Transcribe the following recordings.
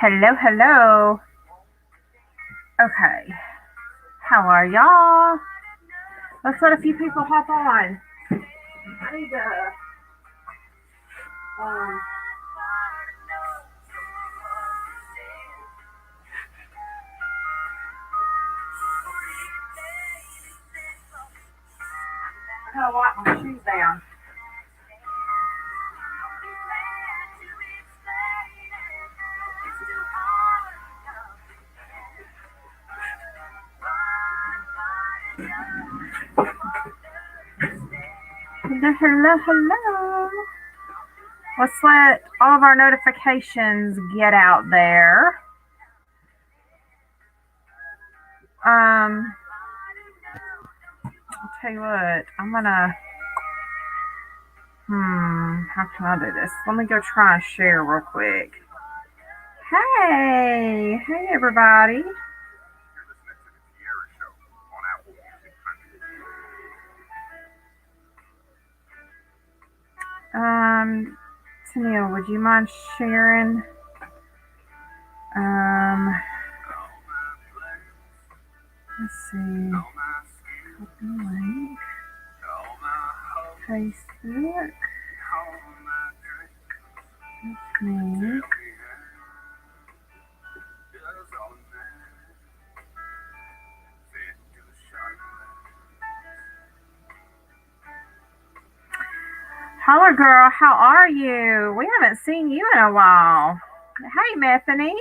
Hello, hello. Okay. How are y'all? Let's let a few people hop on. I need to. Um, I gotta wipe my shoes down. Hello, hello, hello. Let's let all of our notifications get out there. I'll tell you what. I'm gonna. How can I do this? Let me go try and share real quick. Hey, everybody. Tennille, would you mind sharing? Let's see. Copy link. Facebook. That's me. Hello, girl. How are you? We haven't seen you in a while. Hey, Bethany.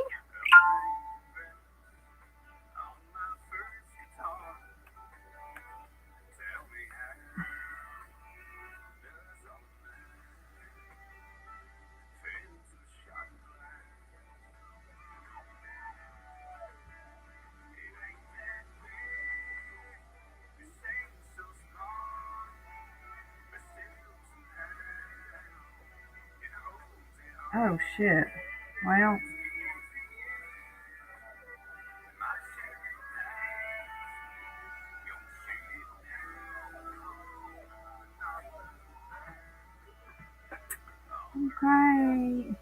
Oh, shit. Well. Okay.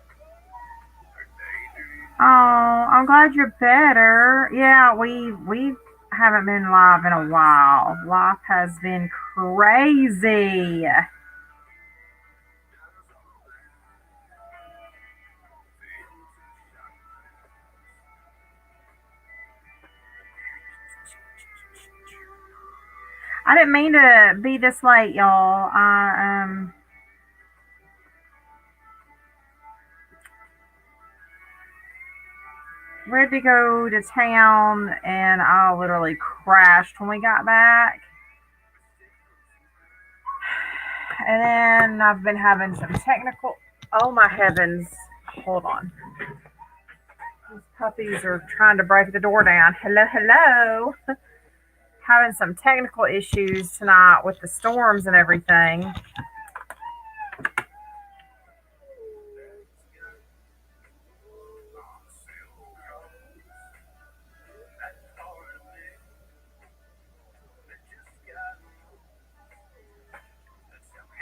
Oh, I'm glad you're better. Yeah, we haven't been live in a while. Life has been crazy. I didn't mean to be this late, y'all. I ready to go to town, and I literally crashed when we got back. And then I've been having some technical. Oh my heavens! Hold on. These puppies are trying to break the door down. Hello, hello. Having some technical issues tonight with the storms and everything.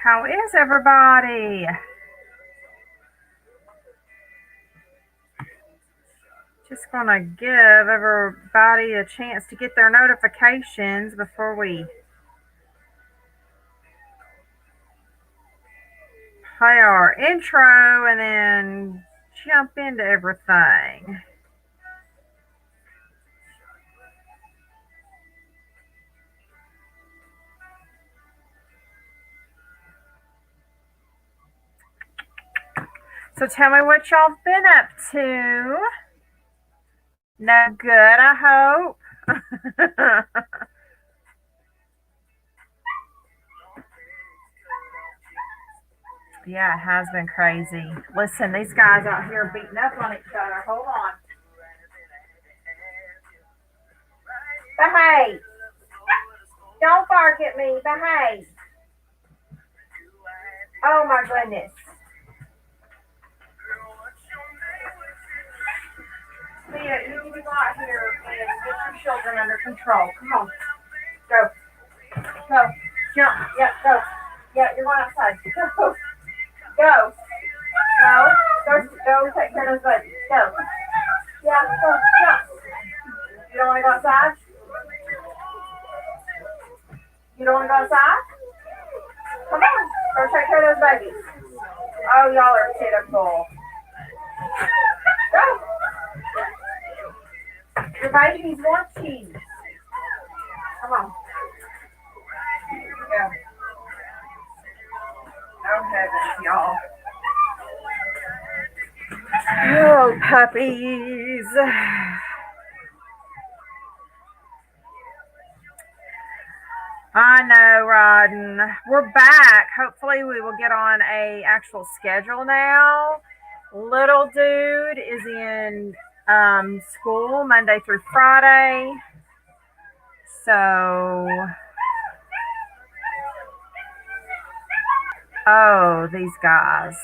How is everybody? Just gonna give everybody a chance to get their notifications before we play our intro and then jump into everything. So tell me what y'all been up to. No good, I hope. Yeah, it has been crazy. Listen, these guys out here beating up on each other. Hold on. Behave. Don't bark at me. Behave. Oh my goodness. Leah, you need to go out here and get your children under control. Come on. Go. Go. Jump. Yeah, go. Yeah, you're going outside. Go. Go. No. Go take care of those babies. Go. Yeah, go, yeah. You don't want to go outside? You don't want to go outside? Come on, go take care of those babies. Oh, y'all are pitiful. Go. Your babies want cheese. Come on. Go. Oh, heavens, y'all. Oh, puppies. I know, Rodden. We're back. Hopefully, we will get on a actual schedule now. Little dude is in school Monday through Friday. So, oh, these guys.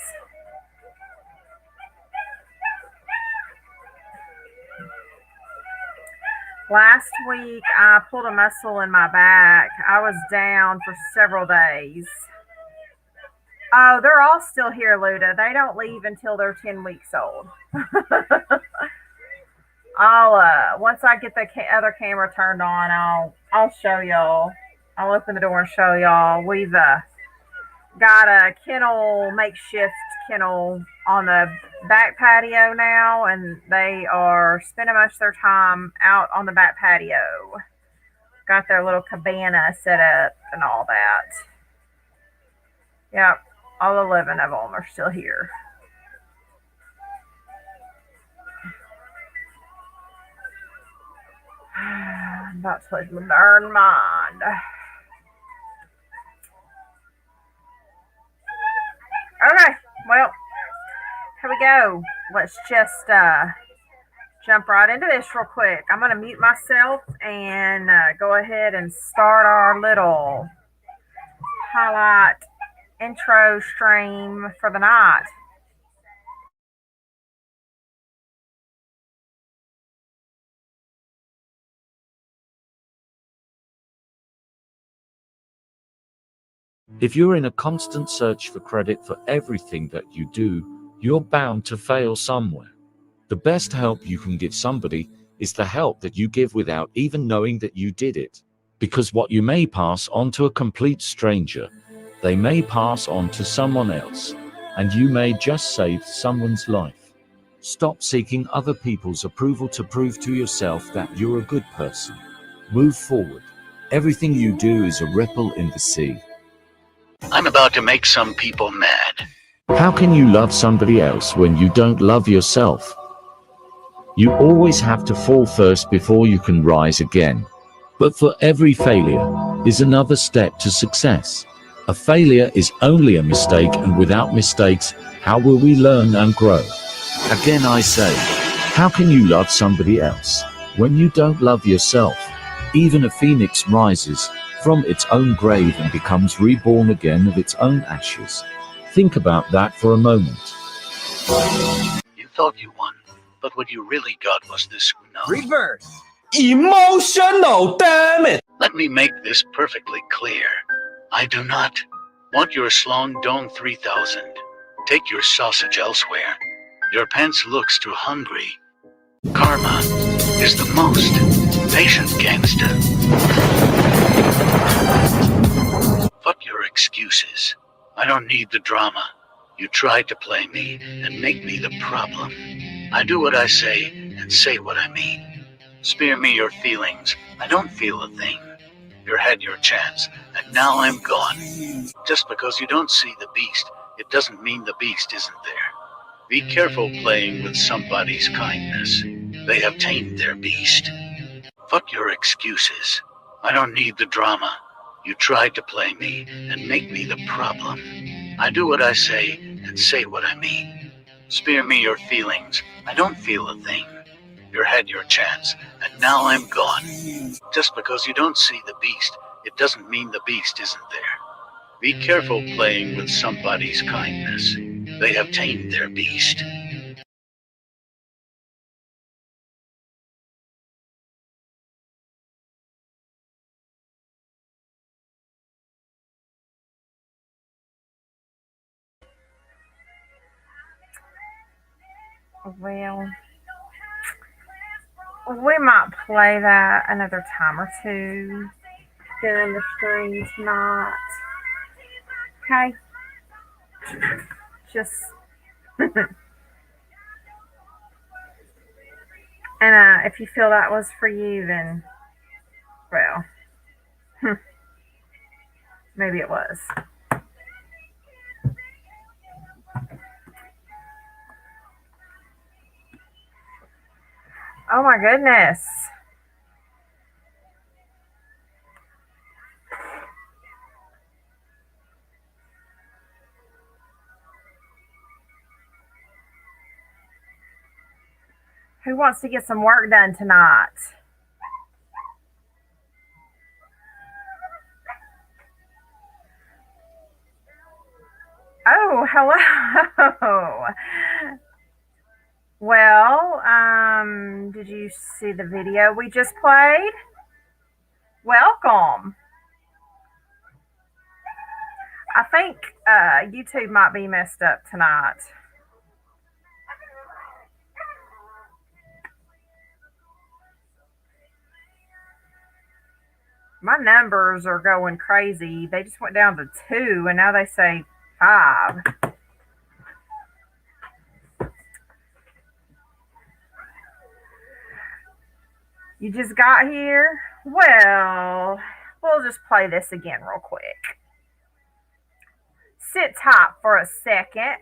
Last week, I pulled a muscle in my back. I was down for several days. Oh, they're all still here, Luda. They don't leave until they're 10 weeks old. I'll once I get the other camera turned on, I'll show y'all. I'll open the door and show y'all. We've got a kennel, makeshift kennel on the back patio now, and they are spending most of their time out on the back patio. Got their little cabana set up and all that. Yep, all 11 of them are still here. I'm about to lose my darn mind. Okay, well, here we go. Let's just jump right into this real quick. I'm going to mute myself and go ahead and start our little highlight intro stream for the night. If you're in a constant search for credit for everything that you do, you're bound to fail somewhere. The best help you can give somebody is the help that you give without even knowing that you did it. Because what you may pass on to a complete stranger, they may pass on to someone else, and you may just save someone's life. Stop seeking other people's approval to prove to yourself that you're a good person. Move forward. Everything you do is a ripple in the sea. I'm about to make some people mad. How can you love somebody else when you don't love yourself? You always have to fall first before you can rise again. But for every failure is another step to success. A failure is only a mistake, and without mistakes, how will we learn and grow? Again I say, how can you love somebody else when you don't love yourself? Even a phoenix rises from its own grave and becomes reborn again of its own ashes. Think about that for a moment. You thought you won, but what you really got was this Uno. Reverse. Emotional, damn it! Let me make this perfectly clear. I do not want your Slong Dong 3000. Take your sausage elsewhere. Your pants looks too hungry. Karma is the most patient gangster. Fuck your excuses. I don't need the drama. You tried to play me and make me the problem. I do what I say and say what I mean. Spare me your feelings. I don't feel a thing. You had your chance, and now I'm gone. Just because you don't see the beast, it doesn't mean the beast isn't there. Be careful playing with somebody's kindness. They have tamed their beast. Fuck your excuses. I don't need the drama. You tried to play me and make me the problem. I do what I say and say what I mean. Spare me your feelings. I don't feel a thing. You had your chance, and now I'm gone. Just because you don't see the beast, it doesn't mean the beast isn't there. Be careful playing with somebody's kindness. They have tamed their beast. Well, We might play that another time or two during the stream tonight. Okay? Just. And if you feel that was for you, then, well, maybe it was. Oh my goodness. Who wants to get some work done tonight? Oh, hello. Well, did you see the video we just played? Welcome. I think YouTube might be messed up tonight. My numbers are going crazy. They just went down to 2 and now they say 5. You just got here? Well, we'll just play this again real quick. Sit tight for a second.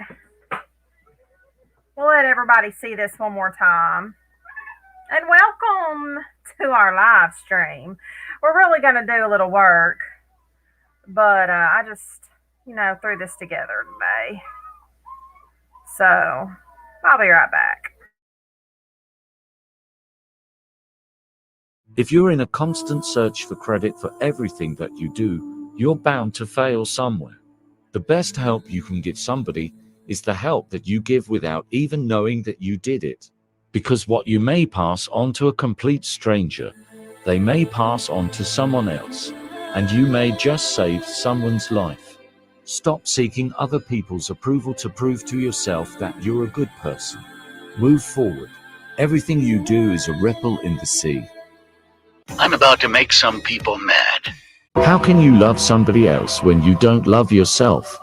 We'll let everybody see this one more time. And welcome to our live stream. We're really going to do a little work, but I just, threw this together today. So, I'll be right back. If you're in a constant search for credit for everything that you do, you're bound to fail somewhere. The best help you can give somebody is the help that you give without even knowing that you did it. Because what you may pass on to a complete stranger, they may pass on to someone else, and you may just save someone's life. Stop seeking other people's approval to prove to yourself that you're a good person. Move forward. Everything you do is a ripple in the sea. I'm about to make some people mad. How can you love somebody else when you don't love yourself?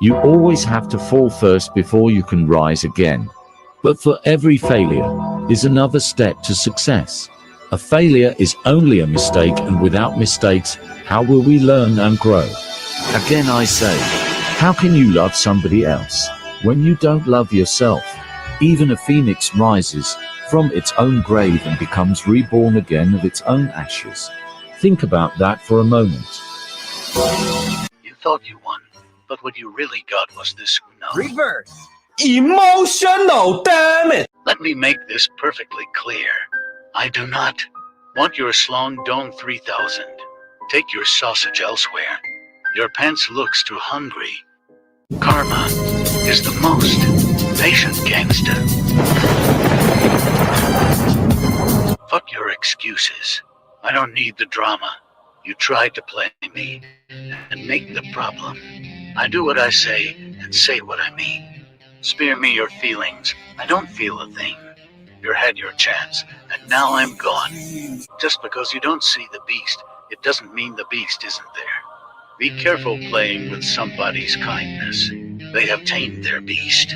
You always have to fall first before you can rise again. But for every failure is another step to success. A failure is only a mistake, and without mistakes, how will we learn and grow? Again I say, how can you love somebody else when you don't love yourself? Even a phoenix rises from its own grave and becomes reborn again of its own ashes. Think about that for a moment. You thought you won, but what you really got was this no. Reverse. Emotional, damn it! Let me make this perfectly clear. I do not want your Slong Dong 3000. Take your sausage elsewhere. Your pants looks too hungry. Karma is the most patient gangster. Fuck your excuses. I don't need the drama. You tried to play me and make the problem. I do what I say and say what I mean. Spare me your feelings. I don't feel a thing. You had your chance, and now I'm gone. Just because you don't see the beast, it doesn't mean the beast isn't there. Be careful playing with somebody's kindness. They have tamed their beast.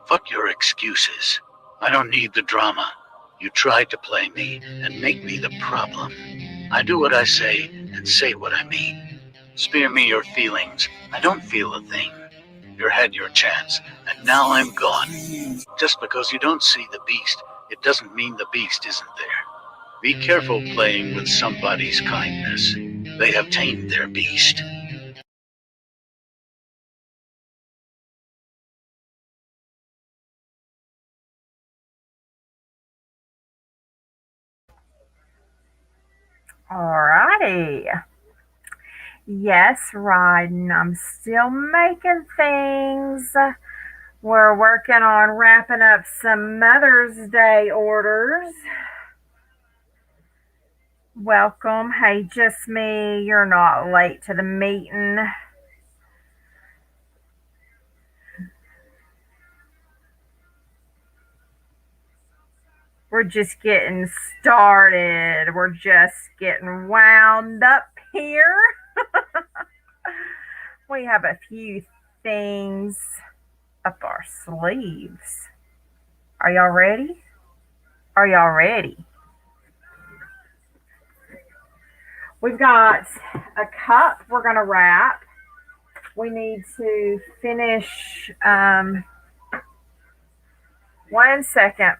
Fuck your excuses. I don't need the drama. You tried to play me and make me the problem. I do what I say and say what I mean. Spare me your feelings. I don't feel a thing. You had your chance, and now I'm gone. Just because you don't see the beast, it doesn't mean the beast isn't there. Be careful playing with somebody's kindness. They have tamed their beast. Alrighty. Yes, riding. I'm still making things. We're working on wrapping up some Mother's Day orders. Welcome. Hey, just me. You're not late to the meeting. We're just getting started. We're just getting wound up here. We have a few things up our sleeves. Are y'all ready? Are y'all ready? We've got a cup we're going to wrap. We need to finish, 1 second.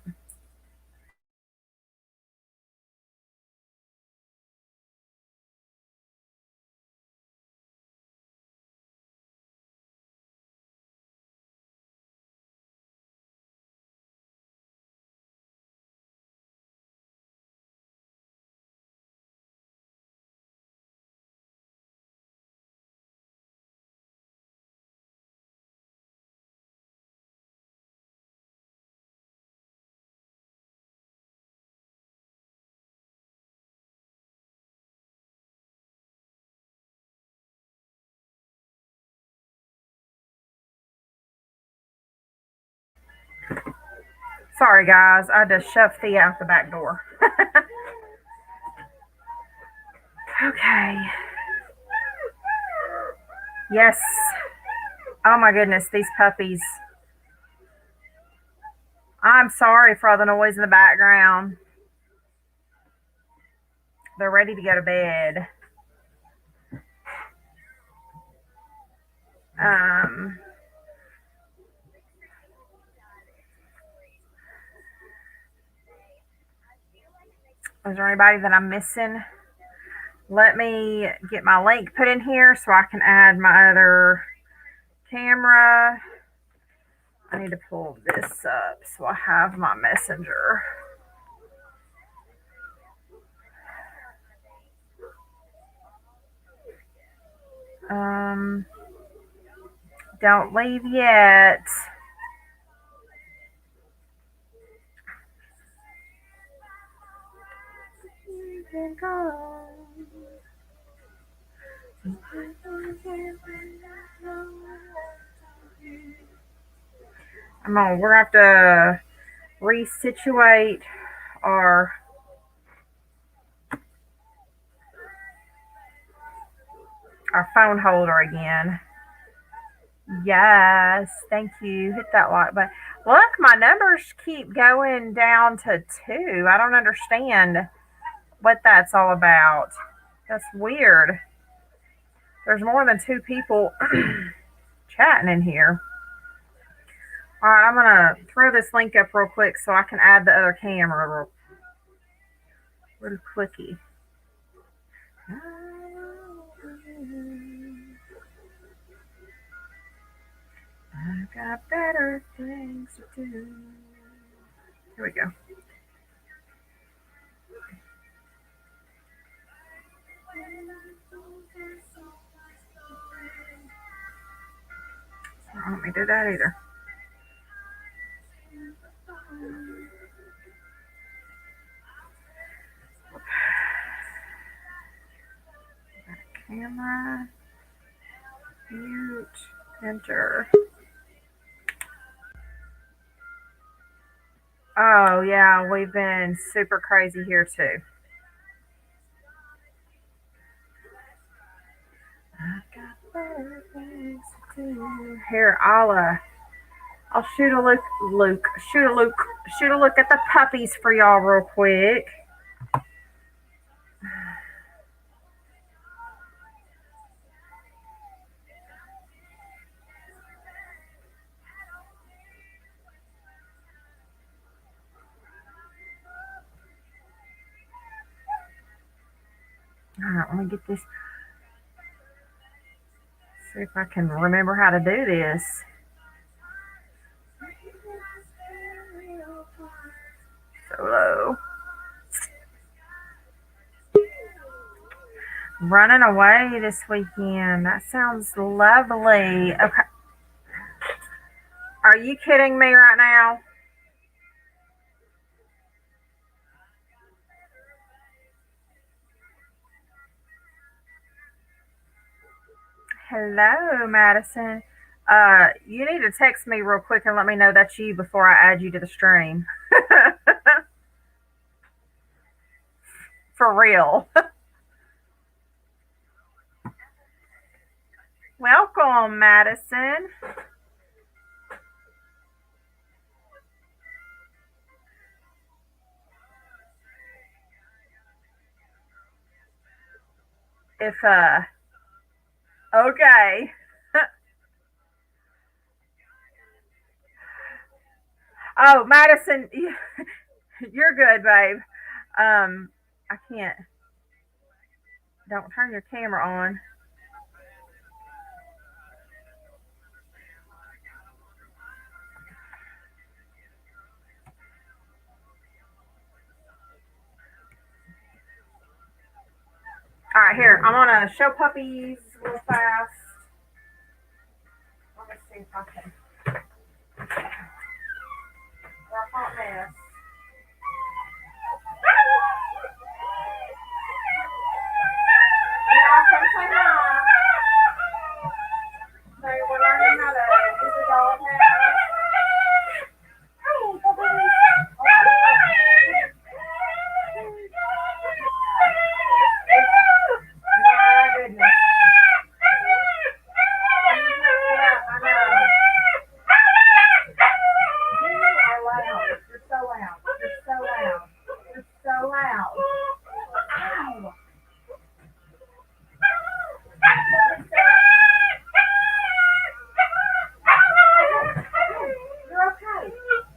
Sorry, guys. I just shoved Thea out the back door. Okay. Yes. Oh my goodness, these puppies. I'm sorry for all the noise in the background. They're ready to go to bed. Um, is there anybody that I'm missing? Let me get my link put in here so I can add my other camera. I need to pull this up so I have my messenger. Don't leave yet. We're gonna have to resituate our phone holder again. Yes, thank you. Hit that like button. Look, my numbers keep going down to 2. I don't understand what that's all about. That's weird. There's more than 2 people chatting in here. All right, I'm going to throw this link up real quick so I can add the other camera real quickie. I've got better things to do. Here we go. I don't want me to do that either. Camera, mute, enter. Oh yeah, we've been super crazy here too. I've got better things to do. Here, I'll shoot a look at the puppies for y'all real quick. All right, let me get this. See if I can remember how to do this. Solo. Running away this weekend. That sounds lovely. Okay. Are you kidding me right now? Hello, Madison. You need to text me real quick and let me know that's you before I add you to the stream. For real. Welcome, Madison. Okay. Oh, Madison, you're good, babe. I can't. Don't turn your camera on. All right, here. I'm gonna show puppies real fast. Let me see if I can. They're a hot mess. Yeah, come say hi. So we're learning how to use the dog now. Hey, puppies. My goodness. Yeah, I know. You are loud. You're so loud. You're so loud. You're so loud. Ow. You're okay.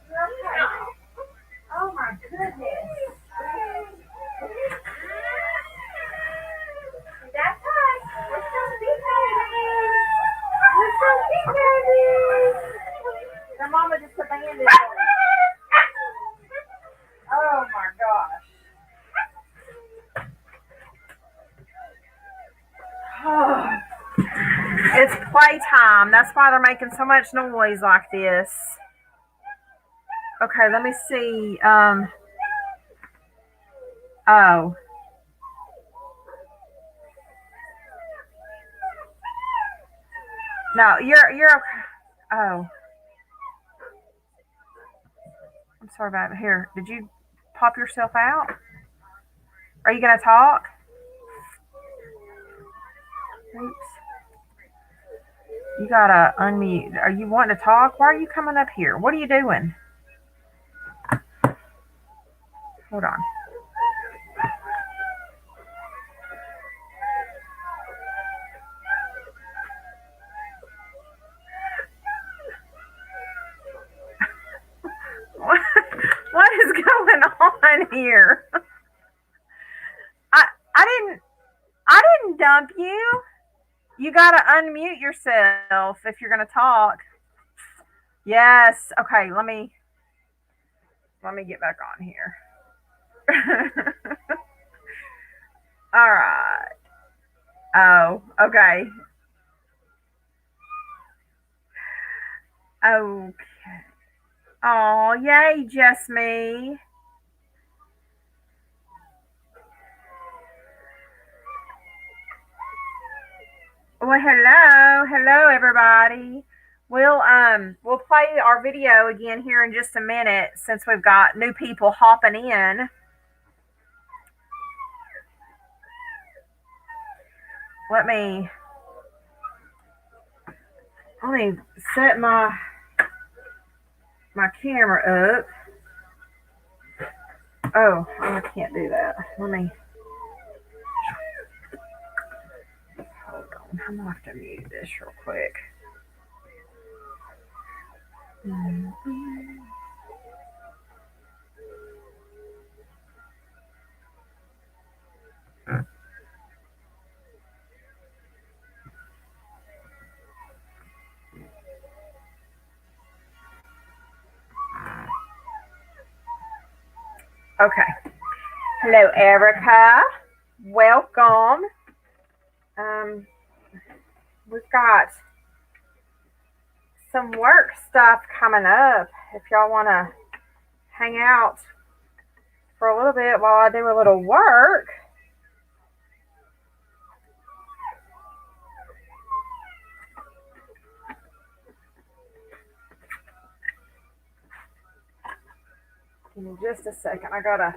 You're okay. Oh my goodness. That's right. We're so big babies. We're so big babies. Their mama just abandoned them. Oh my gosh. Oh. It's playtime. That's why they're making so much noise like this. Okay, let me see. Oh. No, you're okay. Oh. I'm sorry about it. Here, did you pop yourself out? Are you gonna talk? Oops. You gotta unmute. Are you wanting to talk? Why are you coming up here? What are you doing? Hold on. What is going on here? I didn't dump you. You gotta unmute yourself if you're gonna talk. Yes. Okay, let me get back on here. All right. Oh, okay. Okay. Oh, yay, just me. Well, hello, everybody. We'll play our video again here in just a minute since we've got new people hopping in. Let me set my camera up. Oh, I can't do that. Let me. Hold on. I'm gonna have to mute this real quick. Okay. Hello, Erica. Welcome. We've got some work stuff coming up. If y'all want to hang out for a little bit while I do a little work. Give me just a second. I gotta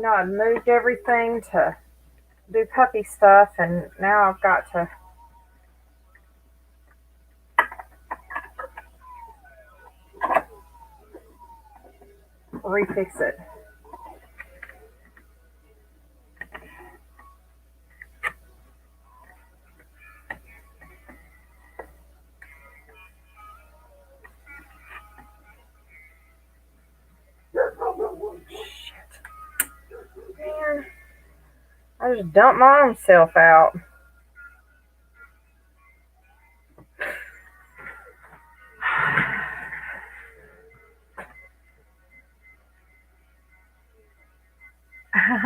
I moved everything to do puppy stuff, and now I've got to refix it. Shit. Man, I just dumped my own self out.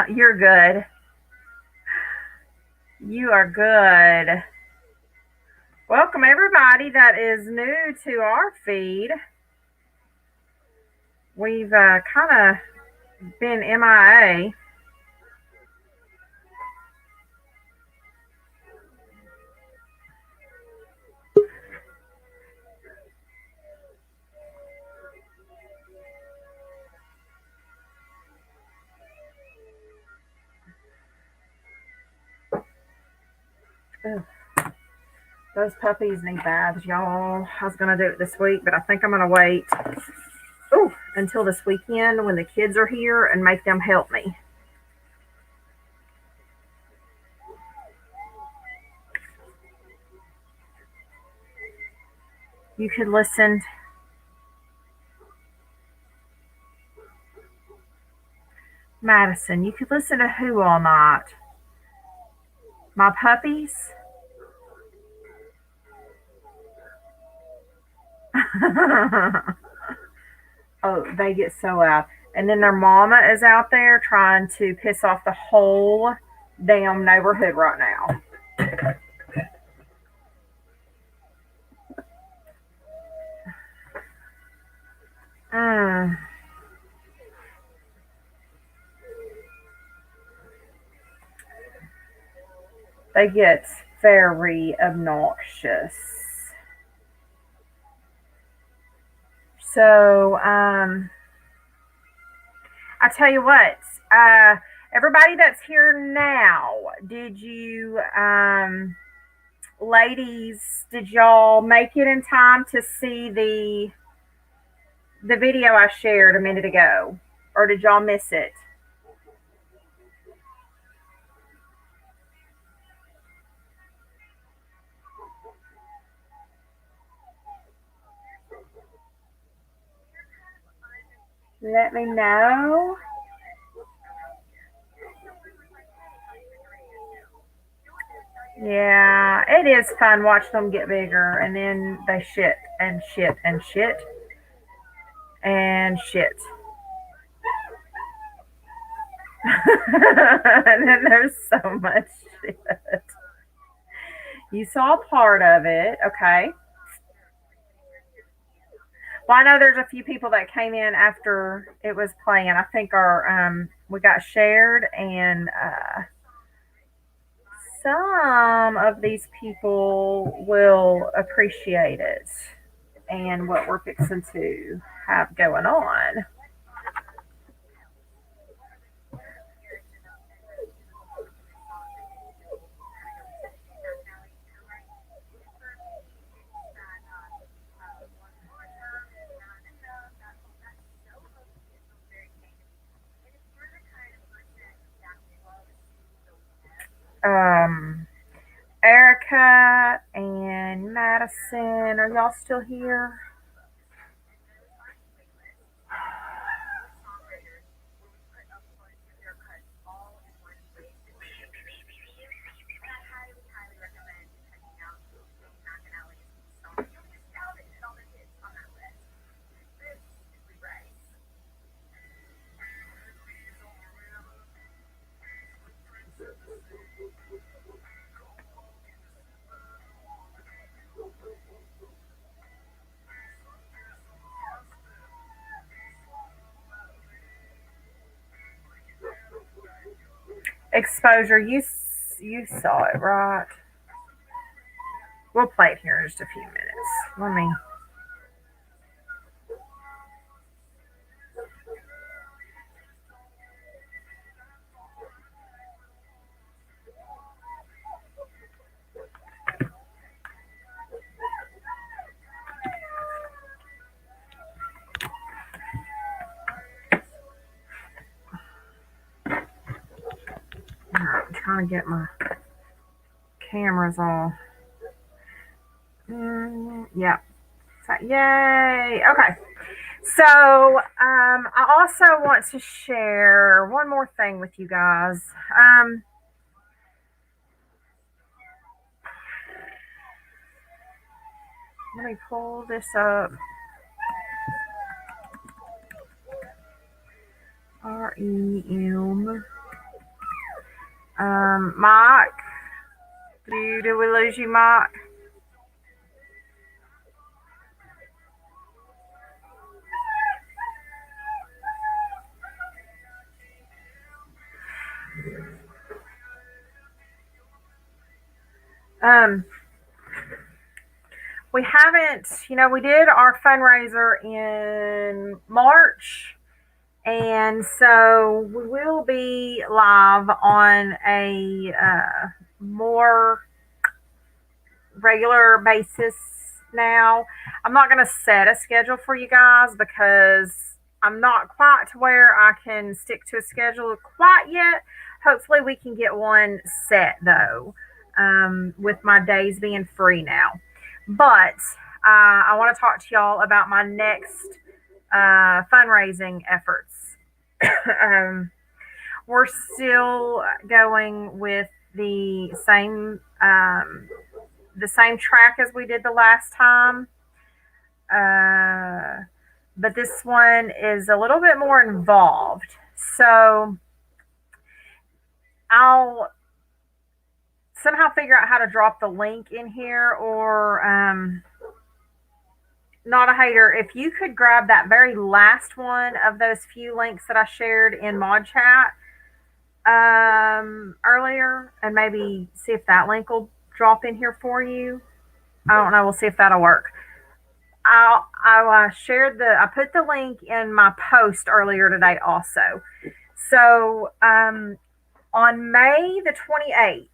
You're good. You are good. Welcome everybody that is new to our feed. We've kind of been MIA. Ugh. Those puppies need baths, y'all. I was going to do it this week, but I think I'm going to wait until this weekend when the kids are here and make them help me. You could listen. Madison, you could listen to who all night? My puppies? Oh, they get so loud. And then their mama is out there trying to piss off the whole damn neighborhood right now. They get very obnoxious. So, I tell you what, everybody that's here now, did you, ladies, did y'all make it in time to see the video I shared a minute ago? Or did y'all miss it? Let me know. Yeah, it is fun watching them get bigger, and then they shit and shit and shit and shit. And then there's so much shit. You saw part of it, okay. Well, I know there's a few people that came in after it was playing. I think our we got shared, and some of these people will appreciate it and what we're fixing to have going on. Erica and Madison, are y'all still here? Exposure, you saw it, right? We'll play it here in just a few minutes. Let me. trying to get my cameras all. Yeah. So, yay. Okay. So I also want to share one more thing with you guys. Let me pull this up. REM. Mike. Did we lose you, Mike? We haven't, we did our fundraiser in March, and so we will be live on a more regular basis now. I'm not going to set a schedule for you guys because I'm not quite to where I can stick to a schedule quite yet. Hopefully we can get one set though, with my days being free now. But I want to talk to y'all about my next fundraising efforts. We're still going with the same track as we did the last time, but this one is a little bit more involved. So I'll somehow figure out how to drop the link in here, or not a hater, if you could grab that very last one of those few links that I shared in Mod Chat earlier, and maybe see if that link will drop in here for you. I don't know. We'll see if that'll work. I put the link in my post earlier today also. So on May the 28th,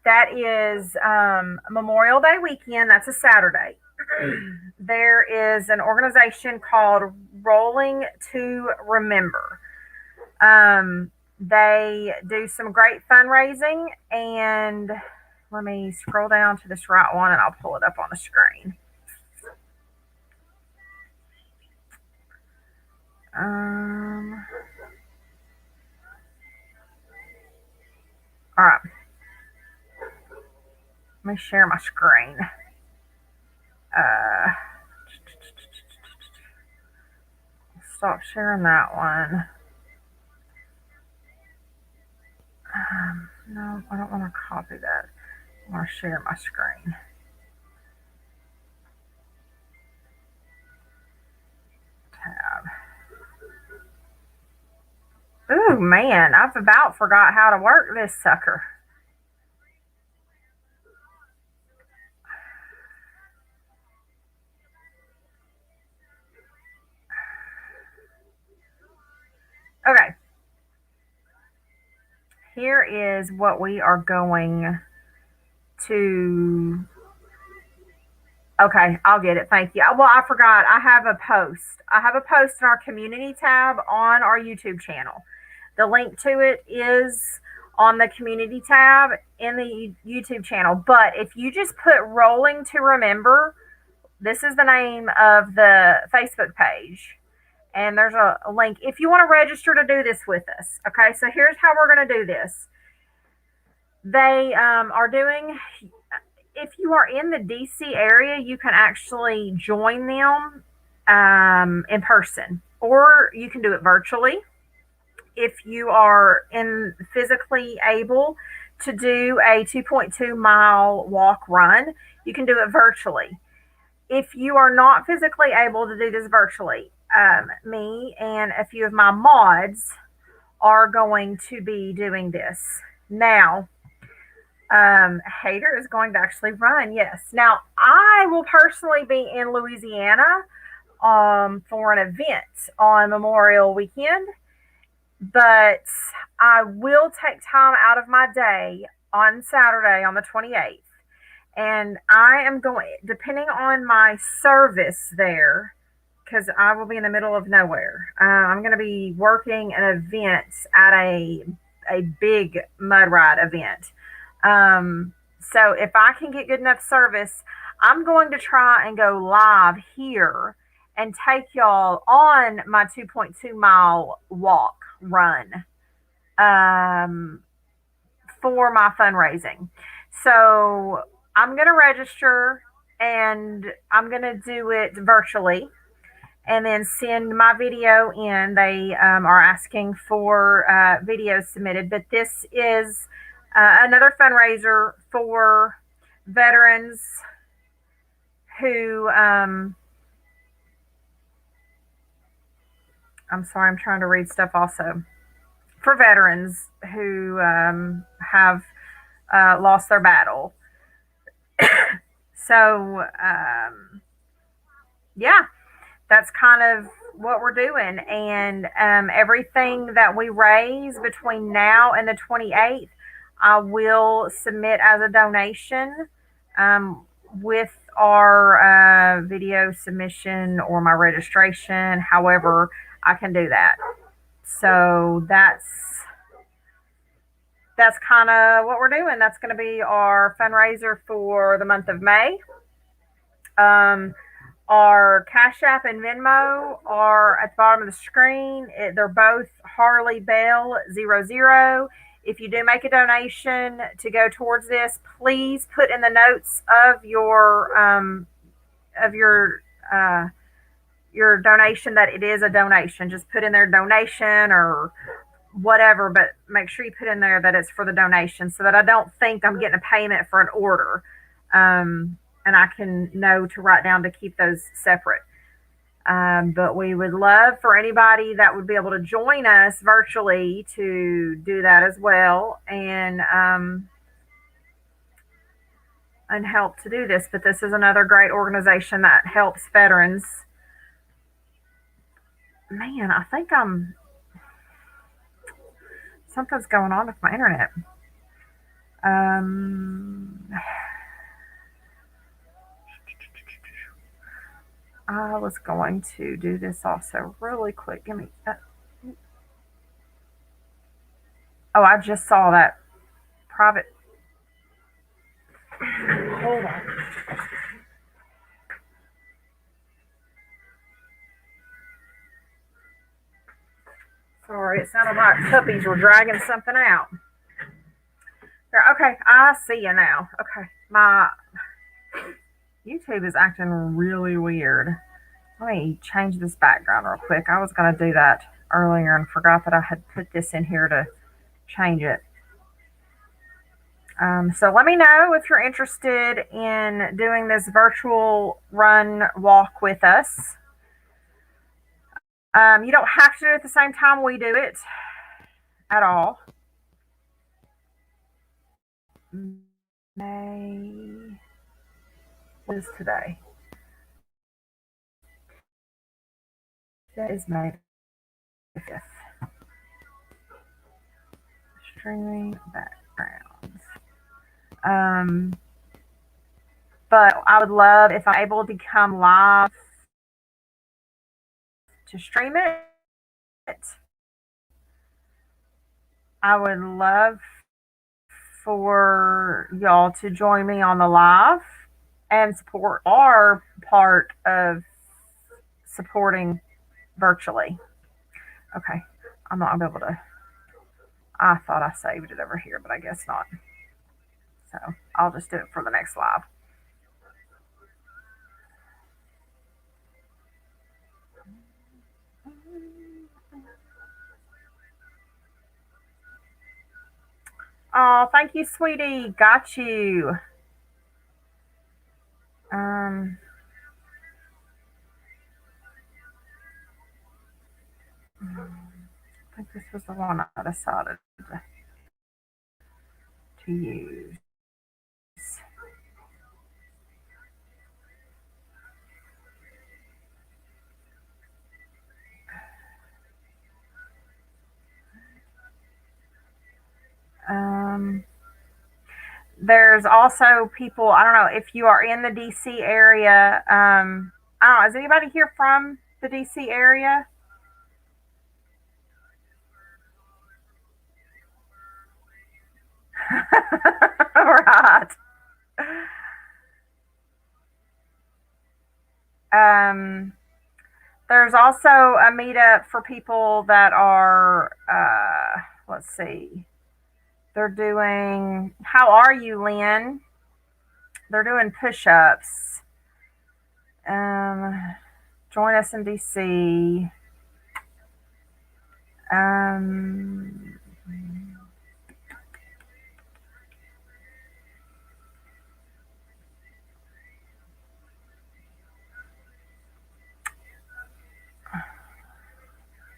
that is Memorial Day weekend. That's a Saturday. There is an organization called Rolling to Remember. They do some great fundraising, and let me scroll down to this right one and I'll pull it up on the screen. All right. Let me share my screen. Stop sharing that one. No, I don't want to copy that. I want to share my screen. Tab. Ooh, man, I've about forgot how to work this sucker. Okay. Here is what we are going to. Okay, I'll get it. Thank you. Well, I forgot. I have a post. In our community tab on our YouTube channel. The link to it is on the community tab in the YouTube channel. But if you just put Rolling to Remember, this is the name of the Facebook page. And there's a link if you want to register to do this with us. Okay, so here's how we're going to do this. They are doing, if you are in the DC area, you can actually join them in person, or you can do it virtually. If you are physically able to do a 2.2 mile walk run, you can do it virtually. If you are not physically able to do this virtually, me and a few of my mods are going to be doing this. Now, Hater is going to actually run, yes. Now, I will personally be in Louisiana for an event on Memorial Weekend, but I will take time out of my day on Saturday on the 28th. And I am going, depending on my service there, because I will be in the middle of nowhere. I'm going to be working an event at a big mud ride event. So if I can get good enough service, I'm going to try and go live here and take y'all on my 2.2 mile walk run um, for my fundraising. So I'm going to register and I'm going to do it virtually and then send my video in. They are asking for videos submitted, but this is another fundraiser for veterans who, I'm sorry, I'm trying to read stuff also. For veterans who have lost their battle. So, yeah, that's kind of what we're doing. And everything that we raise between now and the 28th, I will submit as a donation with our video submission or my registration, however I can do that. So that's kind of what we're doing. That's going to be our fundraiser for the month of May. Our Cash App and Venmo are at the bottom of the screen. They're both Harley Bell 00. If you do make a donation to go towards this, please put in the notes of your donation that it is a donation. Just put in there donation or whatever, but make sure you put in there that it's for the donation so that I don't think I'm getting a payment for an order. And I can know to write down to keep those separate. But we would love for anybody that would be able to join us virtually to do that as well and help to do this. But this is another great organization that helps veterans. Man, I think something's going on with my internet. I was going to do this also really quick. Give me that. Oh, I just saw that private. Hold on. Sorry, it sounded like puppies were dragging something out. Okay, I see you now. Okay, my YouTube is acting really weird. Let me change this background real quick. I was going to do that earlier and forgot that I had put this in here to change it. So let me know if you're interested in doing this virtual run walk with us. You don't have to do it at the same time we do it at all. May. What is today? That is May 5th. Streaming backgrounds. But I would love if I'm able to come live to stream it. I would love for y'all to join me on the live and support our part of supporting virtually. Okay, I'm not able to. I thought I saved it over here, but I guess not. So I'll just do it for the next live. Oh, thank you, sweetie. Got you. I think this was the one I decided to use. There's also people, I don't know if you are in the DC area. I don't know, is anybody here from the DC area? Right. Um, there's also a meetup for people that are, let's see, they're doing, how are you, Lynn? They're doing push ups. Join us in DC. Um,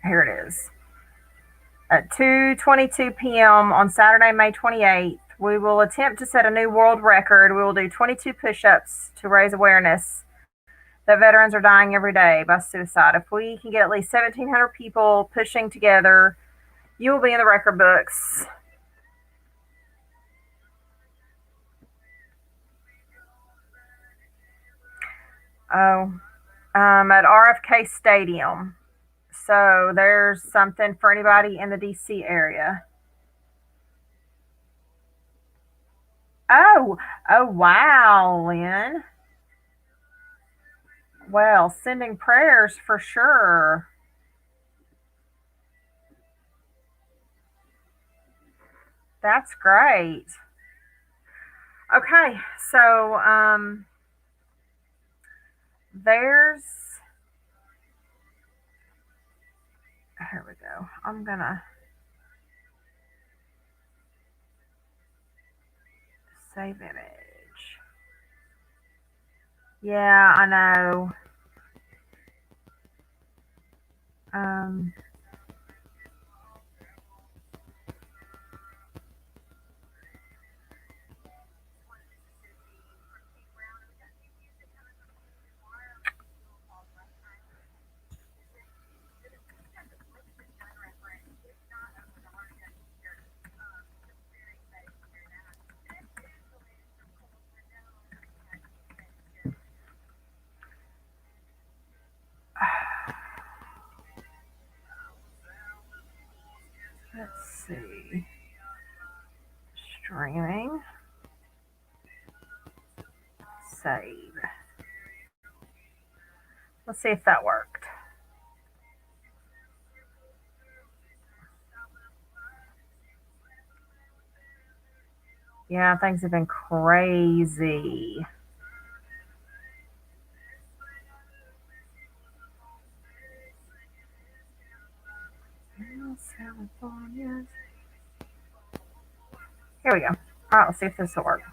Here it is. At 2:22 p.m. on Saturday, May 28th, we will attempt to set a new world record. We will do 22 push-ups to raise awareness that veterans are dying every day by suicide. If we can get at least 1,700 people pushing together, you will be in the record books. Oh, at RFK Stadium. So there's something for anybody in the DC area. Oh, wow, Lynn. Well, sending prayers for sure. That's great. Okay, so there's, here we go. I'm gonna save image. Yeah, I know. Um, let's see. Streaming. Save. Let's see if that worked. Yeah, things have been crazy. Here we go. All right, let's see if this will work.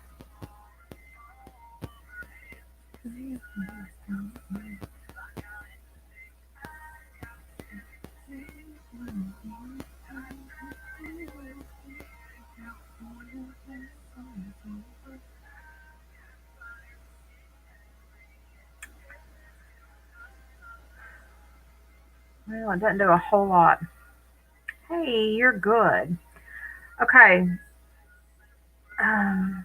Well, it doesn't do a whole lot. Hey, you're good. Okay. Um,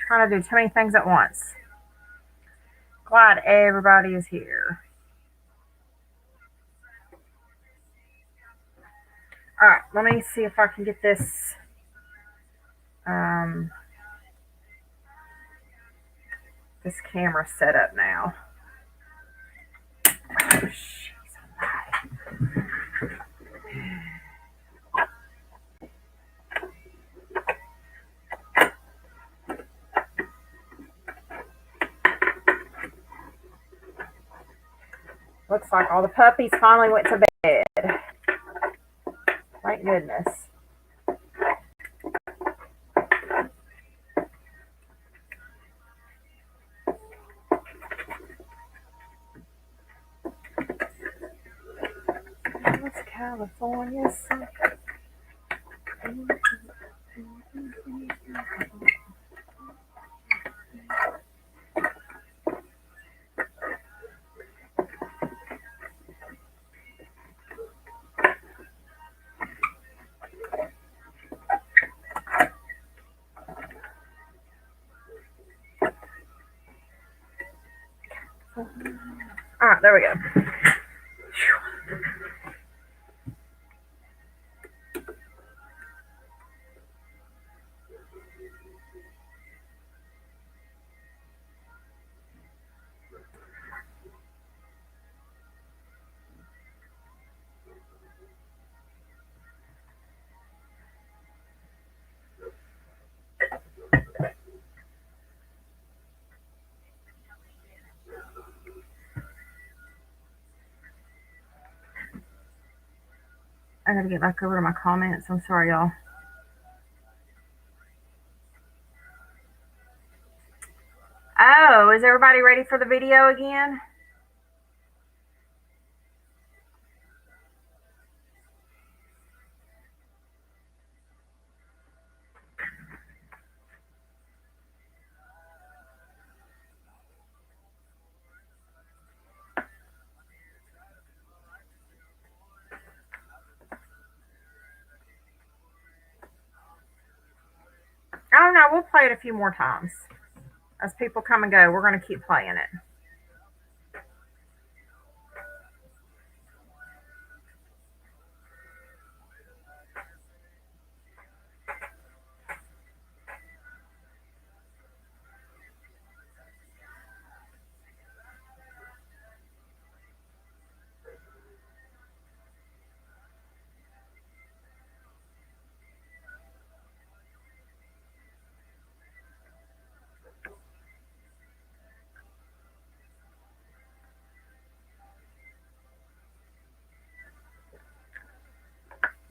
Trying to do too many things at once. Glad everybody is here. All right, let me see if I can get this. This camera set up now. Oh, looks like all the puppies finally went to bed. Thank goodness. What's California? there we go. I gotta get back over to my comments. I'm sorry, y'all. Oh, is everybody ready for the video again? I don't know. We'll play it a few more times. As people come and go, we're going to keep playing it.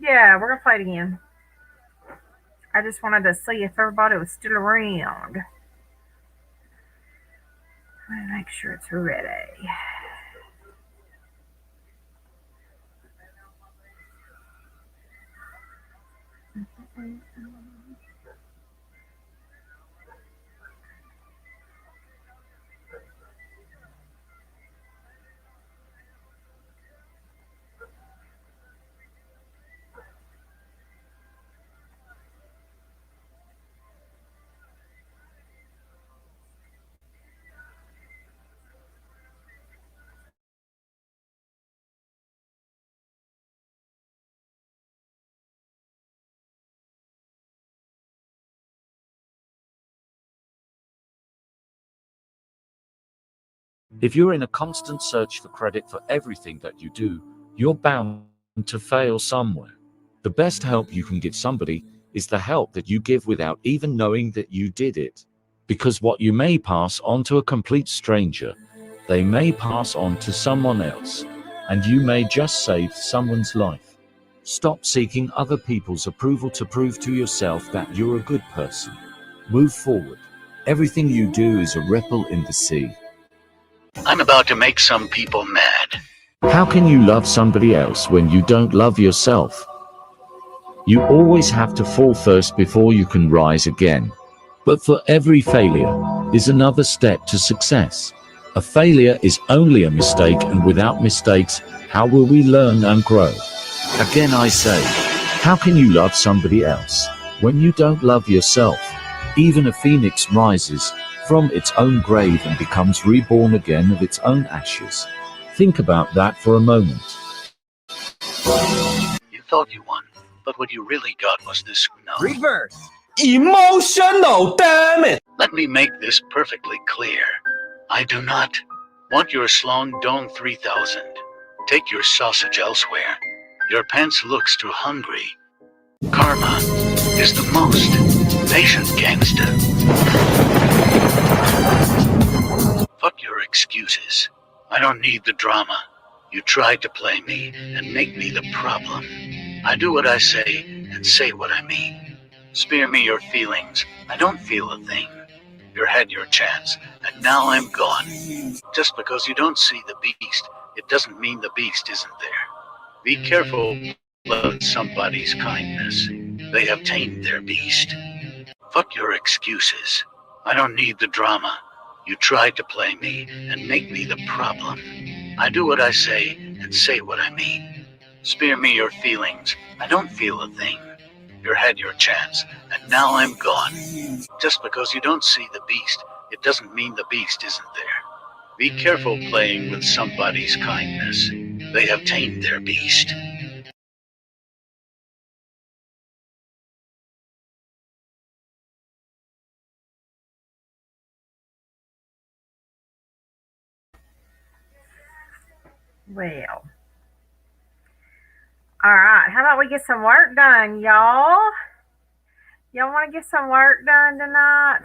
Yeah, we're going to play it again. I just wanted to see if everybody was still around. Let me make sure it's ready. If you're in a constant search for credit for everything that you do, you're bound to fail somewhere. The best help you can give somebody is the help that you give without even knowing that you did it. Because what you may pass on to a complete stranger, they may pass on to someone else, and you may just save someone's life. Stop seeking other people's approval to prove to yourself that you're a good person. Move forward. Everything you do is a ripple in the sea. I'm about to make some people mad. How can you love somebody else when you don't love yourself? You always have to fall first before you can rise again. But for every failure is another step to success. A failure is only a mistake, and without mistakes, how will we learn and grow? Again I say, how can you love somebody else when you don't love yourself? Even a phoenix rises from its own grave and becomes reborn again of its own ashes. Think about that for a moment. You thought you won, but what you really got was this no. Reverse. Emotional, damn it! Let me make this perfectly clear. I do not want your Slong Dong 3000. Take your sausage elsewhere. Your pants looks too hungry. Karma is the most patient gangster. Fuck your excuses. I don't need the drama. You tried to play me and make me the problem. I do what I say and say what I mean. Spare me your feelings. I don't feel a thing. You had your chance, and now I'm gone. Just because you don't see the beast, it doesn't mean the beast isn't there. Be careful of somebody's kindness. They have tamed their beast. Fuck your excuses. I don't need the drama. You tried to play me and make me the problem. I do what I say and say what I mean. Spare me your feelings. I don't feel a thing. You had your chance, and now I'm gone. Just because you don't see the beast, it doesn't mean the beast isn't there. Be careful playing with somebody's kindness. They have tamed their beast. Well. All right. How about we get some work done, y'all? Y'all want to get some work done tonight?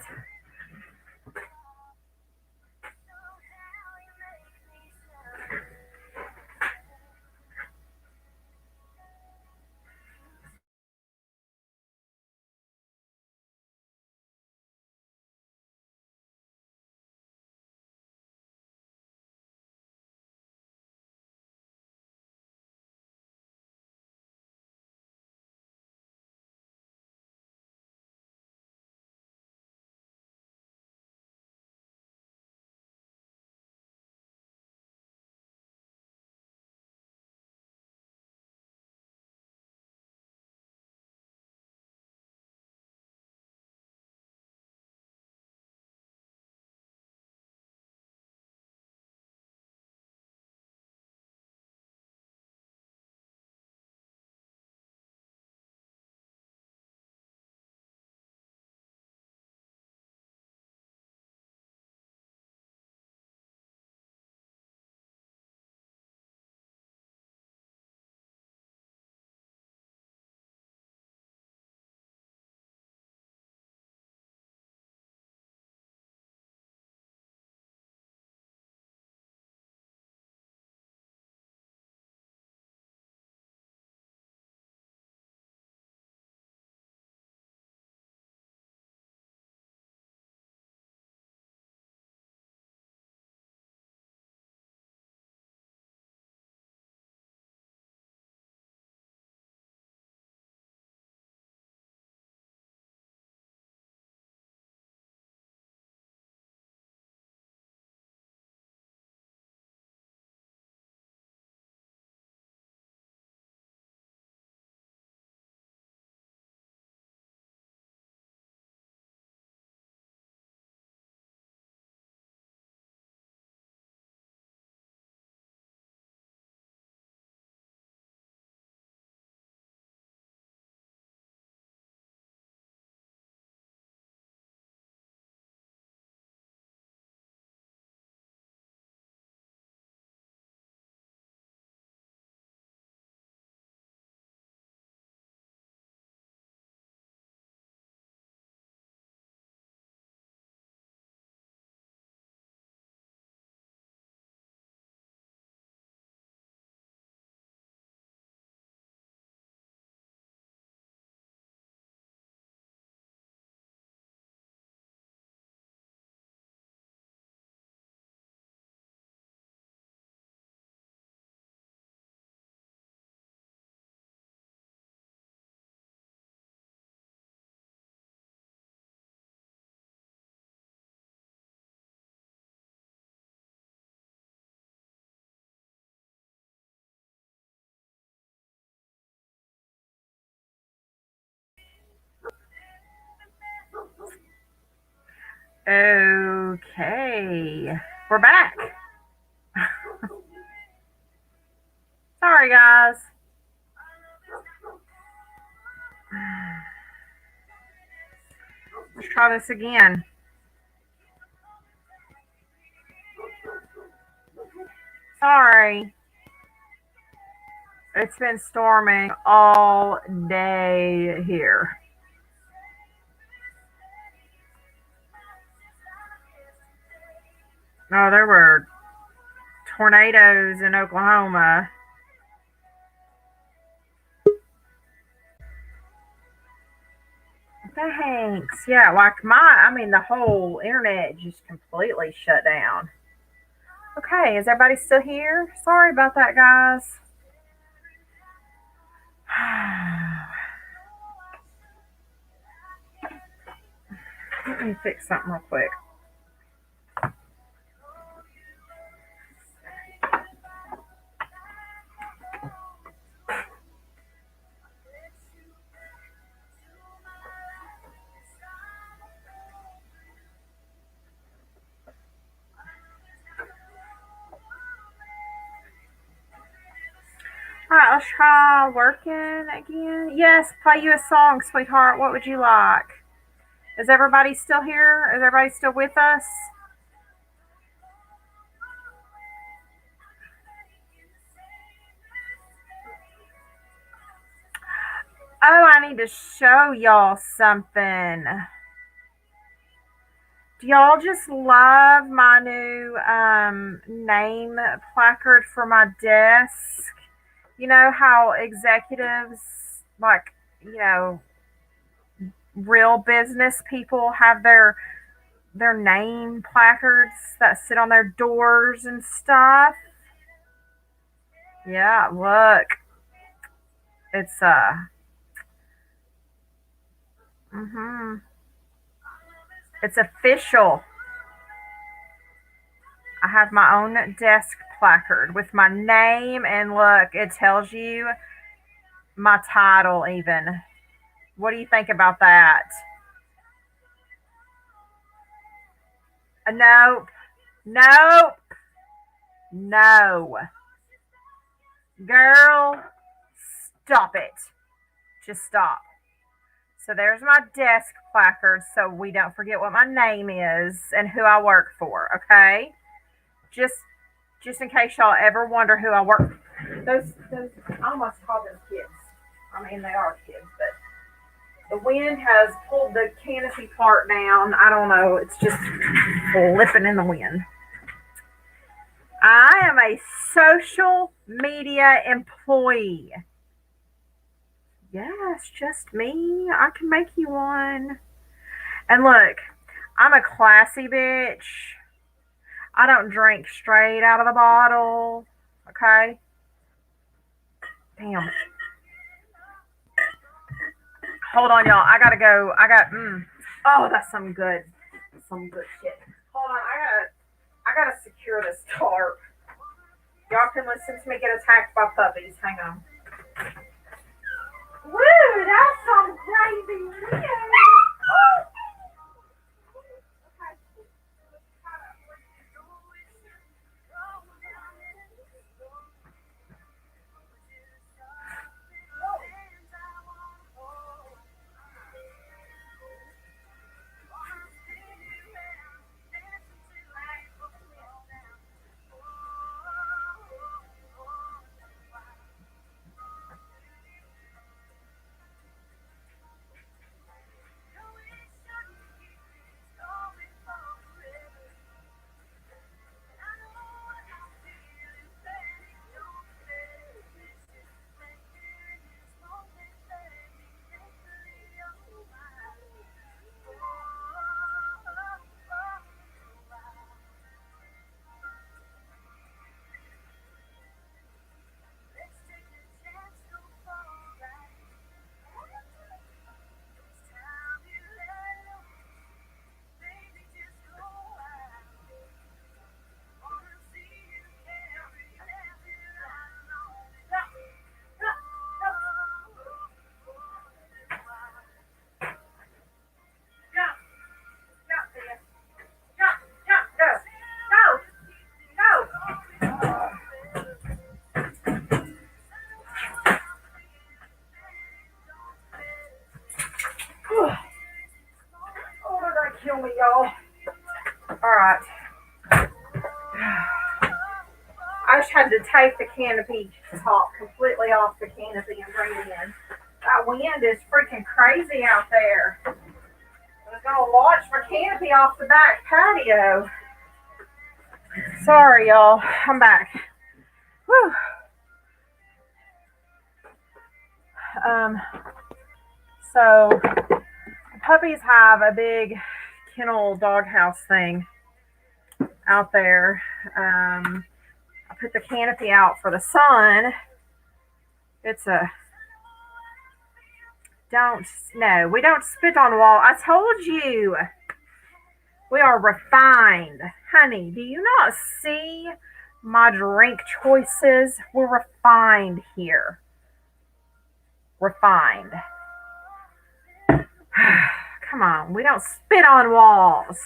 Okay. We're back. Sorry, guys. Let's try this again. Sorry. It's been storming all day here. Oh, there were tornadoes in Oklahoma. Thanks. Yeah, like the whole internet just completely shut down. Okay, is everybody still here? Sorry about that, guys. Let me fix something real quick. I'll try working again. Yes, play you a song, sweetheart. What would you like? Is everybody still here? Is everybody still with us? Oh, I need to show y'all something. Do y'all just love my new name placard for my desk? You know how executives, like, you know, real business people have their name placards that sit on their doors and stuff. Yeah, look. It's it's official. I have my own desk placard with my name, and look, it tells you my title even. What do you think about that? Nope. Nope. No. Girl, stop it. Just stop. So there's my desk placard so we don't forget what my name is and who I work for, okay? Just in case y'all ever wonder who I work for. Those I almost call them kids. I mean, they are kids, but the wind has pulled the canopy part down. I don't know. It's just flipping in the wind. I am a social media employee. Yes, just me. I can make you one. And look, I'm a classy bitch. I don't drink straight out of the bottle. Okay? Damn. Hold on, y'all. I gotta go. Oh, that's some good shit. Hold on. I gotta secure this tarp. Y'all can listen to me get attacked by puppies. Hang on. Woo, that's some crazy wind. Oh. Kill me, y'all. Alright. I just had to take the canopy top completely off the canopy and bring it in. That wind is freaking crazy out there. I was gonna launch my canopy off the back patio. Sorry, y'all. I'm back. Whew. So puppies have a big kennel doghouse thing out there. I put the canopy out for the sun. It's a we don't spit on wall. I told you. We are refined. Honey, do you not see my drink choices? We're refined here. Refined. Come on, we don't spit on walls.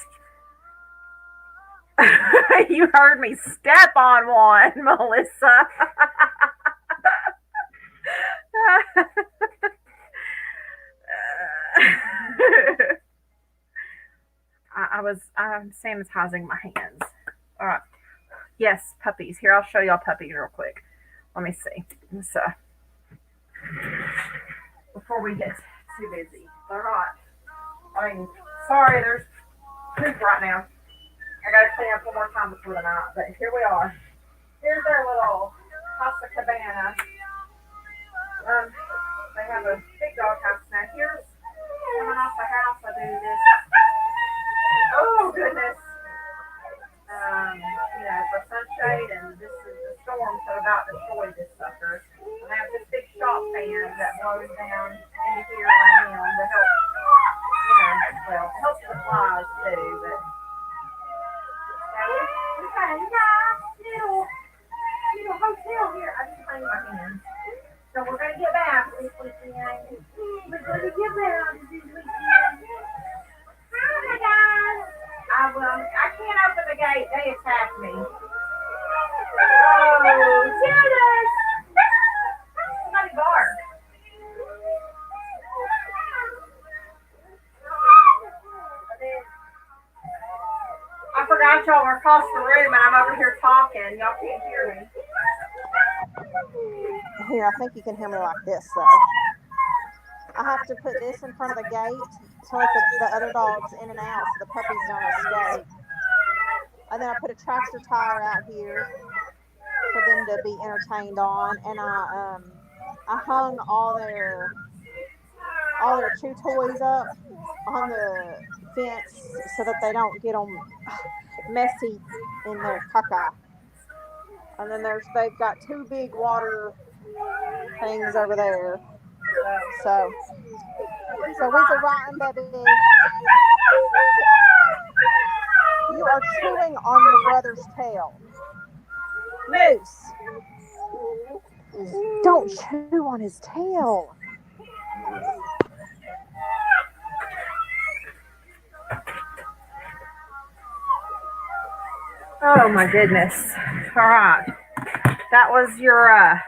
You heard me step on one, Melissa. I'm sanitizing my hands. All right. Yes, puppies. Here, I'll show y'all puppies real quick. Let me see. So, before we get too busy. All right. I mean, sorry, there's poop right now. I gotta clean up one more time before the night, but here we are. Here's our little Casa Cabana. They have a big dog house now. Here's coming off the house. I do this. Oh goodness. For sunshade, and this is the storm, so about destroyed this sucker. And I have this big shop fan that blows down in here and I am to help, it helps the flies too, but we got a nice little hotel here. I just cleaned my hands. So we're gonna get back this weekend. We're gonna get back this weekend. Hi guys. I can't open the gate. They attacked me. Oh, Dennis! Somebody bark. I forgot y'all were across the room and I'm over here talking. Y'all can't hear me. Here, I think you can hear me like this, though. I have to put this in front of the gate to let the other dogs in and out so the puppies don't escape. And then I put a tractor tire out here for them to be entertained on, and I hung all their chew toys up on the fence so that they don't get them messy in their caca. And then they've got two big water things over there. So we's a rotten baby. You are chewing on your brother's tail. Moose, don't chew on his tail. Oh my goodness. All right. That was your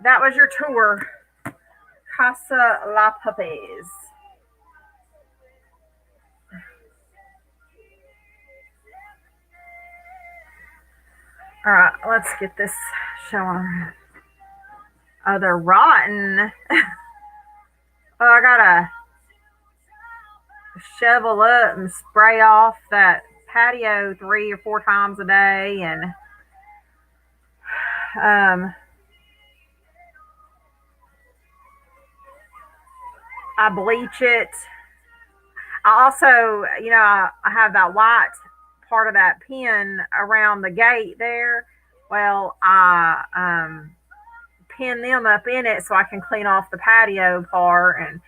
that was your tour. Casa La Puppies. All right, let's get this showing. Oh, they're rotten. Oh, I gotta shovel up and spray off that patio 3 or 4 times a day, and I bleach it. I also, I have that white part of that pin around the gate there. Well, I pin them up in it so I can clean off the patio part, and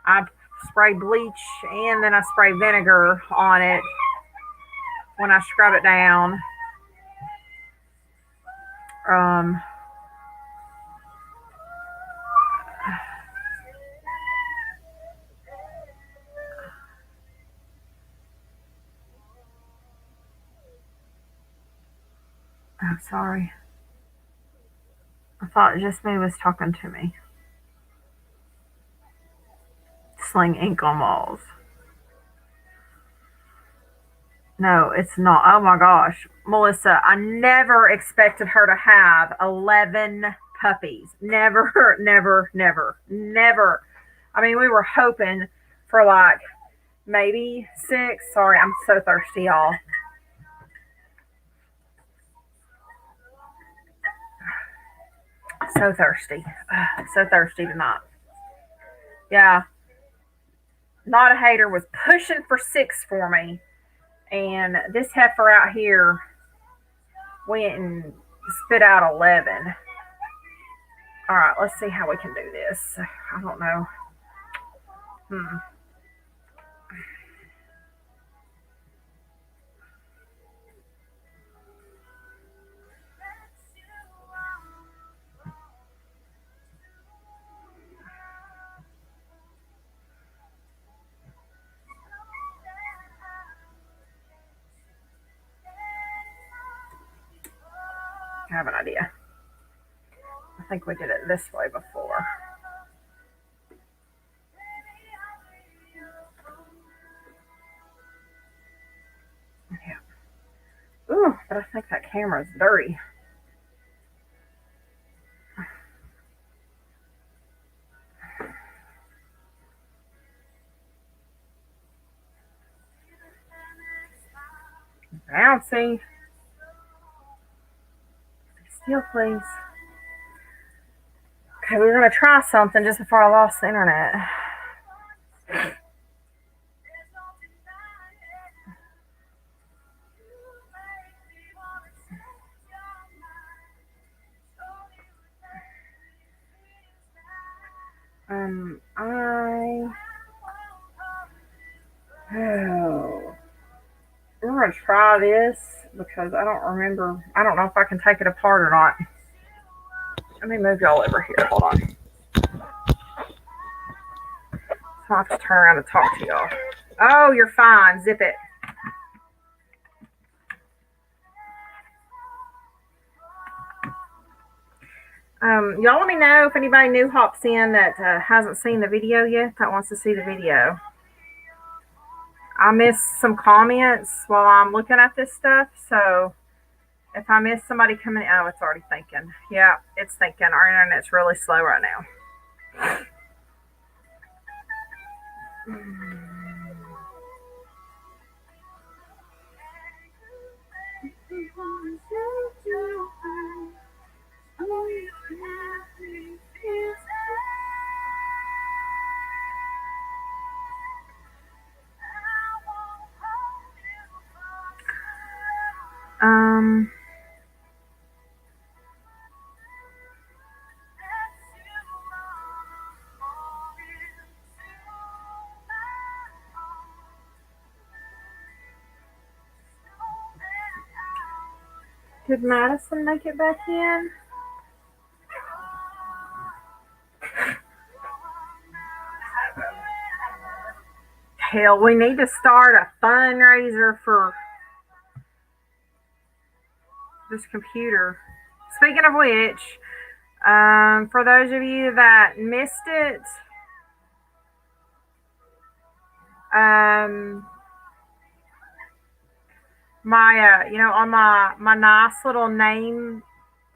I spray bleach and then I spray vinegar on it when I scrub it down. I'm sorry. I thought just me was talking to me. Sling ink on walls. No, it's not. Oh my gosh. Melissa, I never expected her to have 11 puppies. Never, never, never, never. I mean, we were hoping for like maybe 6. Sorry, I'm so thirsty, y'all. So thirsty. So thirsty tonight. Yeah. Not a Hater was pushing for 6 for me. And this heifer out here went and spit out 11. All right, let's see how we can do this. I don't know. I have an idea. I think we did it this way before. But I think that camera's dirty. Bouncy. Still, please. Okay, we were going to try something just before I lost the internet. We're going to try this because I don't remember. I don't know if I can take it apart or not. Let me move y'all over here. Hold on. I'll have to turn around and talk to y'all. Oh, you're fine. Zip it. Y'all let me know if anybody new hops in that hasn't seen the video yet, that wants to see the video. I missed some comments while I'm looking at this stuff, so if I miss somebody coming, oh, it's already thinking. Yeah, it's thinking. Our internet's really slow right now. Did Madison make it back in? Hell, we need to start a fundraiser for this computer. Speaking of which, for those of you that missed it, on my nice little name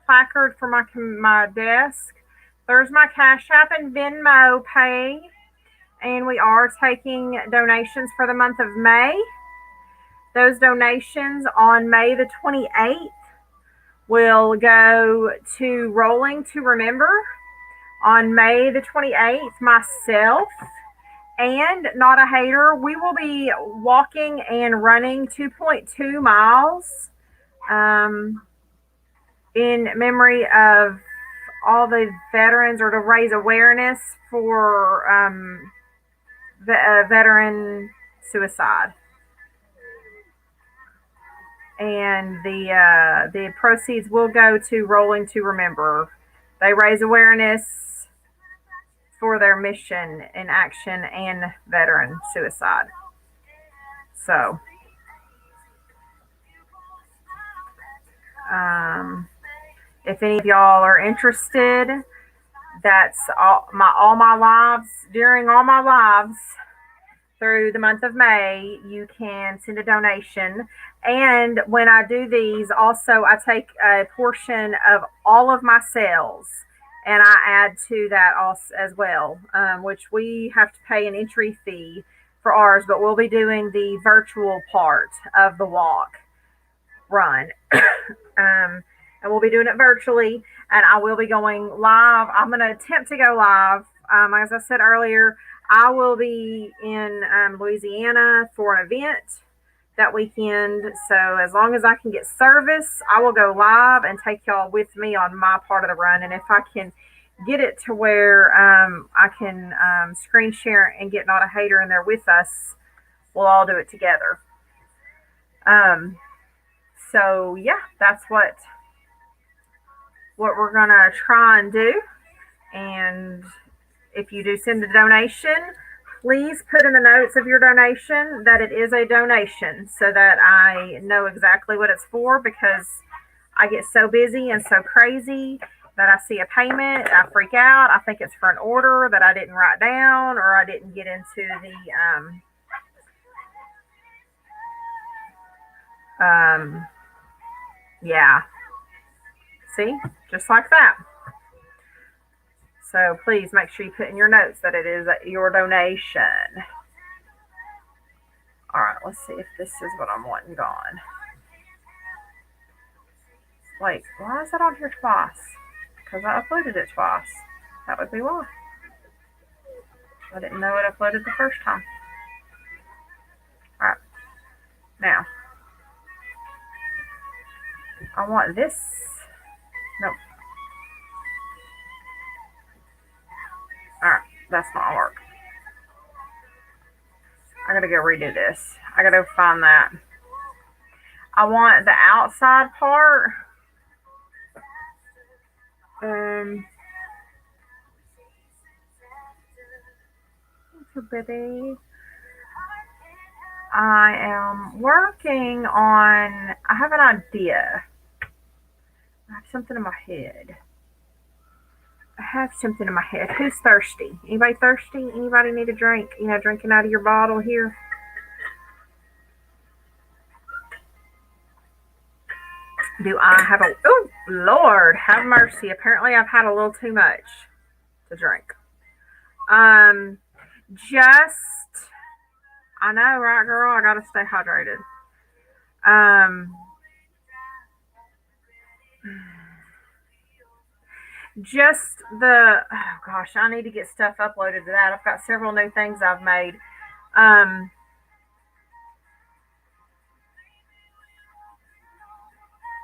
placard for my desk, there's my Cash App and Venmo pay, and we are taking donations for the month of May. Those donations on May the 28th will go to Rolling to Remember. On May the 28th, myself and Not a Hater, we will be walking and running 2.2 miles in memory of all the veterans, or to raise awareness for veteran suicide. And the proceeds will go to Rolling to Remember. They raise awareness for their mission in action and veteran suicide. So, if any of y'all are interested, that's all my lives, during all my lives through the month of May, you can send a donation. And when I do these, also I take a portion of all of my sales and I add to that also as well, which we have to pay an entry fee for ours, but we'll be doing the virtual part of the walk run. And we'll be doing it virtually, and I will be going live. I'm going to attempt to go live. As I said earlier, I will be in Louisiana for an event that weekend. So as long as I can get service, I will go live and take y'all with me on my part of the run. And if I can get it to where I can screen share and get Not a Hater in there with us, we'll all do it together. So yeah, that's what we're gonna try and do. And if you do send a donation, please put in the notes of your donation that it is a donation, so that I know exactly what it's for, because I get so busy and so crazy that I see a payment, I freak out. I think it's for an order that I didn't write down, or I didn't get into Yeah. See? Just like that. So please make sure you put in your notes that it is your donation. All right, let's see if this is what I'm wanting gone. Wait, why is that on here twice? Because I uploaded it twice. That would be why. I didn't know it uploaded the first time. All right. Now, I want this. Nope. All right, that's not work. I gotta go redo this. I gotta find that. I want the outside part. Baby. I am working on. I have an idea. I have something in my head. Who's thirsty? Anybody thirsty? Anybody need a drink? You know, drinking out of your bottle here. Do I have a... Oh, Lord, have mercy. Apparently, I've had a little too much to drink. I know, right, girl? I gotta stay hydrated. Oh gosh, I need to get stuff uploaded to that. I've got several new things I've made.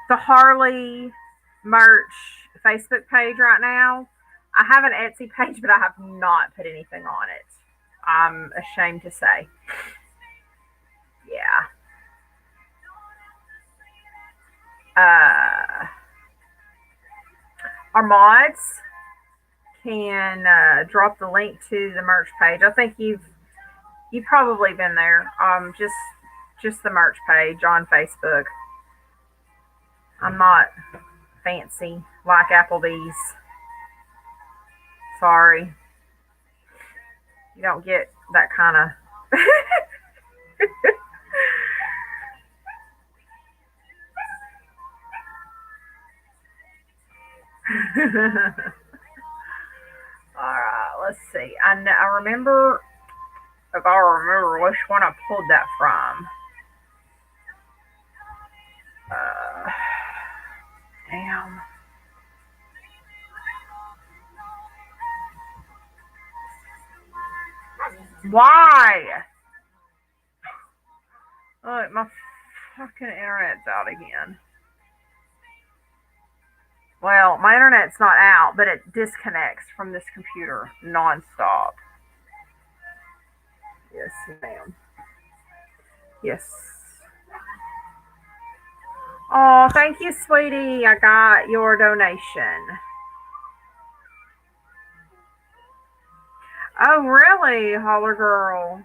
The Harley merch Facebook page right now. I have an Etsy page, but I have not put anything on it. I'm ashamed to say. Yeah. Our mods can drop the link to the merch page. I think you've probably been there. Just the merch page on Facebook. I'm not fancy like Applebee's. Sorry. You don't get that kind of... Alright, let's see. I remember, if I remember which one I pulled that from. Damn. Why? Look, my fucking internet's out again. Well, my internet's not out, but it disconnects from this computer nonstop. Yes, ma'am. Yes. Oh, thank you, sweetie. I got your donation. Oh, really, Holler Girl?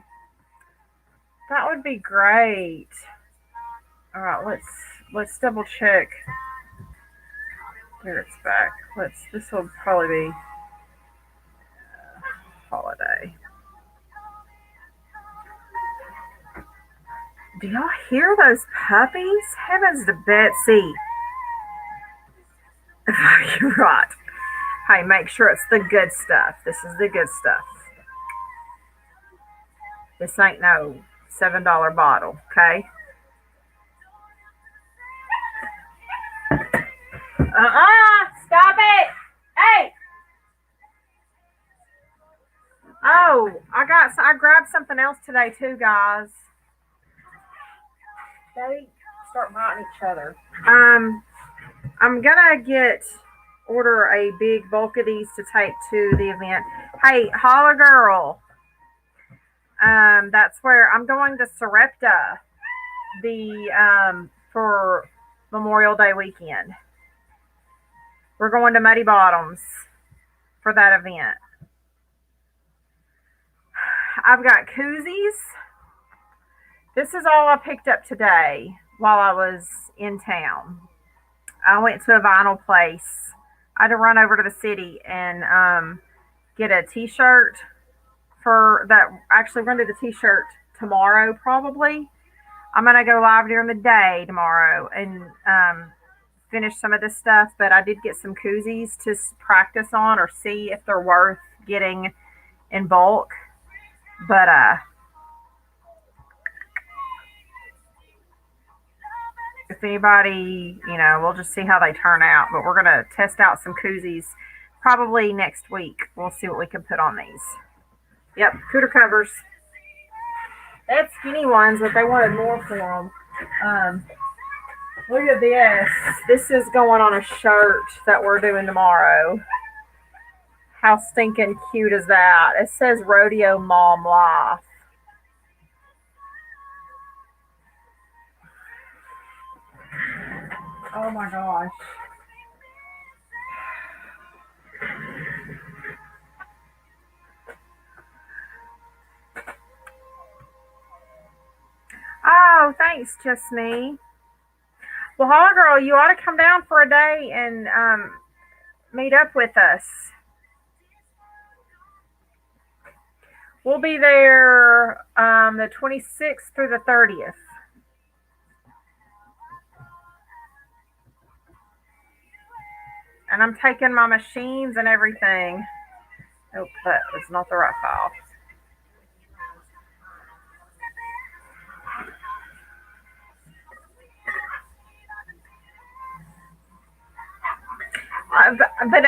That would be great. All right, let's double check. Here it's back. This will probably be holiday. Do y'all hear those puppies? Heavens to Betsy. You're right. Hey, make sure it's the good stuff. This is the good stuff. This ain't no $7 bottle, okay? Stop it! Hey! Oh, I grabbed something else today too, guys. They start biting each other. I'm gonna order a big bulk of these to take to the event. Hey, Holla Girl. That's where I'm going to Sarepta for Memorial Day weekend. We're going to Muddy Bottoms for that event. I've got koozies. This is all I picked up today while I was in town. I went to a vinyl place. I had to run over to the city and get a t-shirt for that. Actually, we're going to do the t-shirt tomorrow probably. I'm going to go live during the day tomorrow and finish some of this stuff, but I did get some koozies to practice on or see if they're worth getting in bulk. But if anybody, we'll just see how they turn out. But we're gonna test out some koozies probably next week. We'll see what we can put on these. Yep, cooter covers. They had skinny ones, but they wanted more for them. Look at this. This is going on a shirt that we're doing tomorrow. How stinking cute is that? It says Rodeo Mom Life. Oh my gosh. Oh, thanks, Just Me. Well, Holla Girl, you ought to come down for a day and meet up with us. We'll be there the 26th through the 30th. And I'm taking my machines and everything. Oh, that is not the right file. But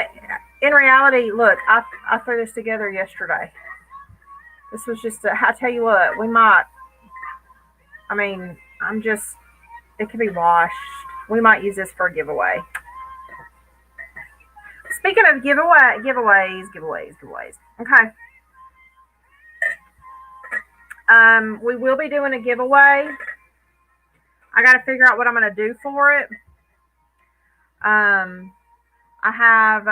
in reality, look, I threw this together yesterday. This was just, I tell you what, we might, it can be washed. We might use this for a giveaway. Speaking of giveaways. Okay. We will be doing a giveaway. I got to figure out what I'm going to do for it. I have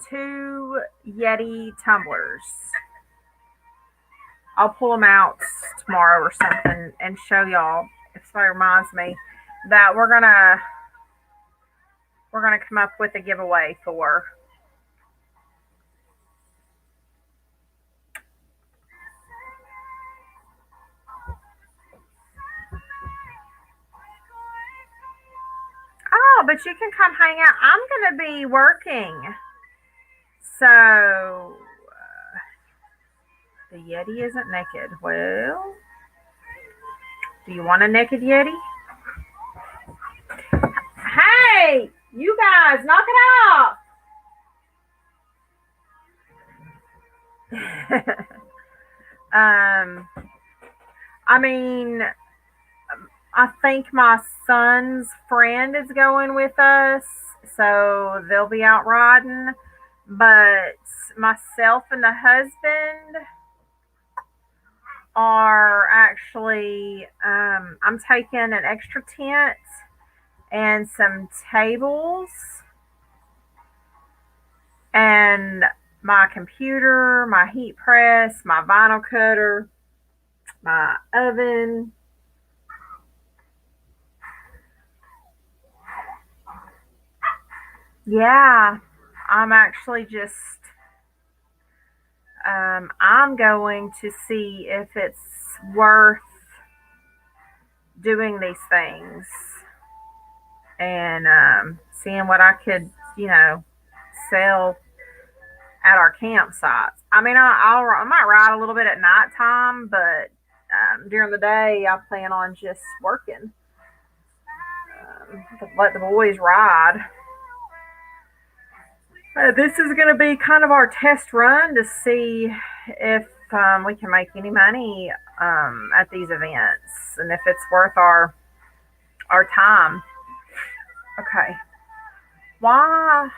2 Yeti tumblers. I'll pull them out tomorrow or something and show y'all. If somebody reminds me that we're gonna come up with a giveaway for. Oh, but you can come hang out. I'm gonna be working, so the Yeti isn't naked. Well, do you want a naked Yeti? Hey, you guys, knock it off. I think my son's friend is going with us, so they'll be out riding. But myself and the husband are actually, I'm taking an extra tent and some tables and my computer, my heat press, my vinyl cutter, my oven. Yeah, I'm actually just, I'm going to see if it's worth doing these things and seeing what I could, sell at our campsites. I might ride a little bit at nighttime, but during the day, I plan on just working. Let the boys ride. This is going to be kind of our test run to see if we can make any money at these events and if it's worth our time. Okay. Why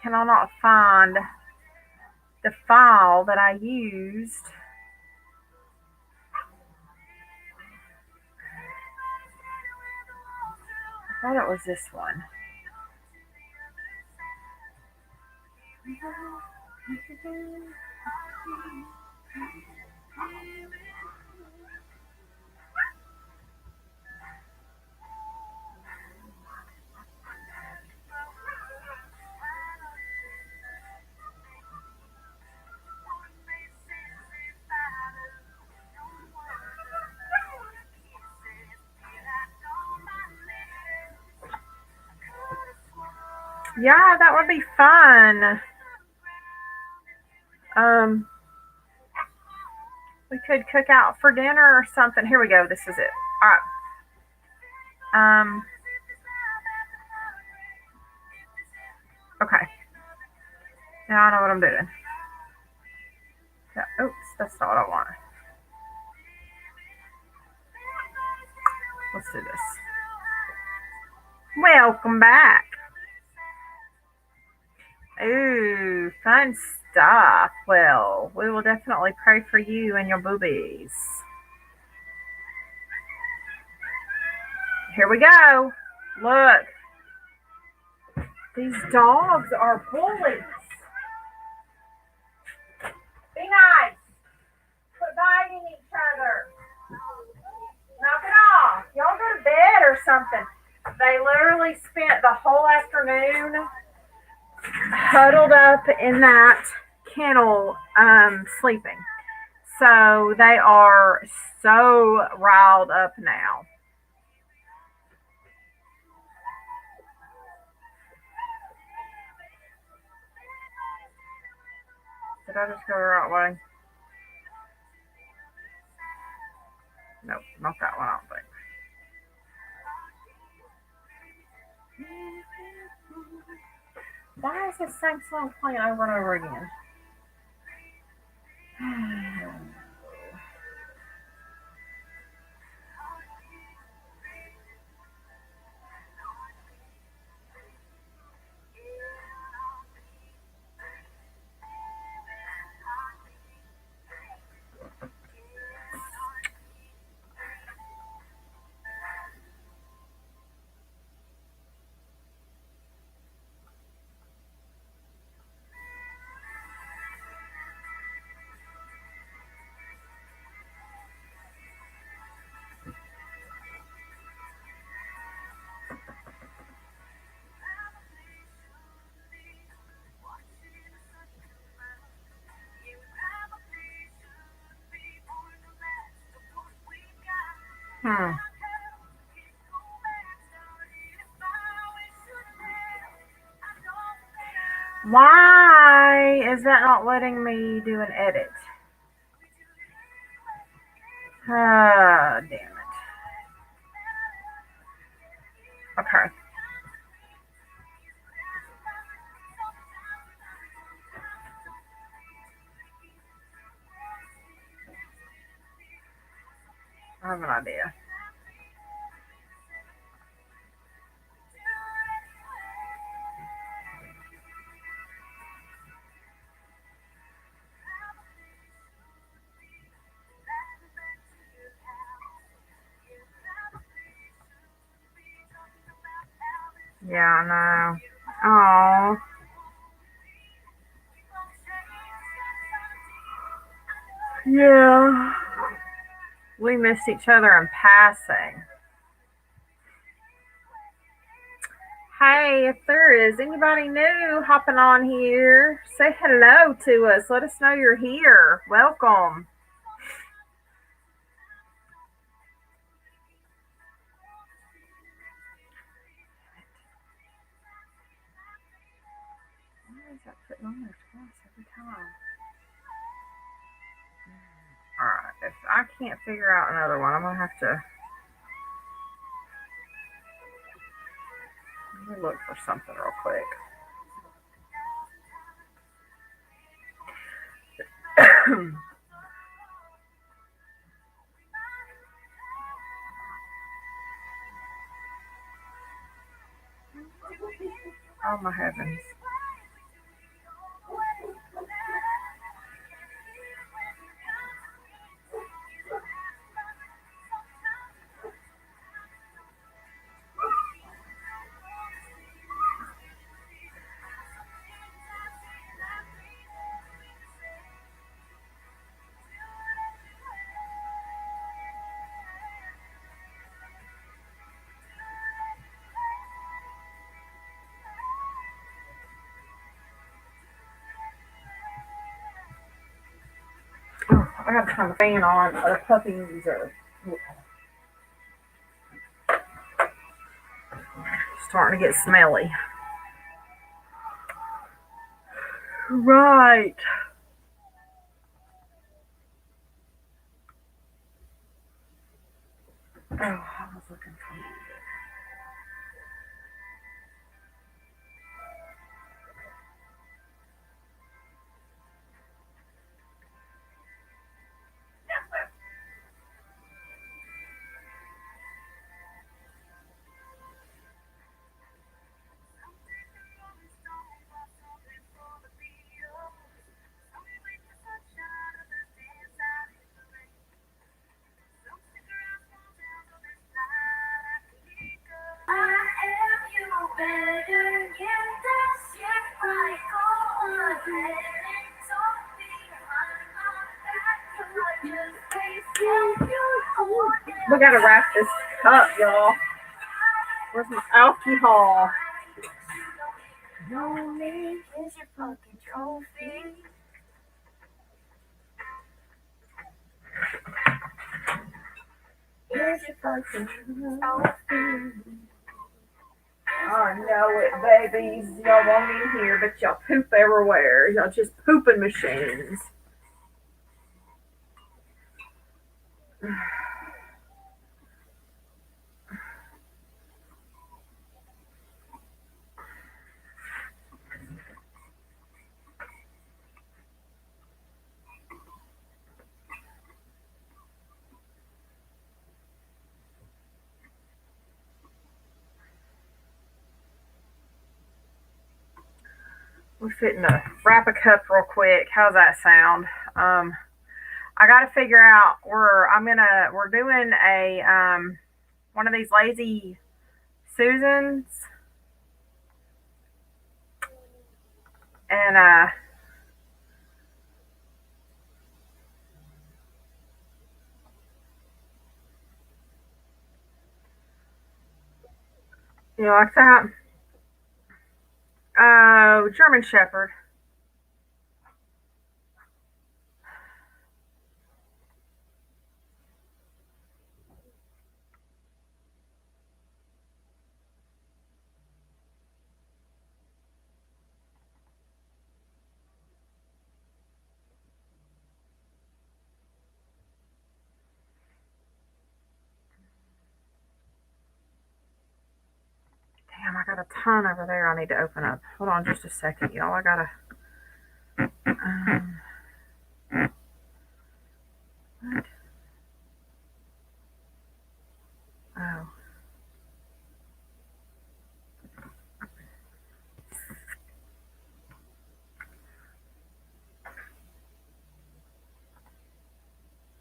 can I not find the file that I used? I thought it was this one. Yeah, that would be fun. We could cook out for dinner or something. Here we go. This is it. All right. Okay. Now I know what I'm doing. Oops, that's not what I want. Let's do this. Welcome back. Ooh, fun stuff. Well, we will definitely pray for you and your boobies. Here we go. Look. These dogs are bullies. Be nice. Quit biting each other. Knock it off. Y'all go to bed or something. They literally spent the whole afternoon huddled up in that kennel sleeping. So they are so riled up now. Did I just go the right way? Nope, not that one, I don't think. Why is this same song playing over and over again? Why is that not letting me do an edit? Ah, damn it. Okay. I have an idea. Yeah, I know. Oh. Yeah. We missed each other in passing. Hey, if there is anybody new hopping on here, say hello to us. Let us know you're here. Welcome. Why is that putting on there twice every time? Alright, if I can't figure out another one, I'm going to have to... Let me look for something real quick. Oh my heavens. I gotta turn the fan on. The puppies are starting to get smelly. Right. Oh, I was looking for We gotta wrap this up, y'all. Where's my alcohol? Here's your fucking trophy. Here's your fucking trophy. I know it, babies. Y'all won't in here, but y'all poop everywhere. Y'all just pooping machines. We're fitting to wrap a cup real quick. How's that sound? I got to figure out we're doing a one of these lazy Susans, and you like that? German Shepherd. Damn, I got a ton over there I need to open up. Hold on just a second, y'all. I gotta. What? Oh.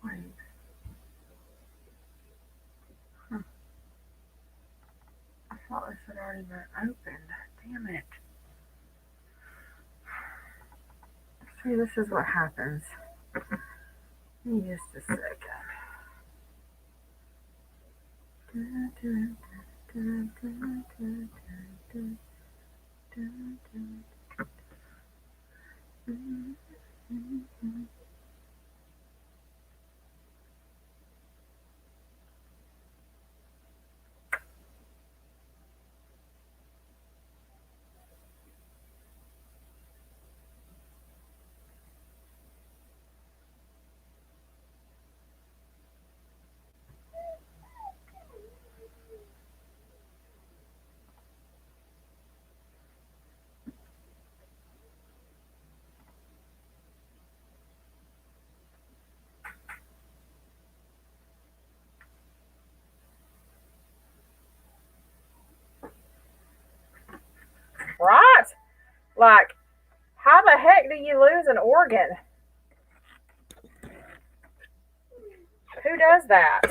Wait. Huh. I thought this had already been opened. Damn it. See, this is what happens. Give me just a second. Right? Like, how the heck do you lose an organ? Who does that?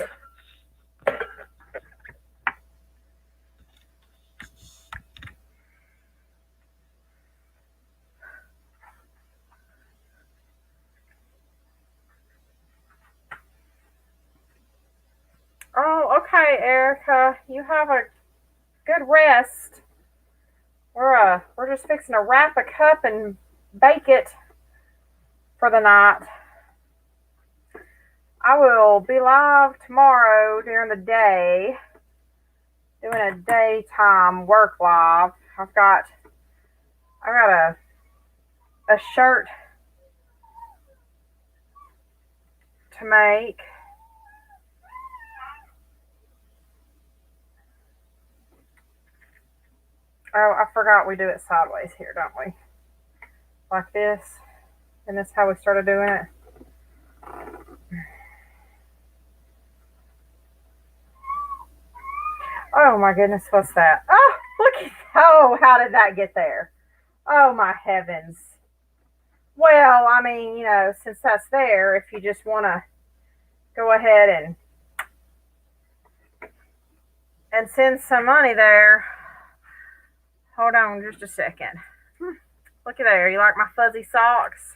Oh, okay, Erica. You have a good rest. We're just fixing to wrap a cup and bake it for the night. I will be live tomorrow during the day, doing a daytime work live. I got a a shirt to make. Oh, I forgot we do it sideways here, don't we? Like this. And that's how we started doing it. Oh my goodness, what's that? Oh, look at, oh, how did that get there? Oh my heavens. Well, I mean, since that's there, if you just want to go ahead and send some money there. Hold on just a second. Look at there. You like my fuzzy socks?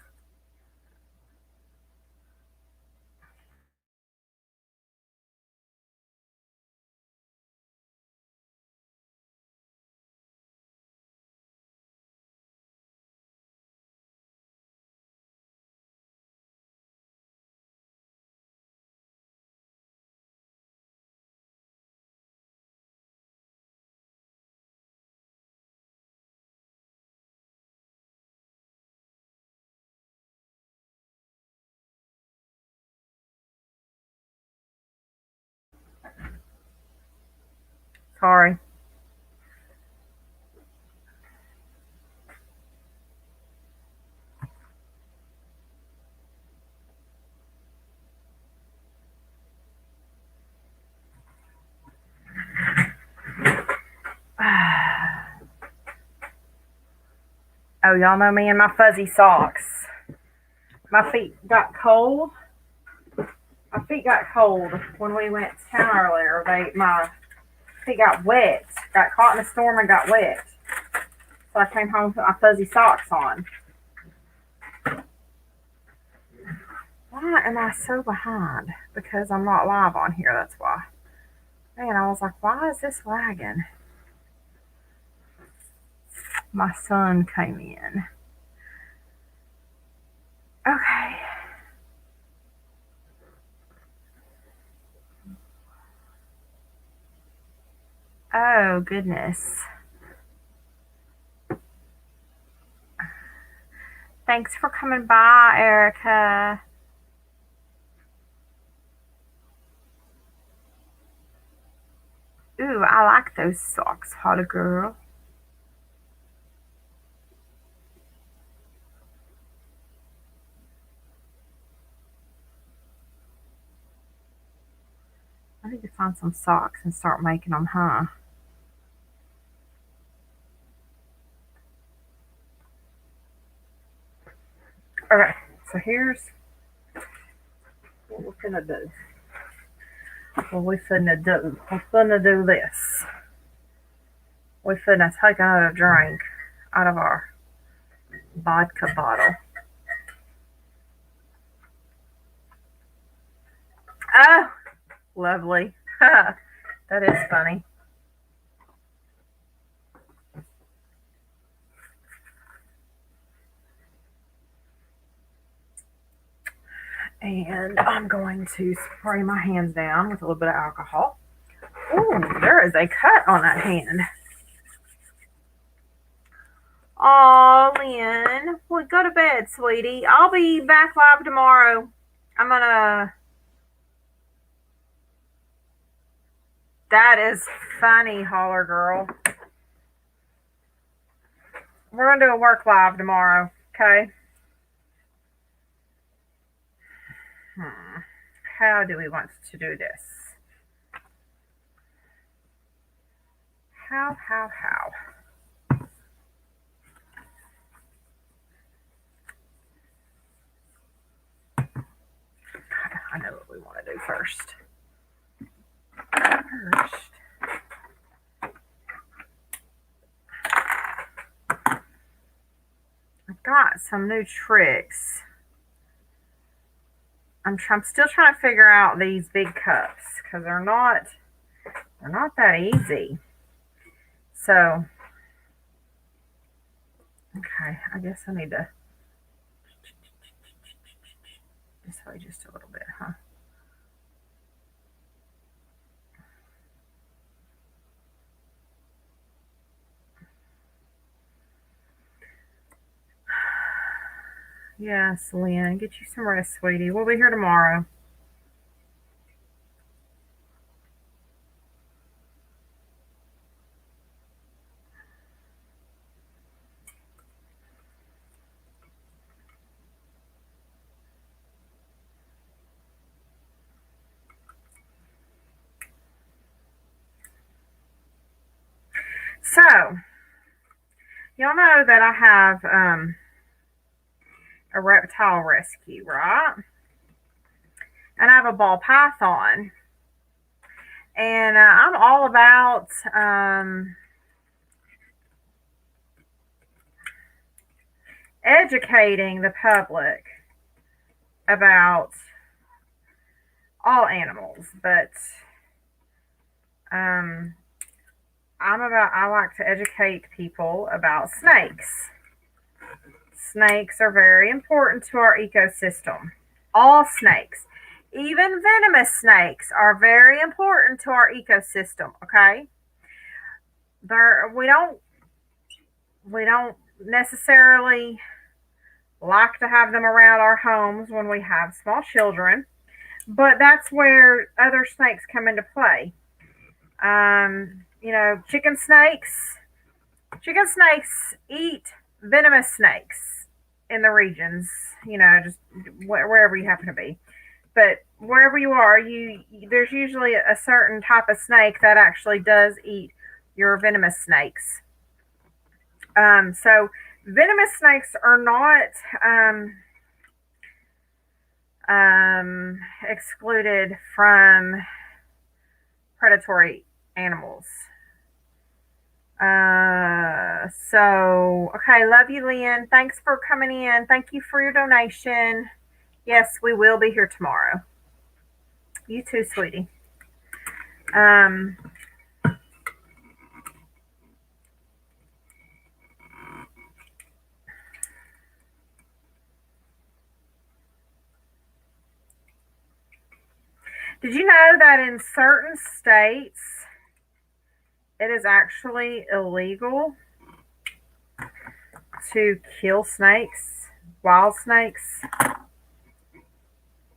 Sorry. Oh, y'all know me and my fuzzy socks. My feet got cold. My feet got cold when we went to town earlier. My feet got wet. Got caught in a storm and got wet. So I came home and put my fuzzy socks on. Why am I so behind? Because I'm not live on here, that's why. Man, I was like, why is this lagging? My son came in. Okay. Oh, goodness. Thanks for coming by, Erica. Ooh, I like those socks, hotta girl. I need to find some socks and start making them, huh? Okay, so here's what we're gonna do. What we finna do. We're finna do this. We finna take another drink out of our vodka bottle. Oh, lovely. That is funny. And I'm going to spray my hands down with a little bit of alcohol. Ooh, there is a cut on that hand. Oh, Lynn. Well, go to bed, sweetie. I'll be back live tomorrow. I'm gonna... That is funny, holler girl. We're gonna do a work live tomorrow, okay? How do we want to do this? How? I know what we want to do first. I've got some new tricks. I'm still trying to figure out these big cups because they're not that easy. So, okay, I guess I need to this way just a little bit, huh? Yes, Lynn. Get you some rest, sweetie. We'll be here tomorrow. So, y'all know that I have a reptile rescue, right? And I have a ball python. And I'm all about educating the public about all animals, but I like to educate people about snakes. Snakes are very important to our ecosystem. All snakes, even venomous snakes, are very important to our ecosystem. Okay, we don't necessarily like to have them around our homes when we have small children, but that's where other snakes come into play. Chicken snakes. Chicken snakes eat venomous snakes in the regions. Just wherever you happen to be. But wherever you are, there's usually a certain type of snake that actually does eat your venomous snakes. So venomous snakes are not excluded from predatory animals. Okay, love you, Lynn. Thanks for coming in. Thank you for your donation. Yes, we will be here tomorrow. You too, sweetie. Did you know that in certain states it is actually illegal to kill snakes, wild snakes,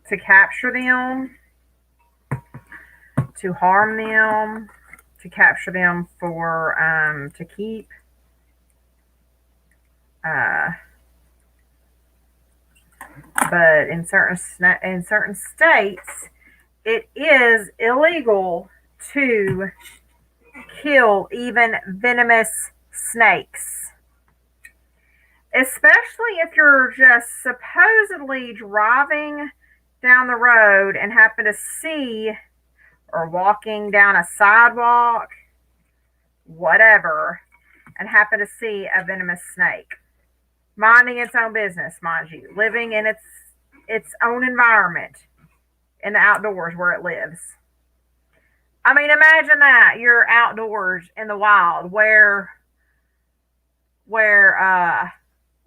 to capture them, to harm them, to capture them for to keep? But in certain states, it is illegal to kill even venomous snakes, especially if you're just supposedly driving down the road and happen to see, or walking down a sidewalk, whatever, and happen to see a venomous snake minding its own business, mind you, living in its own environment in the outdoors where it lives. I mean, imagine that you're outdoors in the wild where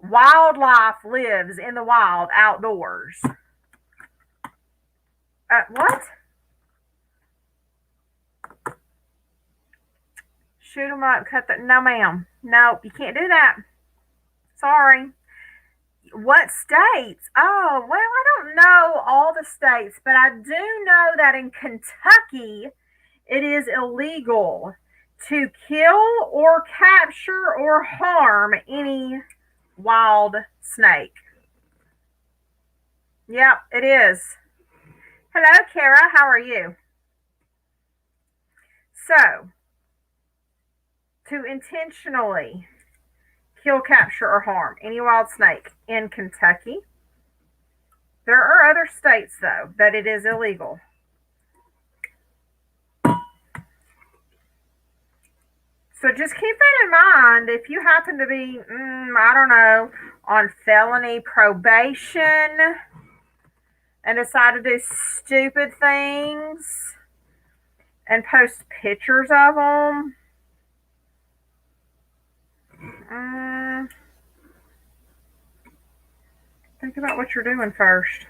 wildlife lives in the wild outdoors. What? Shoot them up, cut the. No, ma'am. No, you can't do that. Sorry. What states? Oh, well, I don't know all the states, but I do know that in Kentucky, it is illegal to kill or capture or harm any wild snake. Yep, it is. Hello, Kara. How are you? So, to intentionally kill, capture, or harm any wild snake in Kentucky. There are other states, though, that it is illegal. So just keep that in mind if you happen to be, I don't know, on felony probation and decide to do stupid things and post pictures of them. Think about what you're doing first.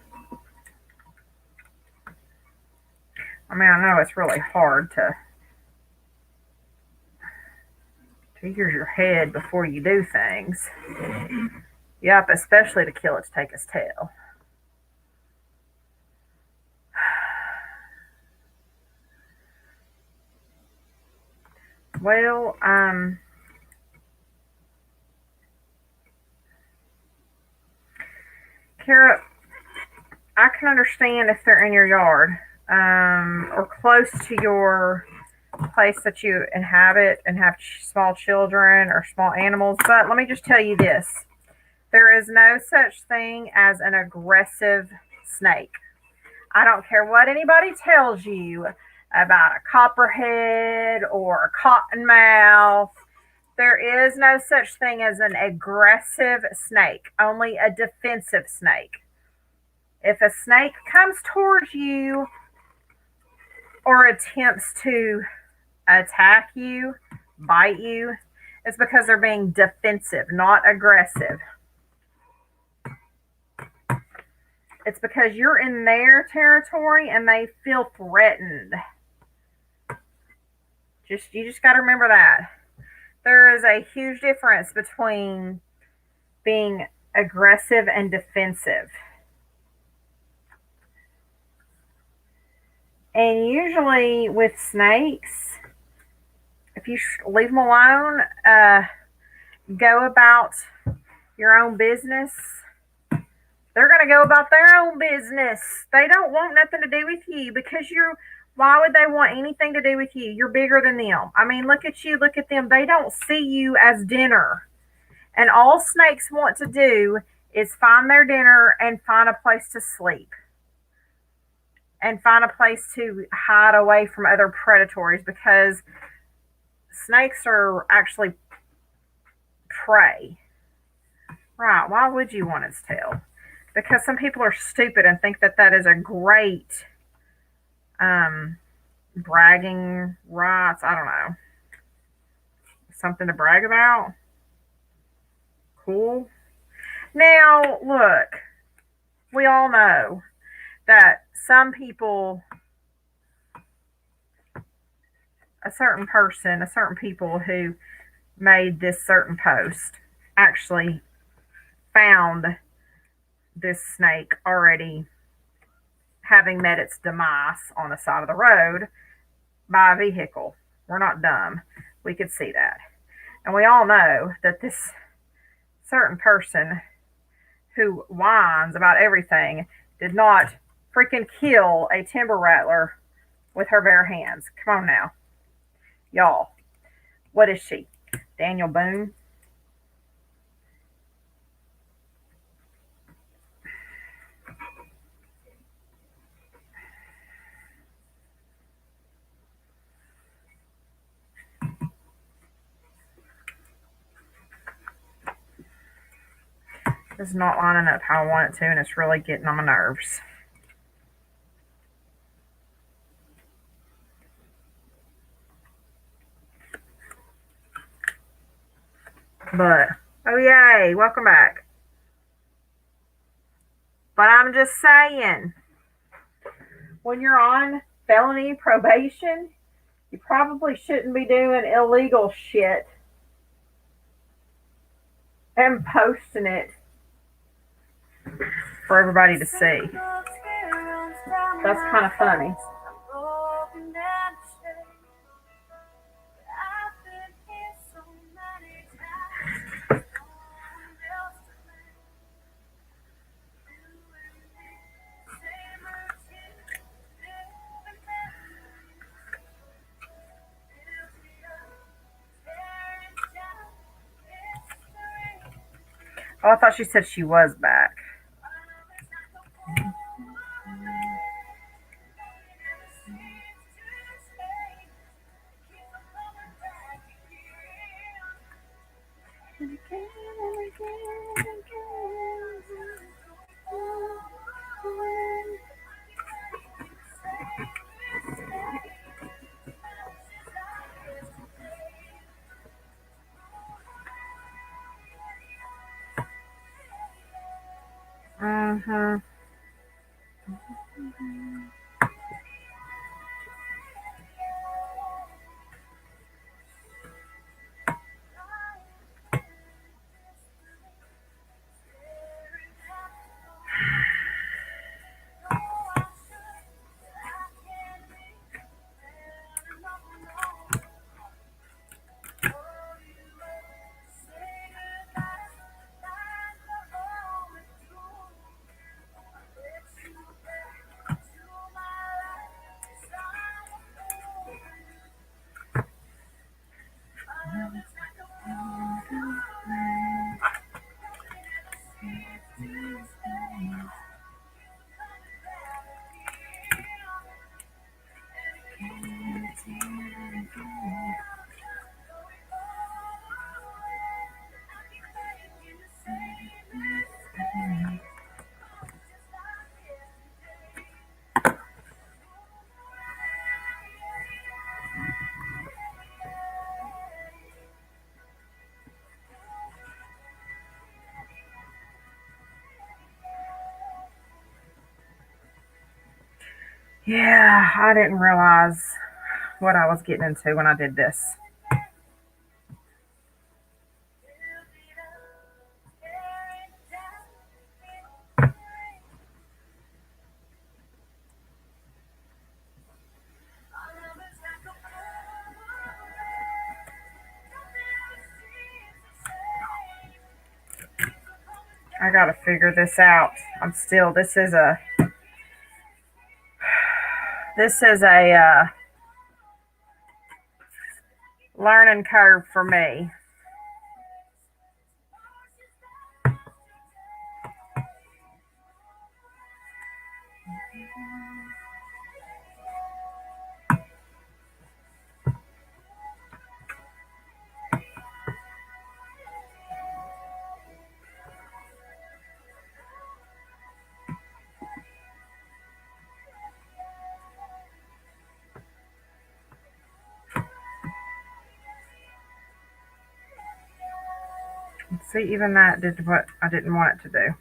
I mean, I know it's really hard to use your head before you do things. Yep, especially to kill it to take its tail. Well, Kara, I can understand if they're in your yard, or close to your place that you inhabit and have small children or small animals. But let me just tell you this. There is no such thing as an aggressive snake. I don't care what anybody tells you about a copperhead or a cottonmouth. There is no such thing as an aggressive snake, only a defensive snake. If a snake comes towards you or attempts to attack you, bite you, it's because they're being defensive, not aggressive. It's because you're in their territory and they feel threatened. You just got to remember that. There is a huge difference between being aggressive and defensive. And usually with snakes, if you leave them alone, go about your own business, they're going to go about their own business. They don't want nothing to do with you because why would they want anything to do with you? You're bigger than them. I mean, look at you, look at them. They don't see you as dinner. And all snakes want to do is find their dinner and find a place to sleep. And find a place to hide away from other predators, because snakes are actually prey. Right. Why would you want its tail? Because some people are stupid and think that that is a great bragging rights. I don't know. Something to brag about. Cool. Now, look, we all know that some people, a certain people who made this certain post actually found this snake already having met its demise on the side of the road by a vehicle. We're not dumb. We could see that. And we all know that this certain person who whines about everything did not freaking kill a timber rattler with her bare hands. Come on now. Y'all. What is she? Daniel Boone? It's not lining up how I want it to, and it's really getting on my nerves. But, oh yay, welcome back. But I'm just saying, when you're on felony probation, you probably shouldn't be doing illegal shit and posting it for everybody to see. That's kind of funny. Oh, I thought she said she was back. Mm-hmm. Yeah, I didn't realize what I was getting into when I did this. I gotta figure this out. This is a learning curve for me. See, even that did what I didn't want it to do.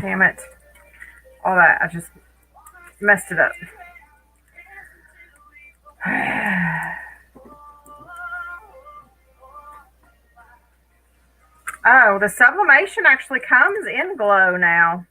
Damn it. All that, I just messed it up. Oh, the sublimation actually comes in glow now.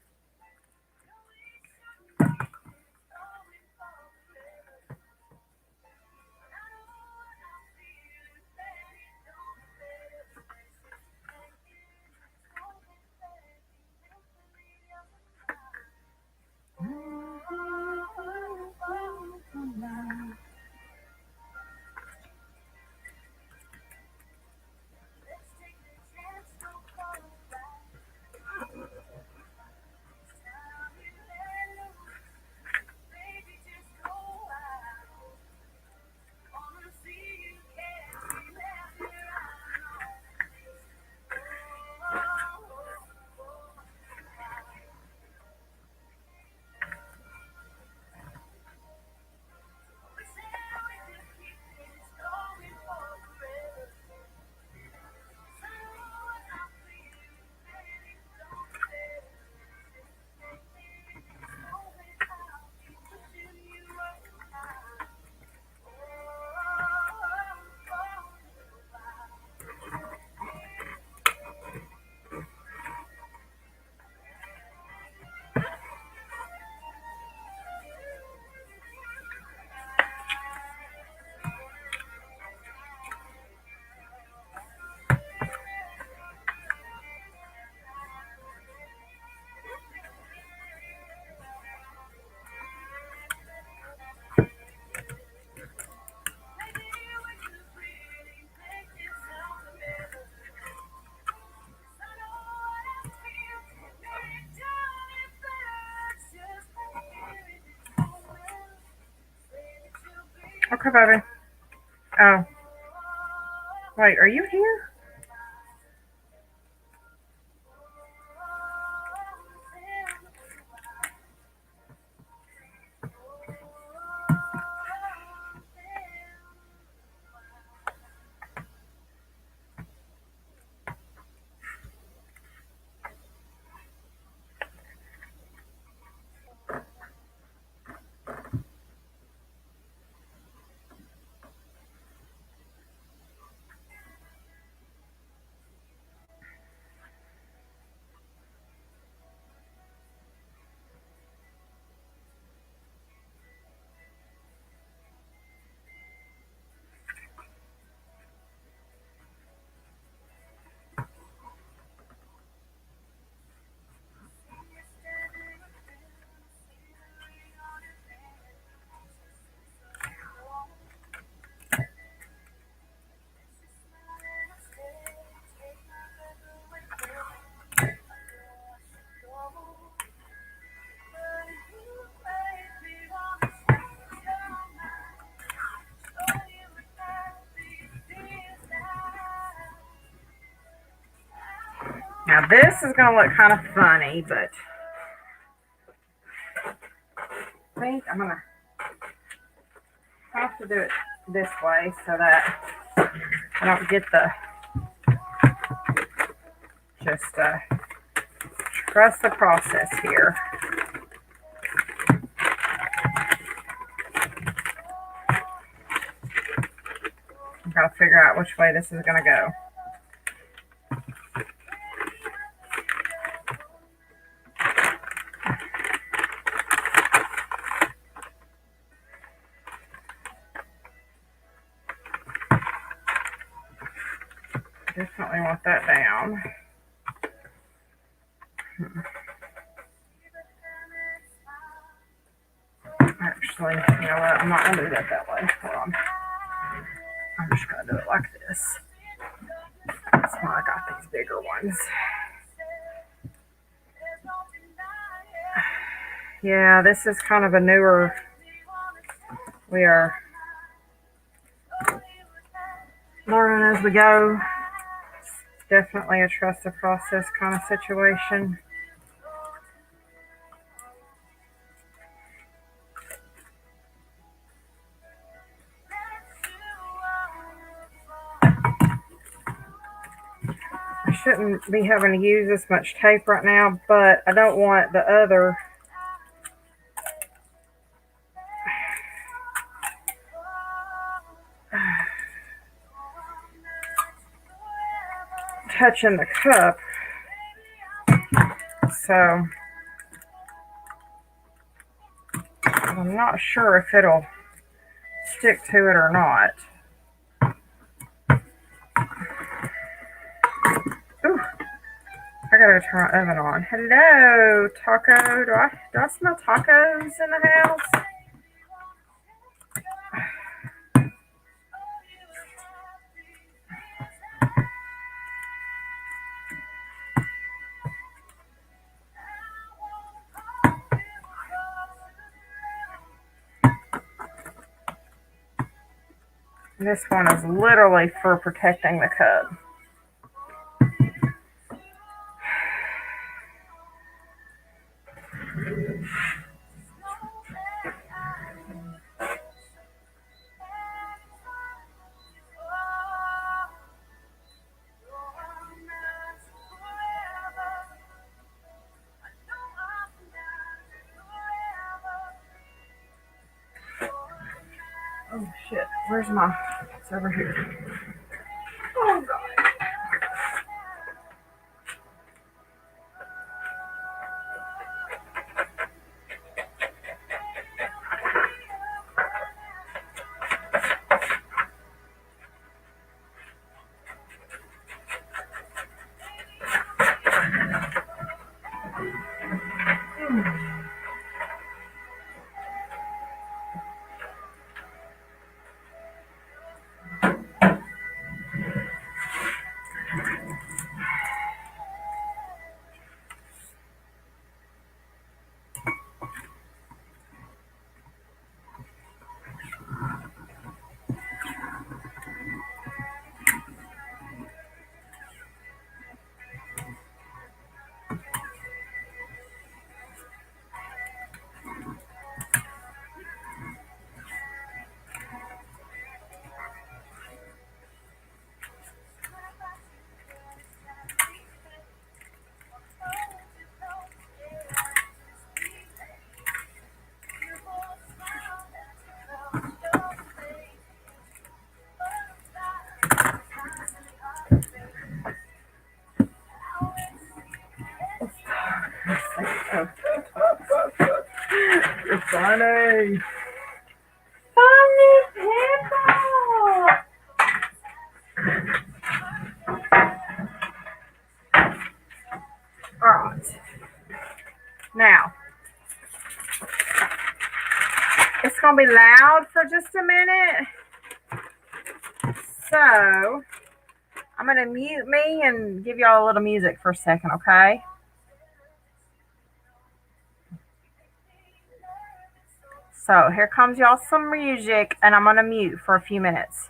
Okay, baby. Oh. Wait, are you here? Now this is going to look kind of funny, but I think I'm going to have to do it this way so that I don't get the, just trust the process here. I've got to figure out which way this is going to go. Definitely want that down. Actually, you know what? I'm not going to do that way. Hold on. I'm just going to do it like this. That's why I got these bigger ones. Yeah, this is kind of a newer. We are learning as we go. It's definitely a trust the process kind of situation. I shouldn't be having to use this much tape right now, but I don't want the other touching the cup. So I'm not sure if it'll stick to it or not. Ooh, I gotta turn my oven on. Hello, taco. Do I smell tacos in the house? This one is literally for protecting the cup. Oh shit, where's my, it's over here. Oh god. You're funny. Funny people. Alright. Now, it's going to be loud for just a minute. So, I'm going to mute me and give y'all a little music for a second, okay? So, here comes y'all some music, and I'm going to mute for a few minutes.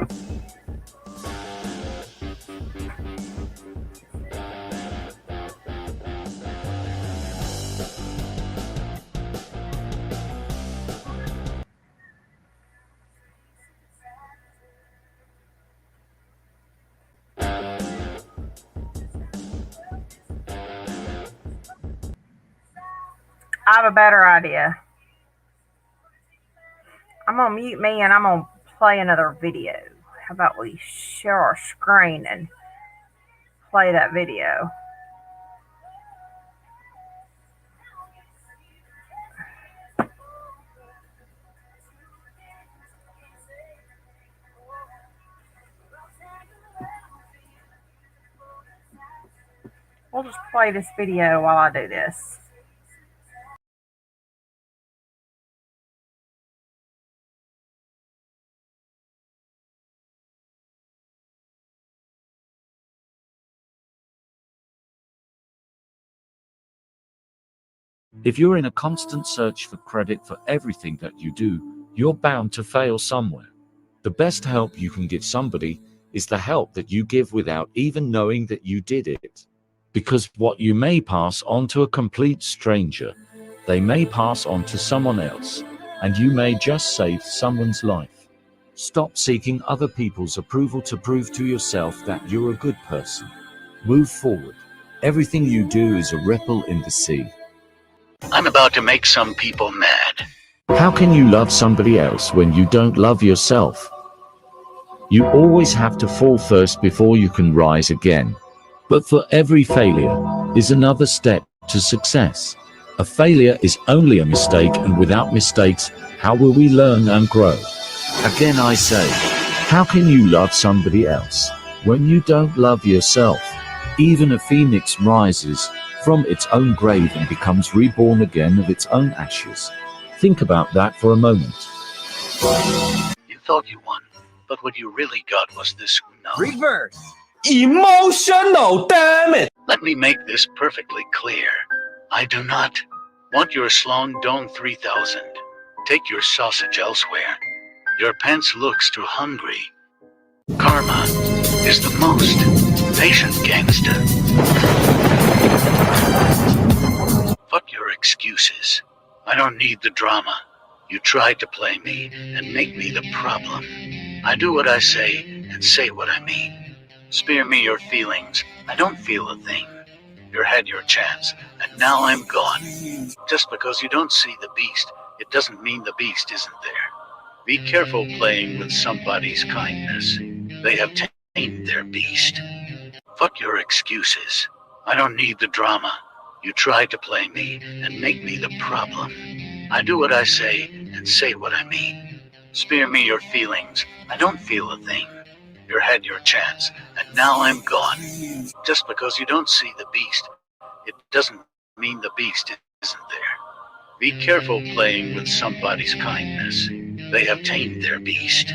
I have a better idea. I'm gonna mute me and I'm gonna play another video. How about we share our screen and play that video? We'll just play this video while I do this. If you're in a constant search for credit for everything that you do, you're bound to fail somewhere. The best help you can give somebody is the help that you give without even knowing that you did it. Because what you may pass on to a complete stranger, they may pass on to someone else, and you may just save someone's life. Stop seeking other people's approval to prove to yourself that you're a good person. Move forward. Everything you do is a ripple in the sea. I'm about to make some people mad. How can you love somebody else when you don't love yourself? You always have to fall first before you can rise again. But for every failure is another step to success. A failure is only a mistake, and without mistakes, how will we learn and grow? Again I say, how can you love somebody else when you don't love yourself? Even a phoenix rises from its own grave and becomes reborn again of its own ashes. Think about that for a moment. You thought you won, but what you really got was this no. Reverse. Emotional damage. Let me make this perfectly clear. I do not want your Slong Dong 3000. Take your sausage elsewhere. Your pants looks too hungry. Karma is the most patient gangster. Fuck your excuses. I don't need the drama. You tried to play me and make me the problem. I do what I say and say what I mean. Spare me your feelings. I don't feel a thing. You had your chance, and now I'm gone. Just because you don't see the beast, it doesn't mean the beast isn't there. Be careful playing with somebody's kindness. They have tamed their beast. Fuck your excuses. I don't need the drama. You tried to play me and make me the problem. I do what I say and say what I mean. Spare me your feelings. I don't feel a thing. You had your chance, and now I'm gone. Just because you don't see the beast, it doesn't mean the beast isn't there. Be careful playing with somebody's kindness. They have tamed their beast.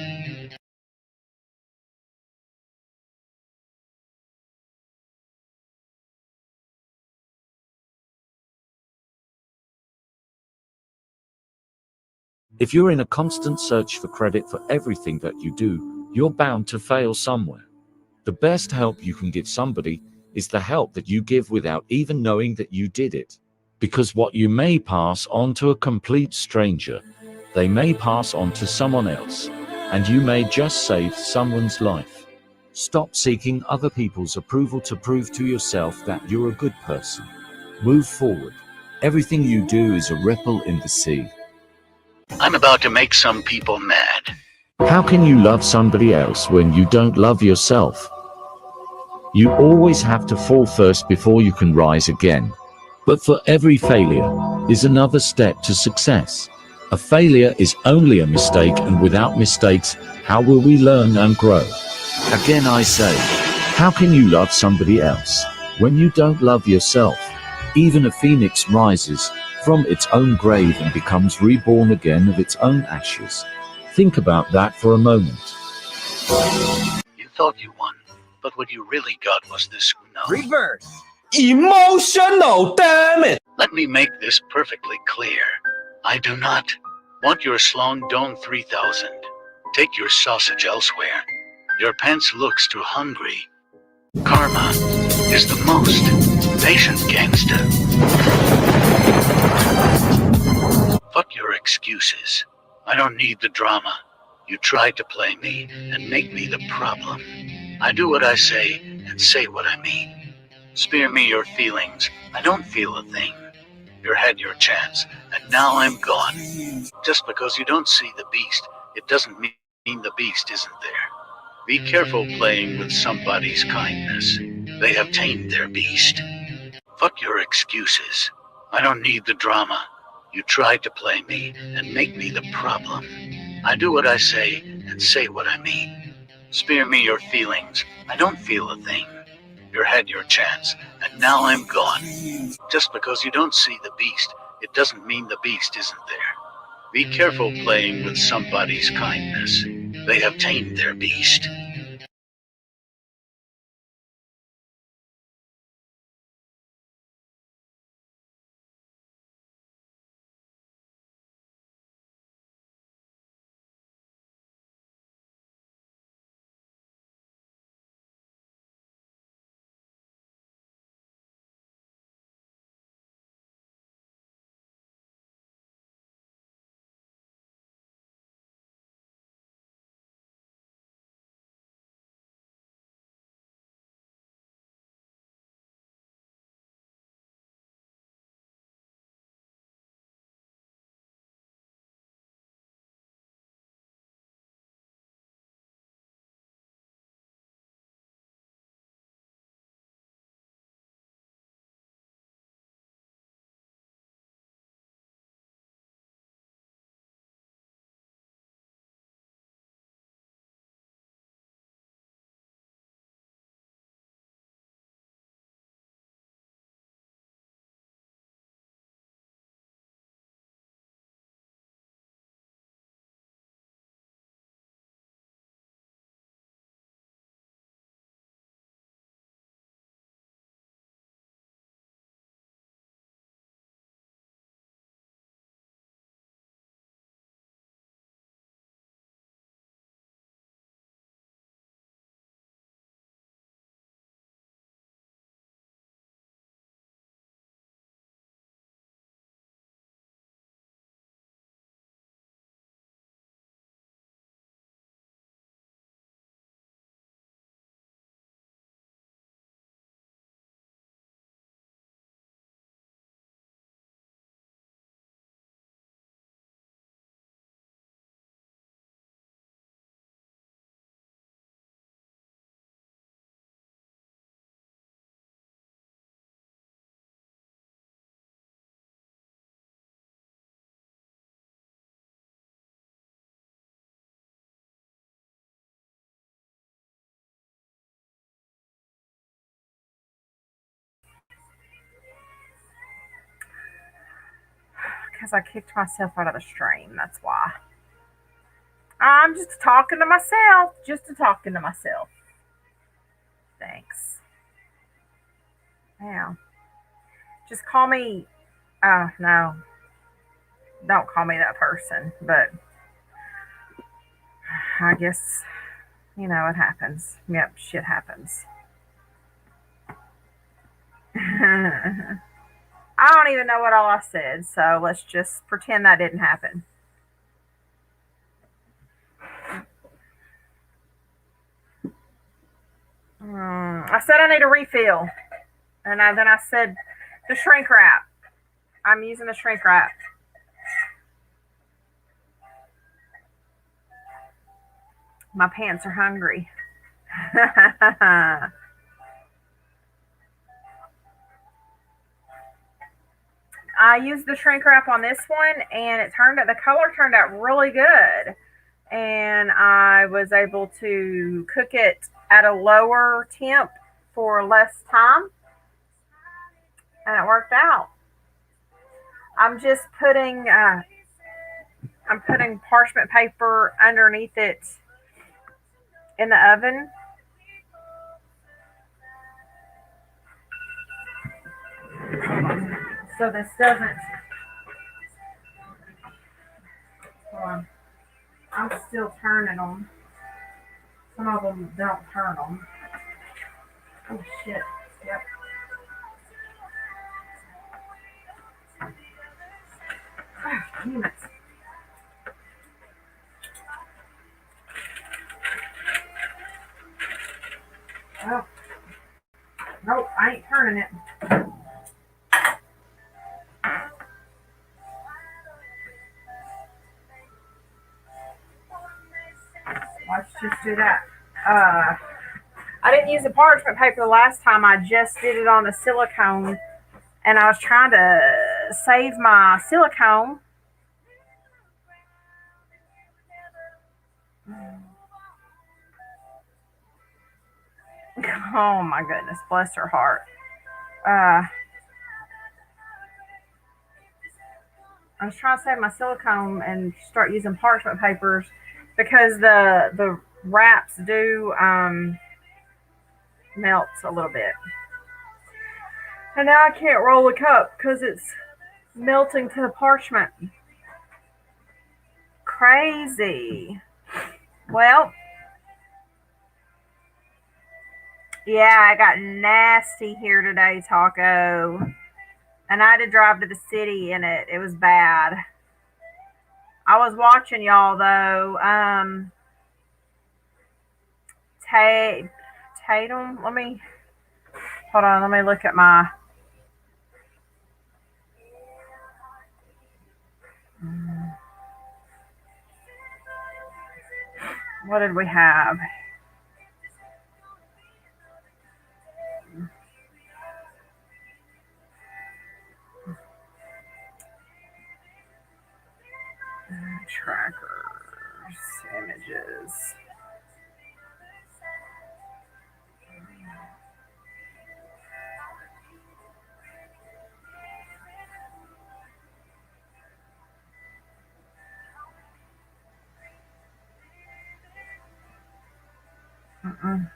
If you're in a constant search for credit for everything that you do, you're bound to fail somewhere. The best help you can give somebody is the help that you give without even knowing that you did it. Because what you may pass on to a complete stranger, they may pass on to someone else, and you may just save someone's life. Stop seeking other people's approval to prove to yourself that you're a good person. Move forward. Everything you do is a ripple in the sea. I'm about to make some people mad. How can you love somebody else when you don't love yourself? You always have to fall first before you can rise again. But for every failure is another step to success. A failure is only a mistake, and without mistakes, how will we learn and grow? Again I say, how can you love somebody else when you don't love yourself? Even a phoenix rises from its own grave and becomes reborn again of its own ashes. Think about that for a moment. You thought you won, but what you really got was this no. Reverse. Emotional damage. Let me make this perfectly clear. I do not want your Slong Dong 3000. Take your sausage elsewhere. Your pants looks too hungry. Karma is the most patient gangster. Fuck your excuses. I don't need the drama. You tried to play me and make me the problem. I do what I say and say what I mean. Spare me your feelings. I don't feel a thing. You had your chance, and now I'm gone. Just because you don't see the beast, it doesn't mean the beast isn't there. Be careful playing with somebody's kindness. They have tamed their beast. Fuck your excuses. I don't need the drama. You tried to play me and make me the problem. I do what I say and say what I mean. Spare me your feelings. I don't feel a thing. You had your chance, and now I'm gone. Just because you don't see the beast, it doesn't mean the beast isn't there. Be careful playing with somebody's kindness. They have tamed their beast. Because I kicked myself out of the stream. That's why. I'm just talking to myself. Just talking to myself. Thanks. Yeah. Just call me. No. Don't call me that person. But I guess, it happens. Yep, shit happens. I don't even know what all I said. So let's just pretend that didn't happen. I said I need a refill. And then I said the shrink wrap. I'm using the shrink wrap. My pants are hungry. I used the shrink wrap on this one, and the color turned out really good. And I was able to cook it at a lower temp for less time, and it worked out. I'm just putting parchment paper underneath it in the oven. So this doesn't. Hold on. I'm still turning them. Some of them don't turn them. Oh shit. Yep. Ah, damn it. Oh. Nope, I ain't turning it. Let's just do that. I didn't use the parchment paper the last time. I just did it on the silicone, and I was trying to save my silicone. Oh my goodness, bless her heart. I was trying to save my silicone and start using parchment papers because the wraps do melt a little bit. And now I can't roll a cup because it's melting to the parchment. Crazy. Well, yeah, I got nasty here today, Taco. And I had to drive to the city in it. It was bad. I was watching y'all though. Tatum. Hold on. Let me look at my. What did we have? Trackers, images.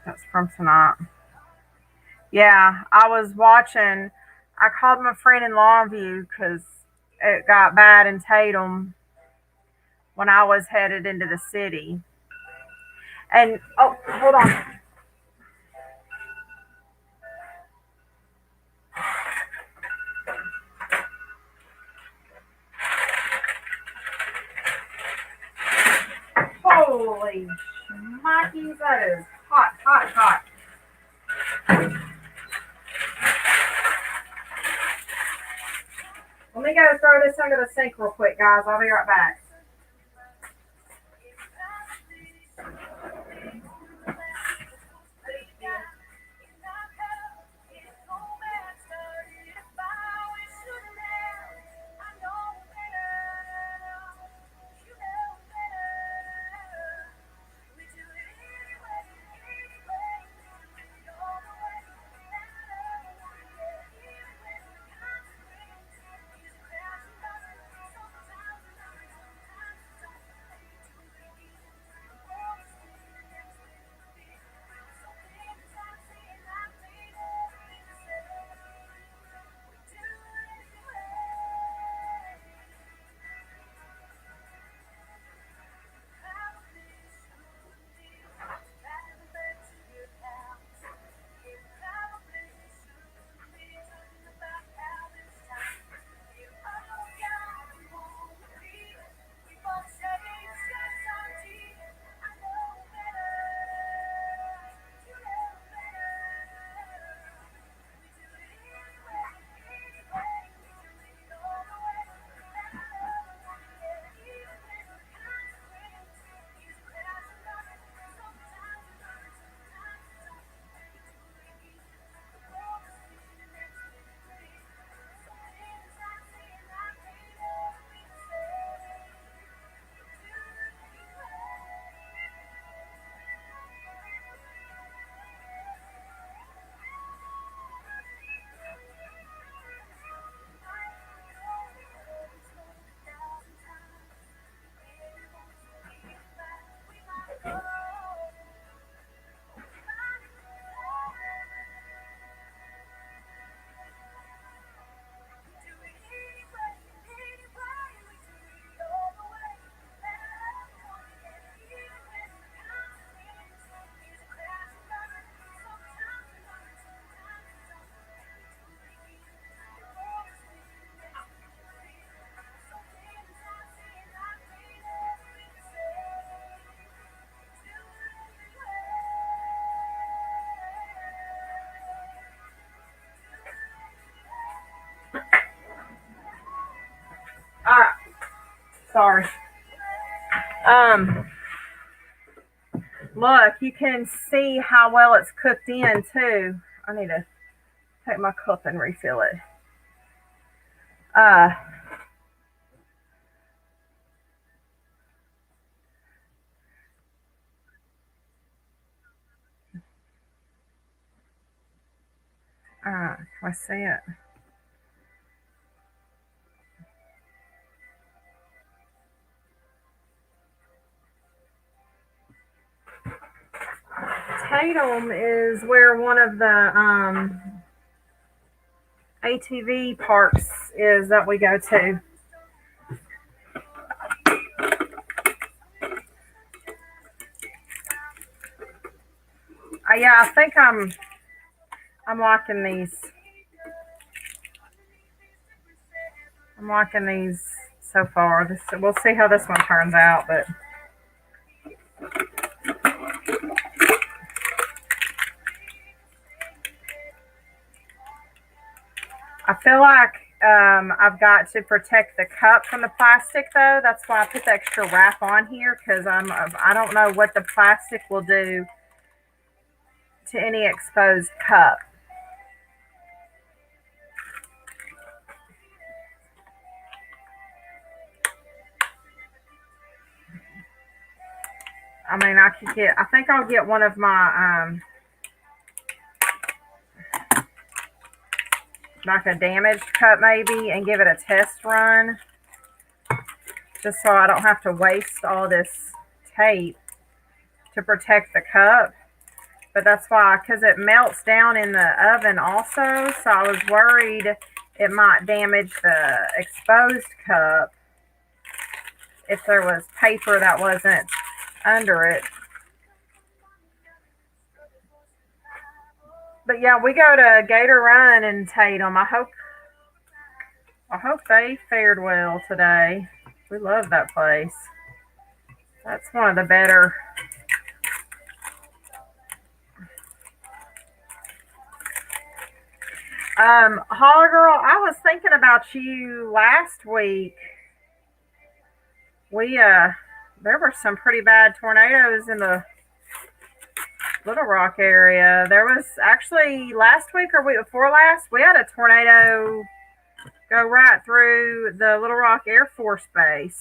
That's from tonight. Yeah, I was watching. I called my friend in Longview because it got bad in Tatum when I was headed into the city. And oh, hold on. Holy shnikes, that is hot, hot, hot. Let me go throw this under the sink real quick, guys. I'll be right back. Sorry. Look, you can see how well it's cooked in too. I need to take my cup and refill it. Can I see it? Tatum is where one of the ATV parks is that we go to. Yeah, I think I'm liking these. I'm liking these so far. We'll see how this one turns out, but I feel like I've got to protect the cup from the plastic, though. That's why I put the extra wrap on here, because I don't know what the plastic will do to any exposed cup. I mean, I think I'll get one of my, like a damaged cup maybe, and give it a test run. Just so I don't have to waste all this tape to protect the cup. But that's why, because it melts down in the oven also. So I was worried it might damage the exposed cup if there was paper that wasn't under it. But yeah, we go to Gator Run in Tatum. I hope they fared well today. We love that place. That's one of the better. Holler Girl, I was thinking about you last week. There were some pretty bad tornadoes in the Little Rock area. There was actually last week or week before last, we had a tornado go right through the Little Rock Air Force Base.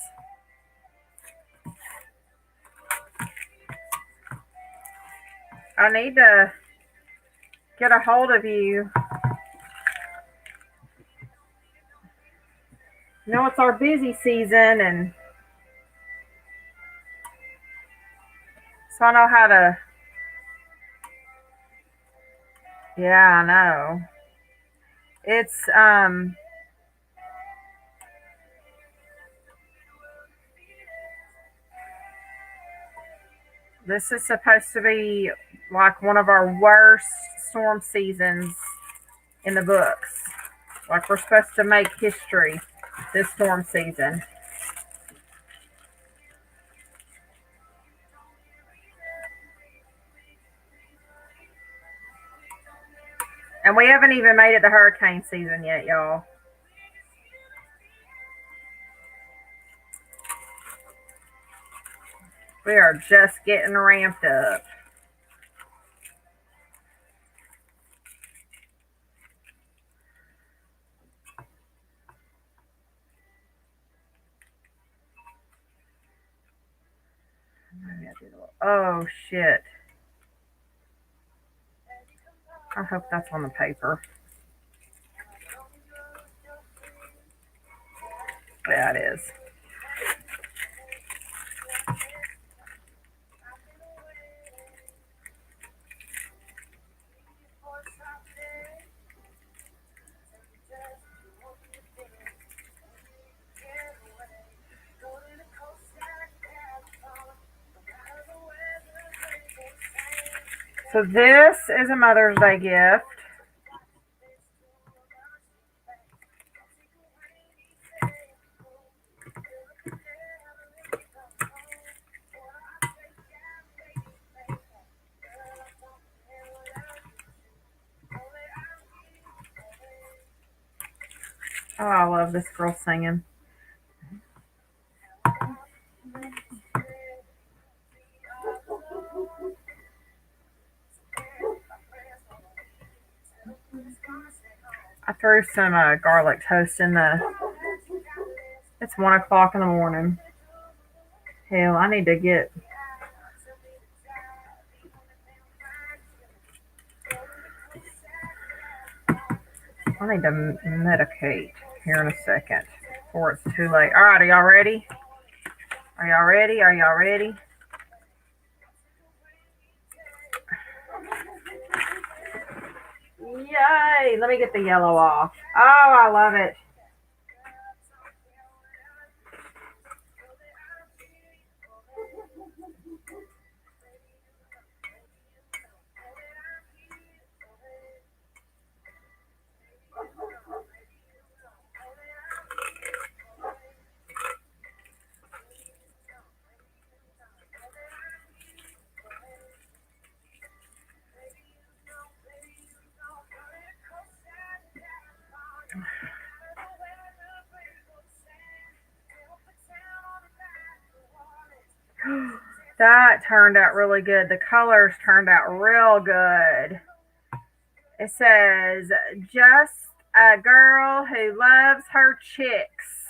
I need to get a hold of you. You know, it's our busy season, and so I know how to. Yeah, I know. It's this is supposed to be like one of our worst storm seasons in the books. Like, we're supposed to make history this storm season. And we haven't even made it to hurricane season yet, y'all. We are just getting ramped up. Oh, shit. I hope that's on the paper. Yeah, it is. So this is a Mother's Day gift. Oh, I love this girl singing. threw some garlic toast in the. It's 1 o'clock in the morning. Hell, I need to get. I need to medicate here in a second before it's too late. All right, are y'all ready? Are y'all ready? Are y'all ready? Yay! Let me get the yellow off. Oh, I love it. That turned out really good. The colors turned out real good. It says, just a girl who loves her chicks.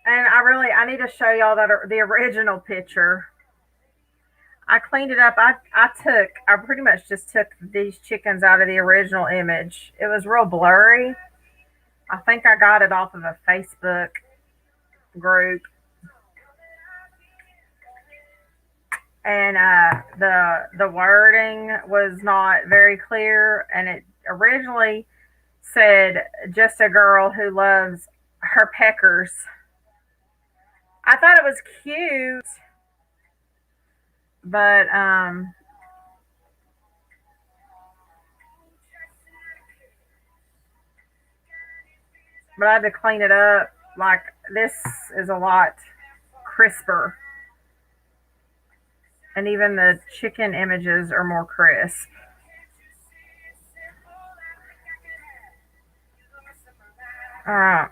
And I need to show y'all that the original picture. I cleaned it up. I pretty much just took these chickens out of the original image. It was real blurry. I think I got it off of a Facebook group. And the wording was not very clear. And it originally said, just a girl who loves her peckers. I thought it was cute. But I had to clean it up. Like, this is a lot crisper. And even the chicken images are more crisp. All right.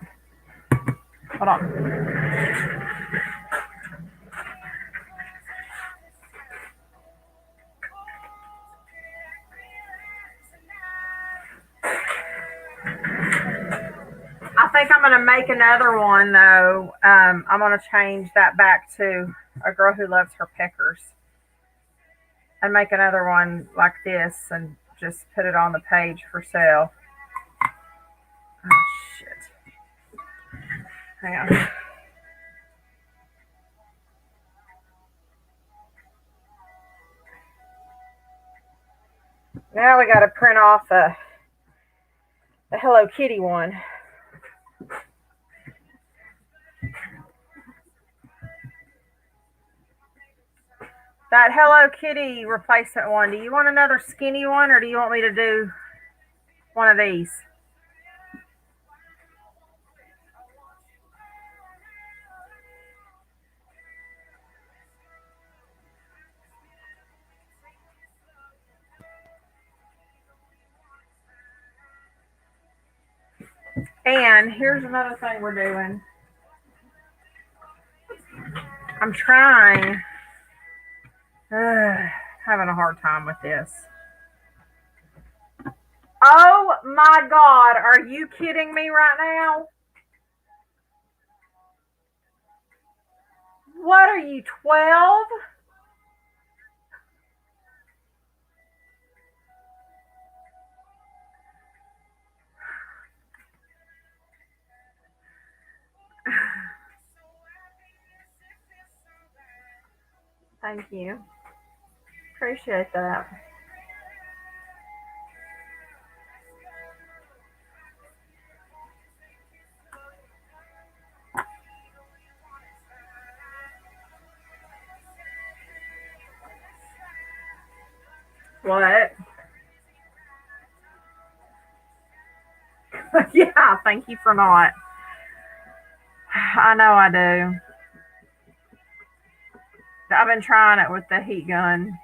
Hold on. I think I'm going to make another one, though. I'm going to change that back to a girl who loves her peckers. And make another one like this and just put it on the page for sale. Oh, shit. Hang on. Now we got to print off the Hello Kitty one. That Hello Kitty replacement one, do you want another skinny one or do you want me to do one of these? And here's another thing we're doing. I'm trying. Having a hard time with this. Oh my God, are you kidding me right now? What are you, 12? Thank you. Appreciate that. What? Yeah, thank you for not. I know I do. I've been trying it with the heat gun.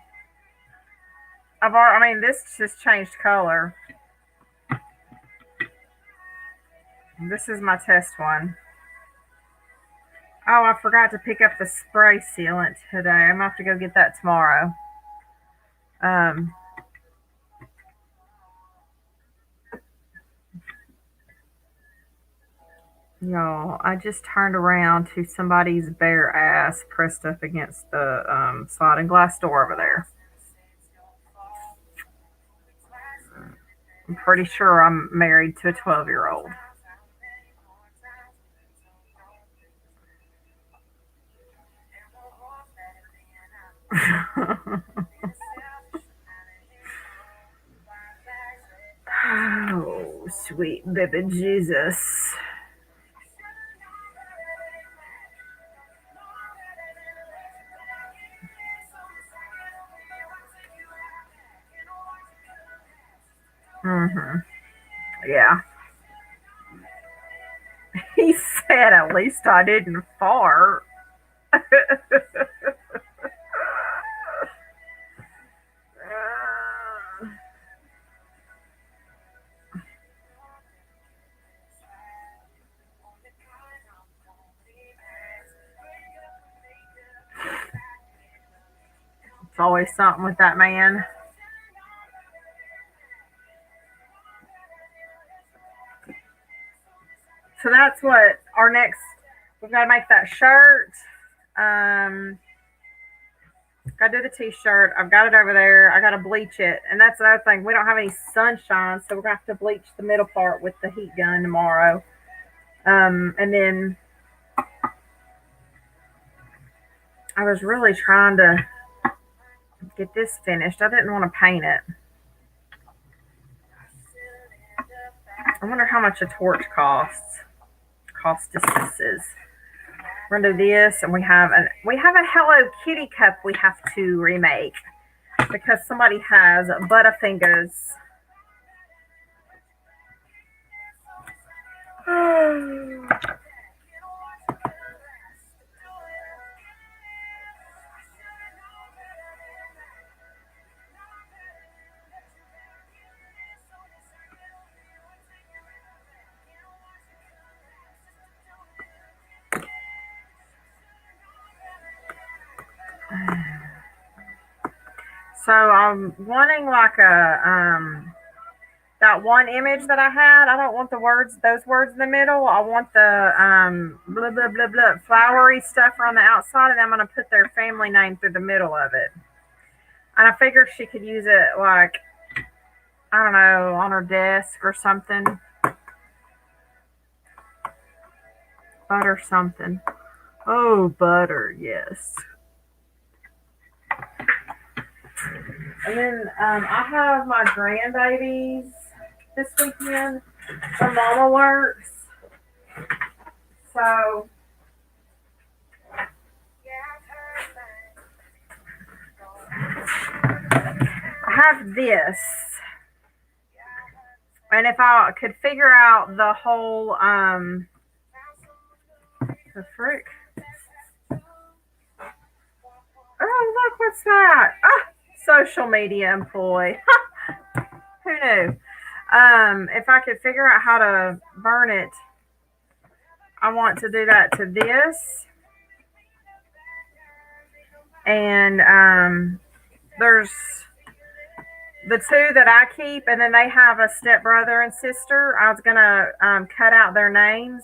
This just changed color. This is my test one. Oh, I forgot to pick up the spray sealant today. I'm going to have to go get that tomorrow. Y'all, I just turned around to somebody's bare ass pressed up against the sliding glass door over there. I'm pretty sure I'm married to a 12-year-old. Oh, sweet baby Jesus. Yeah. He said, at least I didn't fart. It's always something with that man. So that's what our next. We've got to make that shirt. Got to do the t-shirt. I've got it over there. I got to bleach it, and that's another thing. We don't have any sunshine, so we're gonna have to bleach the middle part with the heat gun tomorrow. And then I was really trying to get this finished. I didn't want to paint it. I wonder how much a torch costs. Costuses. We're gonna do this, and we have a Hello Kitty cup we have to remake because somebody has Butterfingers. So I'm wanting like a that one image that I had. I don't want those words in the middle. I want the blah blah blah blah flowery stuff on the outside, and I'm gonna put their family name through the middle of it. And I figured she could use it like, I don't know, on her desk or something. Butter something. Oh, butter, yes. And then I have my grandbabies this weekend from Mama Works. So I have this. And if I could figure out the whole the frick. Oh, look, what's that? Ah, social media employee. Who knew? If I could figure out how to burn it, I want to do that to this. And there's the two that I keep, and then they have a stepbrother and sister. I was gonna cut out their names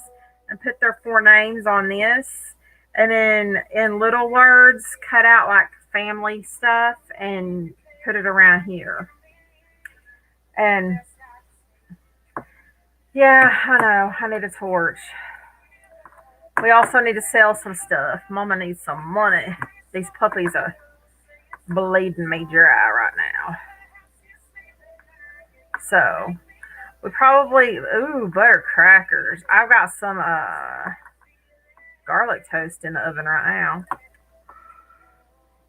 and put their 4 names on this, and then in little words, cut out like family stuff and put it around here. And yeah, I know, I need a torch. We also need to sell some stuff. Mama needs some money. These puppies are bleeding me dry right now. So we probably, ooh, butter crackers. I've got some garlic toast in the oven right now.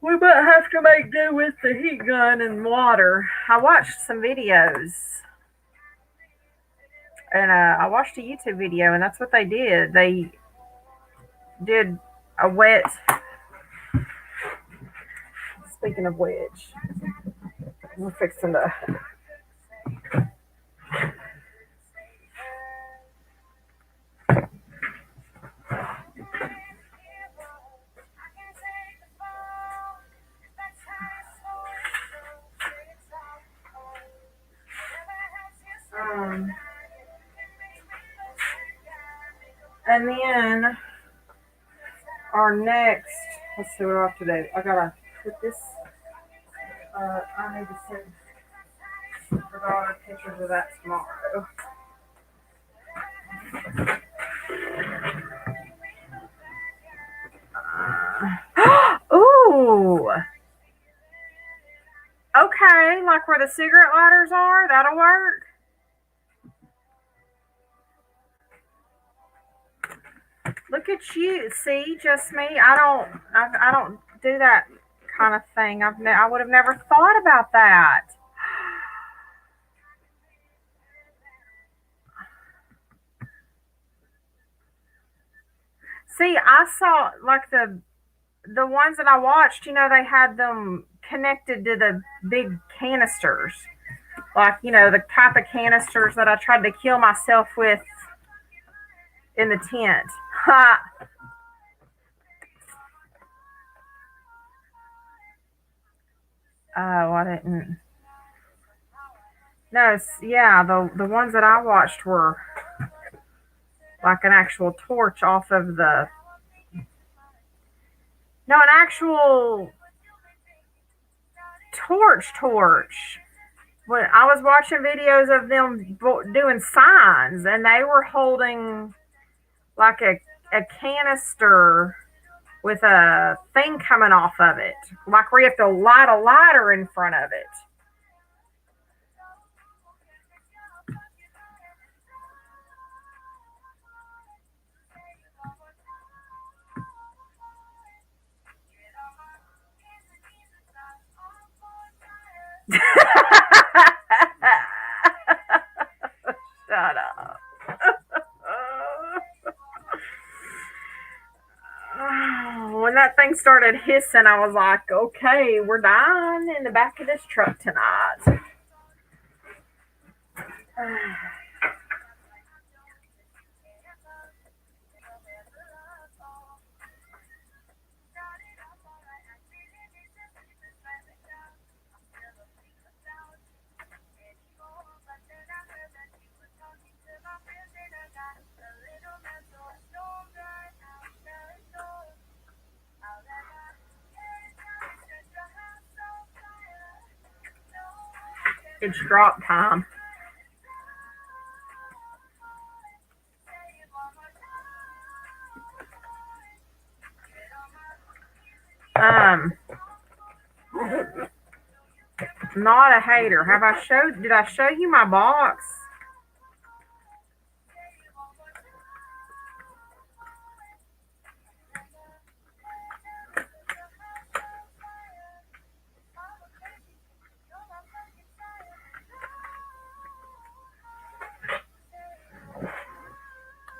We might have to make do with the heat gun and water. I watched some videos. And I watched a YouTube video, and that's what they did. They did a wet, speaking of which, we're fixing to And then our next, let's see what I have to do. I gotta put this, I need to send her daughter pictures of that tomorrow. Ooh. Okay, like where the cigarette lighters are, that'll work. Look at you. See, just me. I don't do that kind of thing. I would have never thought about that. See, I saw like the ones that I watched, they had them connected to the big canisters. Like, the type of canisters that I tried to kill myself with in the tent. Ha! Oh, I didn't. No, yeah, the ones that I watched were like an actual torch off of the. No, an actual torch. When I was watching videos of them doing signs, and they were holding like a canister with a thing coming off of it, like where you have to light a lighter in front of it. Shut up. When that thing started hissing, I was like, okay, we're dying in the back of this truck tonight. It's drop time. Not a hater. Did I show you my box?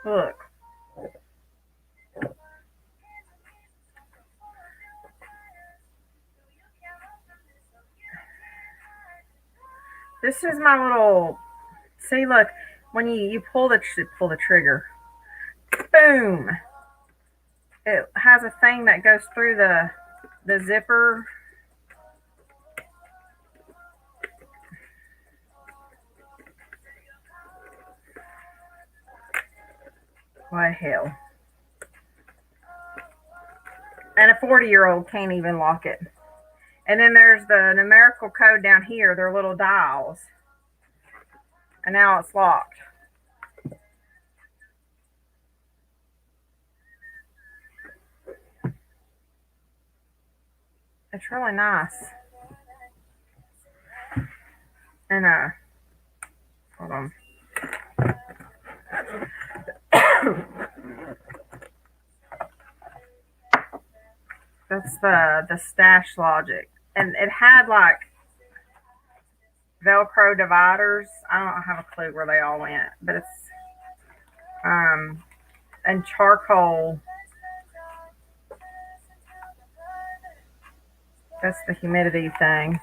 Look. This is my little, see, look, when you pull the trigger, boom. It has a thing that goes through the zipper. Why hell. And a 40-year-old can't even lock it. And then there's the numerical code down here. They're little dials. And now it's locked. It's really nice. And hold on. That's the Stash Logic. And it had like Velcro dividers. I don't have a clue where they all went, but it's and charcoal. That's the humidity thing.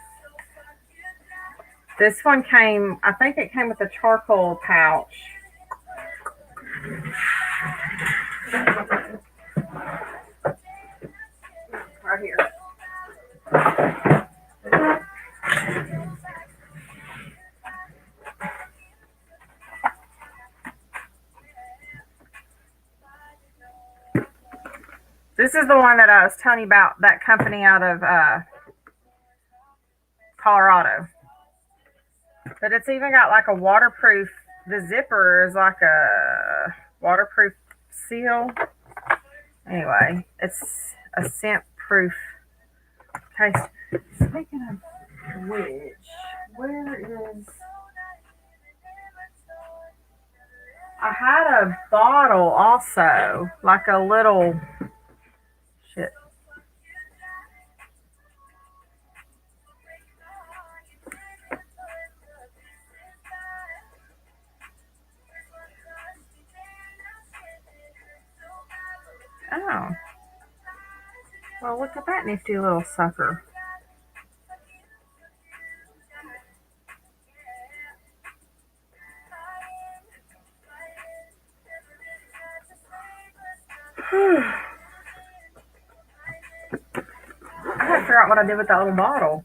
This one came, I think it came with a charcoal pouch. Right here. This is the one that I was telling you about, that company out of Colorado. But it's even got like a waterproof, the zipper is like a waterproof seal. Anyway, it's a scent proof case. Speaking of which, where is... I had a bottle also, like a little... Shit. Oh. Well, look at that nifty little sucker. I gotta figure out what I did with that little bottle.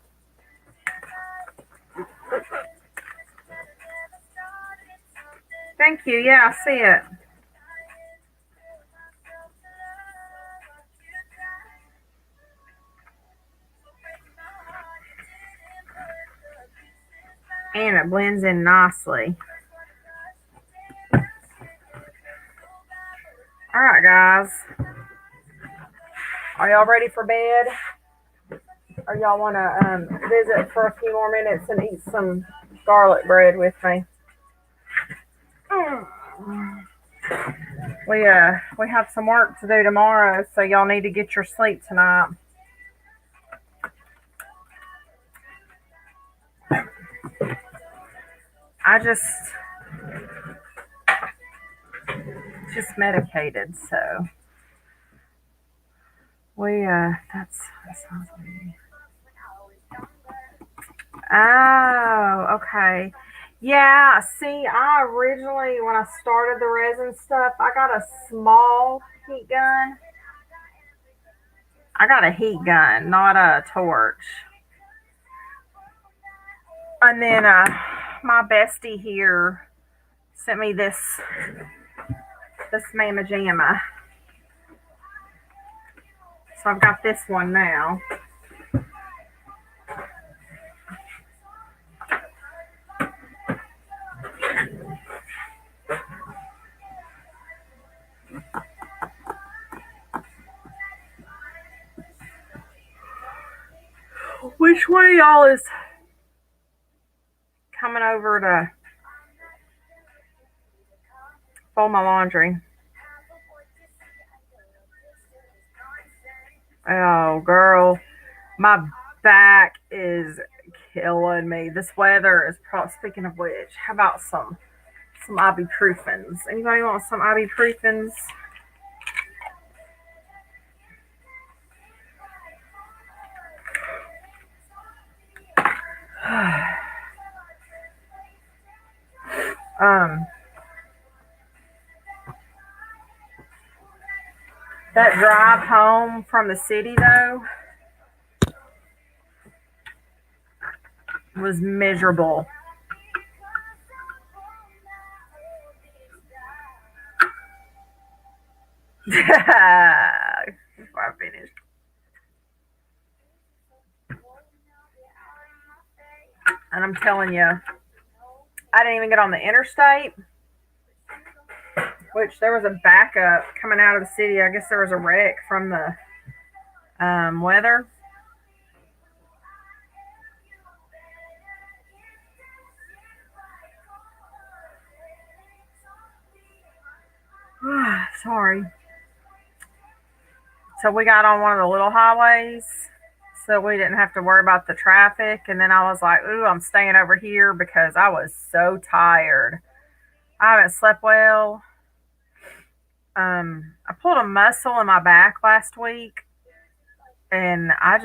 Thank you. Yeah, I see it. And it blends in nicely. All right, guys. Are y'all ready for bed? Or y'all want to visit for a few more minutes and eat some garlic bread with me? We have some work to do tomorrow, so y'all need to get your sleep tonight. I just medicated, so that sounds weird. Oh, okay. Yeah, see, I originally, when I started the resin stuff, I got a small heat gun. I got a heat gun, not a torch. And then my bestie here sent me this Mamma Jamma. So I've got this one now. Which one of y'all is coming over to fold my laundry? Oh, girl, my back is killing me. This weather is probably, speaking of which, how about some ibuprofens? Anybody want some ibuprofens? That drive home from the city, though, was miserable. Before I finished. And I'm telling you, I didn't even get on the interstate, which there was a backup coming out of the city. I guess there was a wreck from the weather. Sorry. So we got on one of the little highways, so we didn't have to worry about the traffic. And then I was like, ooh, I'm staying over here because I was so tired. I haven't slept well. I pulled a muscle in my back last week, and I've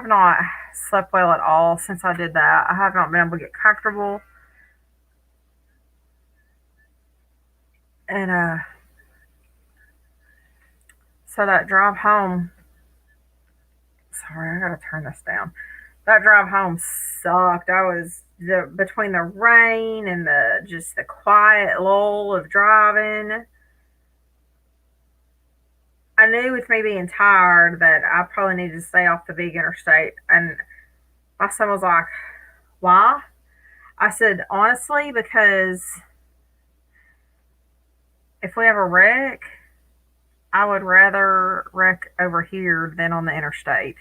not slept well at all since I did that. I have not been able to get comfortable. And so that drive home, sorry, I gotta turn this down. That drive home sucked. Between the rain and the quiet lull of driving. I knew with me being tired that I probably needed to stay off the big interstate. And my son was like, why? I said, honestly, because if we have a wreck, I would rather wreck over here than on the interstate.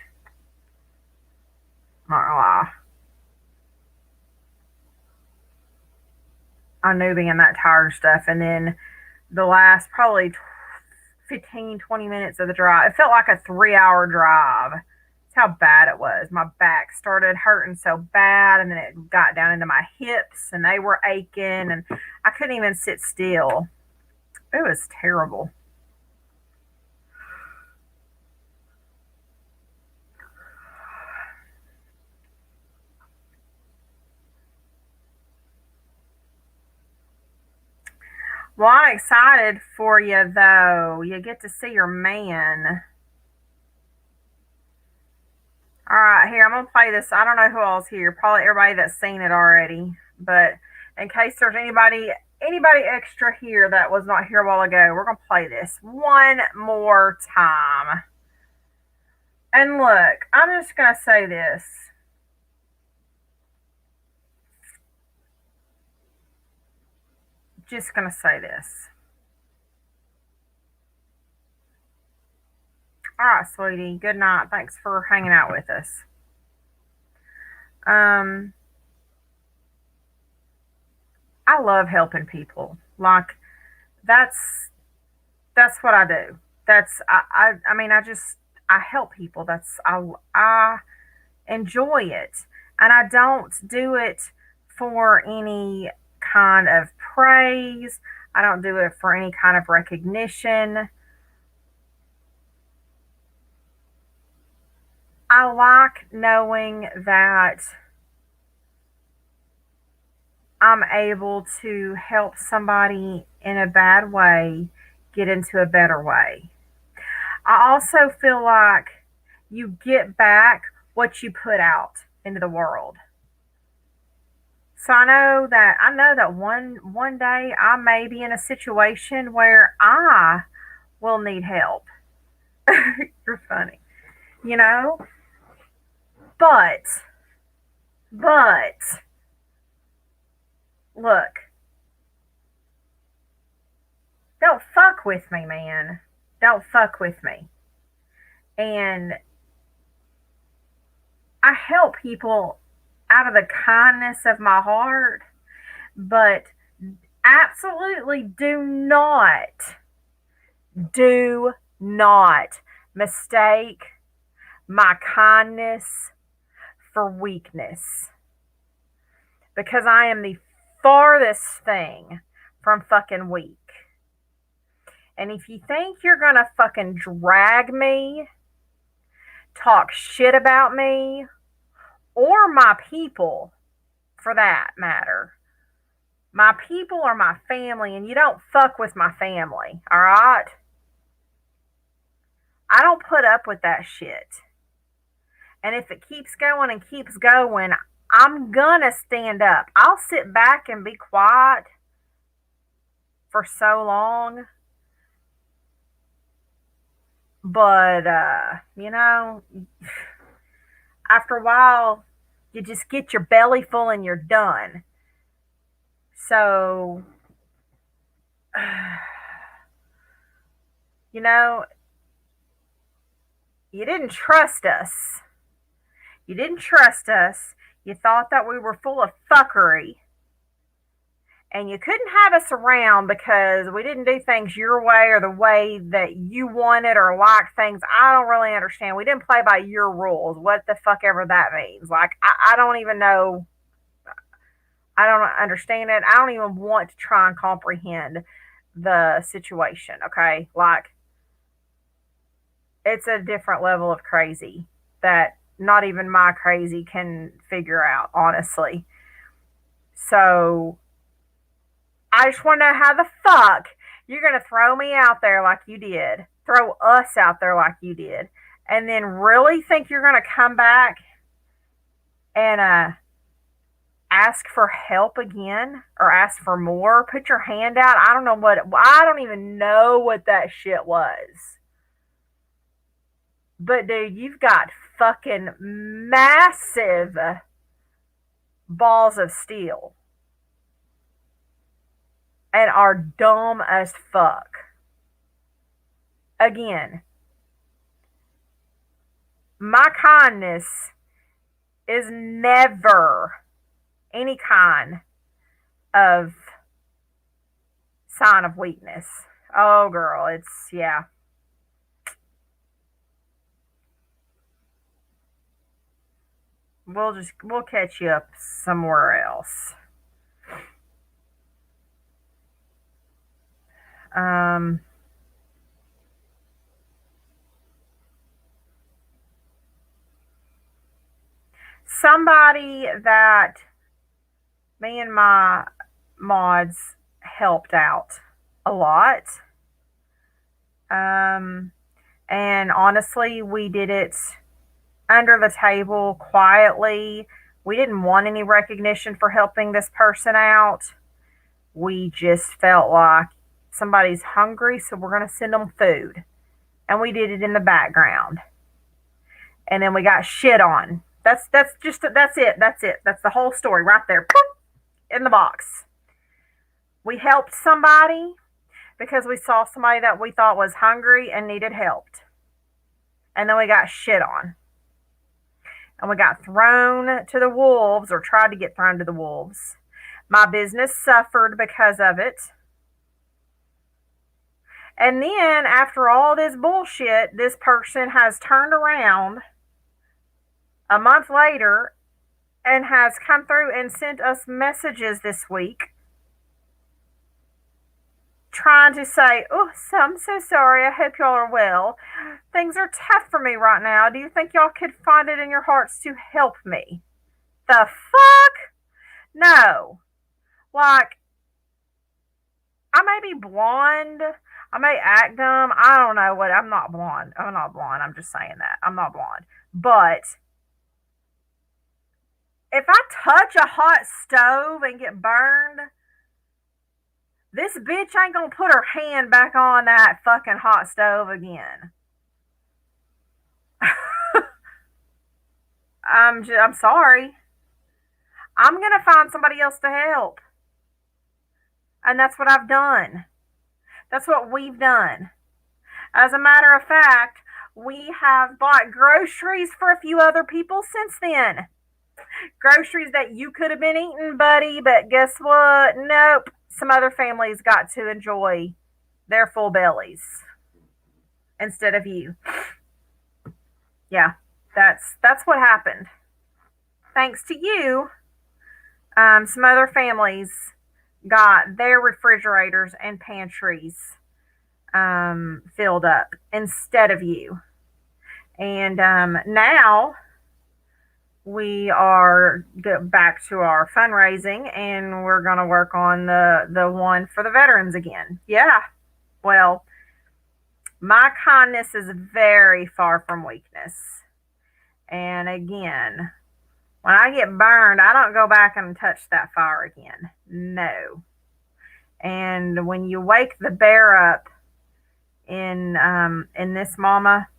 Not gonna lie. I knew being that tired and stuff. And then the last probably 15, 20 minutes of the drive, it felt like a 3 hour drive. That's how bad it was. My back started hurting so bad, and then it got down into my hips, and they were aching, and I couldn't even sit still. It was terrible. Well, I'm excited for you, though. You get to see your man. All right, here, I'm going to play this. I don't know who else here. Probably everybody that's seen it already. But in case there's anybody extra here that was not here a while ago, we're going to play this one more time. And look, I'm just going to say this. Just going to say this. All right, sweetie. Good night. Thanks for hanging out with us. Um, I love helping people. Like that's what I do. I mean, I help people. I enjoy it. And I don't do it for any kind of praise. I don't do it for any kind of recognition. I like knowing that I'm able to help somebody in a bad way get into a better way. I also feel like you get back what you put out into the world. So I know that one day I may be in a situation where I will need help. You're funny. You know? But but look, don't fuck with me, man. Don't fuck with me. And I help people out of the kindness of my heart, but absolutely do not mistake my kindness for weakness, because I am the farthest thing from fucking weak. And if you think you're gonna fucking drag me, talk shit about me, or my people for that matter, my people are my family, and you don't fuck with my family, all right? I don't put up with that shit. And if it keeps going and keeps going, I'm gonna stand up. I'll sit back and be quiet for so long. But, after a while, you just get your belly full and you're done. So, you know, you didn't trust us. You didn't trust us. You thought that we were full of fuckery. And you couldn't have us around because we didn't do things your way or the way that you wanted or like things. I don't really understand. We didn't play by your rules. What the fuck ever that means. Like, I don't even know. I don't understand it. I don't even want to try and comprehend the situation, okay? Like, it's a different level of crazy that not even my crazy can figure out, honestly. So, I just want to know how the fuck you're going to throw me out there like you did, throw us out there like you did, and then really think you're going to come back and ask for help again or ask for more, put your hand out. I don't even know what that shit was. But dude, you've got fucking massive balls of steel and are dumb as fuck. Again, my kindness is never any kind of sign of weakness. Oh, girl, it's, yeah. We'll catch you up somewhere else. Somebody that me and my mods helped out a lot. And honestly, we did it under the table quietly. We didn't want any recognition for helping this person out. We just felt like somebody's hungry, so we're going to send them food. And we did it in the background. And then we got shit on. That's it. That's the whole story right there. Boop, in the box. We helped somebody because we saw somebody that we thought was hungry and needed help. And then we got shit on. And we got thrown to the wolves, or tried to get thrown to the wolves. My business suffered because of it. And then, after all this bullshit, this person has turned around a month later and has come through and sent us messages this week trying to say, oh, so I'm so sorry. I hope y'all are well. Things are tough for me right now. Do you think y'all could find it in your hearts to help me? The fuck? No. Like, I may be blonde. I may act dumb. I don't know what. I'm not blonde. I'm just saying that. I'm not blonde. But if I touch a hot stove and get burned, this bitch ain't gonna put her hand back on that fucking hot stove again. I'm sorry. I'm gonna find somebody else to help. And that's what I've done. That's what we've done. As a matter of fact, we have bought groceries for a few other people since then. Groceries that you could have been eating, buddy, but guess what? Nope. Some other families got to enjoy their full bellies instead of you. Yeah, that's what happened. Thanks to you, some other families got their refrigerators and pantries filled up instead of you. And now we are back to our fundraising, and we're going to work on the one for the veterans again. Yeah. Well, my kindness is very far from weakness. And again, when I get burned, I don't go back and touch that fire again. No. And when you wake the bear up in this mama,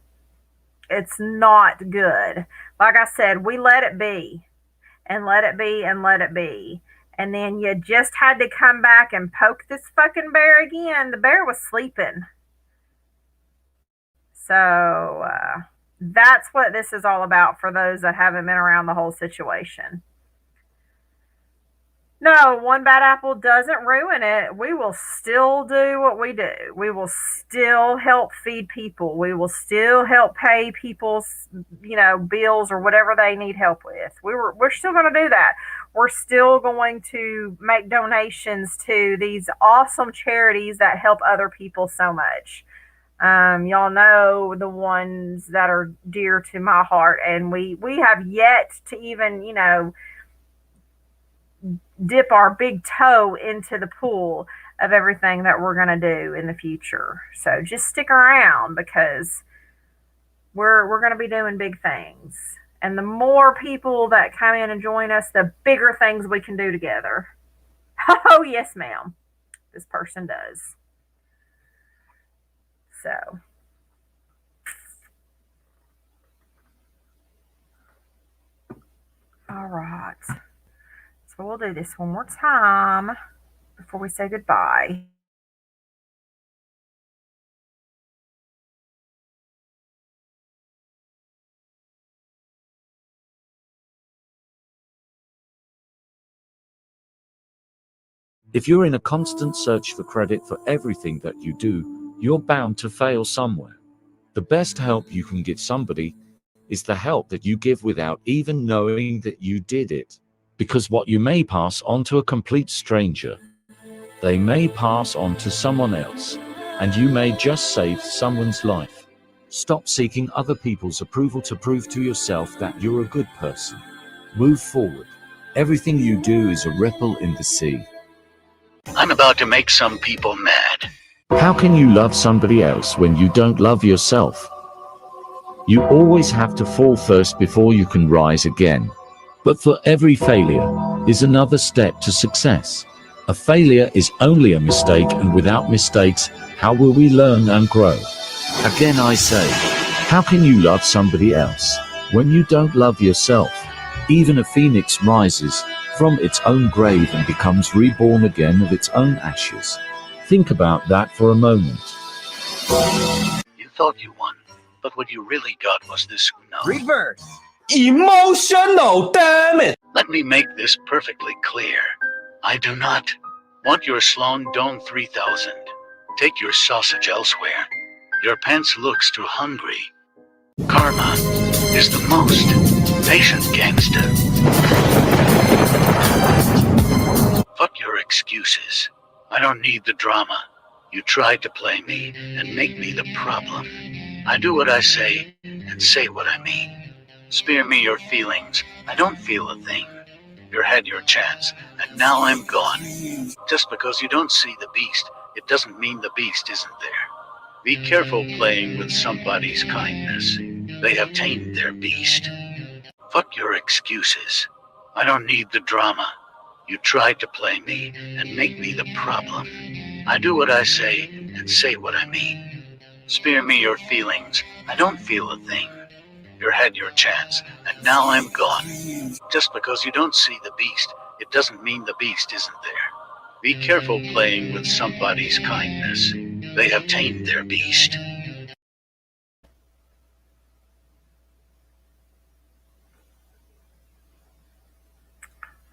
it's not good. Like I said, we let it be and let it be and let it be. And then you just had to come back and poke this fucking bear again. The bear was sleeping. So that's what this is all about for those that haven't been around the whole situation. No, one bad apple doesn't ruin it. We will still do what we do. We will still help feed people. We will still help pay people's, bills or whatever they need help with. We're still going to do that. We're still going to make donations to these awesome charities that help other people so much. Y'all know the ones that are dear to my heart, and we have yet to even, dip our big toe into the pool of everything that we're going to do in the future. So just stick around, because we're going to be doing big things. And the more people that come in and join us, the bigger things we can do together. Oh, yes, ma'am. This person does. So right. So we'll do this one more time before we say goodbye. If you're in a constant search for credit for everything that you do, you're bound to fail somewhere. The best help you can give somebody is the help that you give without even knowing that you did it. Because what you may pass on to a complete stranger, they may pass on to someone else, and you may just save someone's life. Stop seeking other people's approval to prove to yourself that you're a good person. Move forward. Everything you do is a ripple in the sea. I'm about to make some people mad. How can you love somebody else when you don't love yourself? You always have to fall first before you can rise again. But for every failure is another step to success. A failure is only a mistake, and without mistakes, how will we learn and grow? Again I say, how can you love somebody else when you don't love yourself? Even a phoenix rises from its own grave and becomes reborn again of its own ashes. Think about that for a moment. You thought you won, but what you really got was this no. Reverse. Emotional, damn it. Let me make this perfectly clear. I do not want your Sloan Dome 3000. Take your sausage elsewhere. Your pants looks too hungry. Karma is the most patient gangster. Fuck your excuses. I don't need the drama. You tried to play me and make me the problem. I do what I say and say what I mean. Spare me your feelings. I don't feel a thing. You had your chance, and now I'm gone. Just because you don't see the beast, it doesn't mean the beast isn't there. Be careful playing with somebody's kindness. They have tamed their beast. Fuck your excuses. I don't need the drama. You tried to play me and make me the problem. I do what I say and say what I mean. Spare me your feelings. I don't feel a thing. You had your chance, and now I'm gone. Just because you don't see the beast, it doesn't mean the beast isn't there. Be careful playing with somebody's kindness. They have tamed their beast.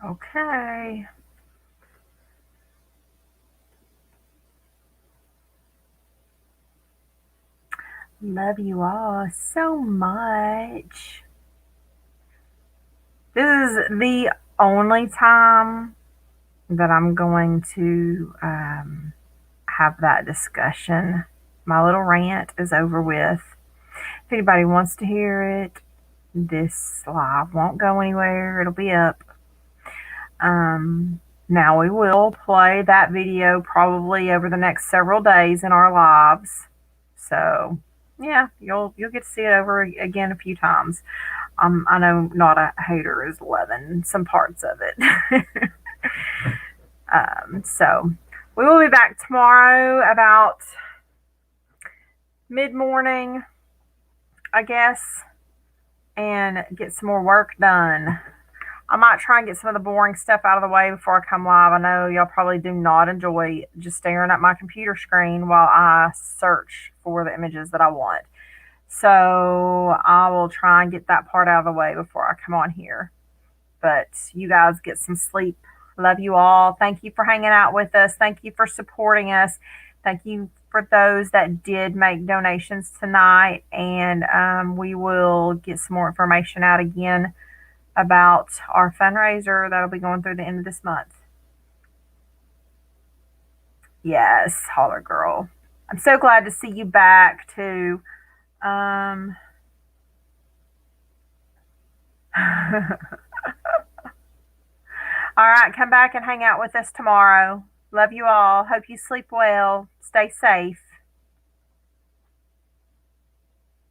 Okay. Love you all so much. This is the only time that I'm going to have that discussion. My little rant is over with. If anybody wants to hear it, this live won't go anywhere. It'll be up. Now we will play that video probably over the next several days in our lives. So yeah, you'll get to see it over again a few times. I know Not a Hater is loving some parts of it. So we will be back tomorrow about mid-morning, I guess, and get some more work done. I might try and get some of the boring stuff out of the way before I come live. I know y'all probably do not enjoy just staring at my computer screen while I search for the images that I want. So I will try and get that part out of the way before I come on here. But you guys get some sleep. Love you all. Thank you for hanging out with us. Thank you for supporting us. Thank you for those that did make donations tonight. And we will get some more information out again about our fundraiser that'll be going through the end of this month. Yes, Holler Girl. I'm so glad to see you back too. All right, come back and hang out with us tomorrow. Love you all. Hope you sleep well. Stay safe.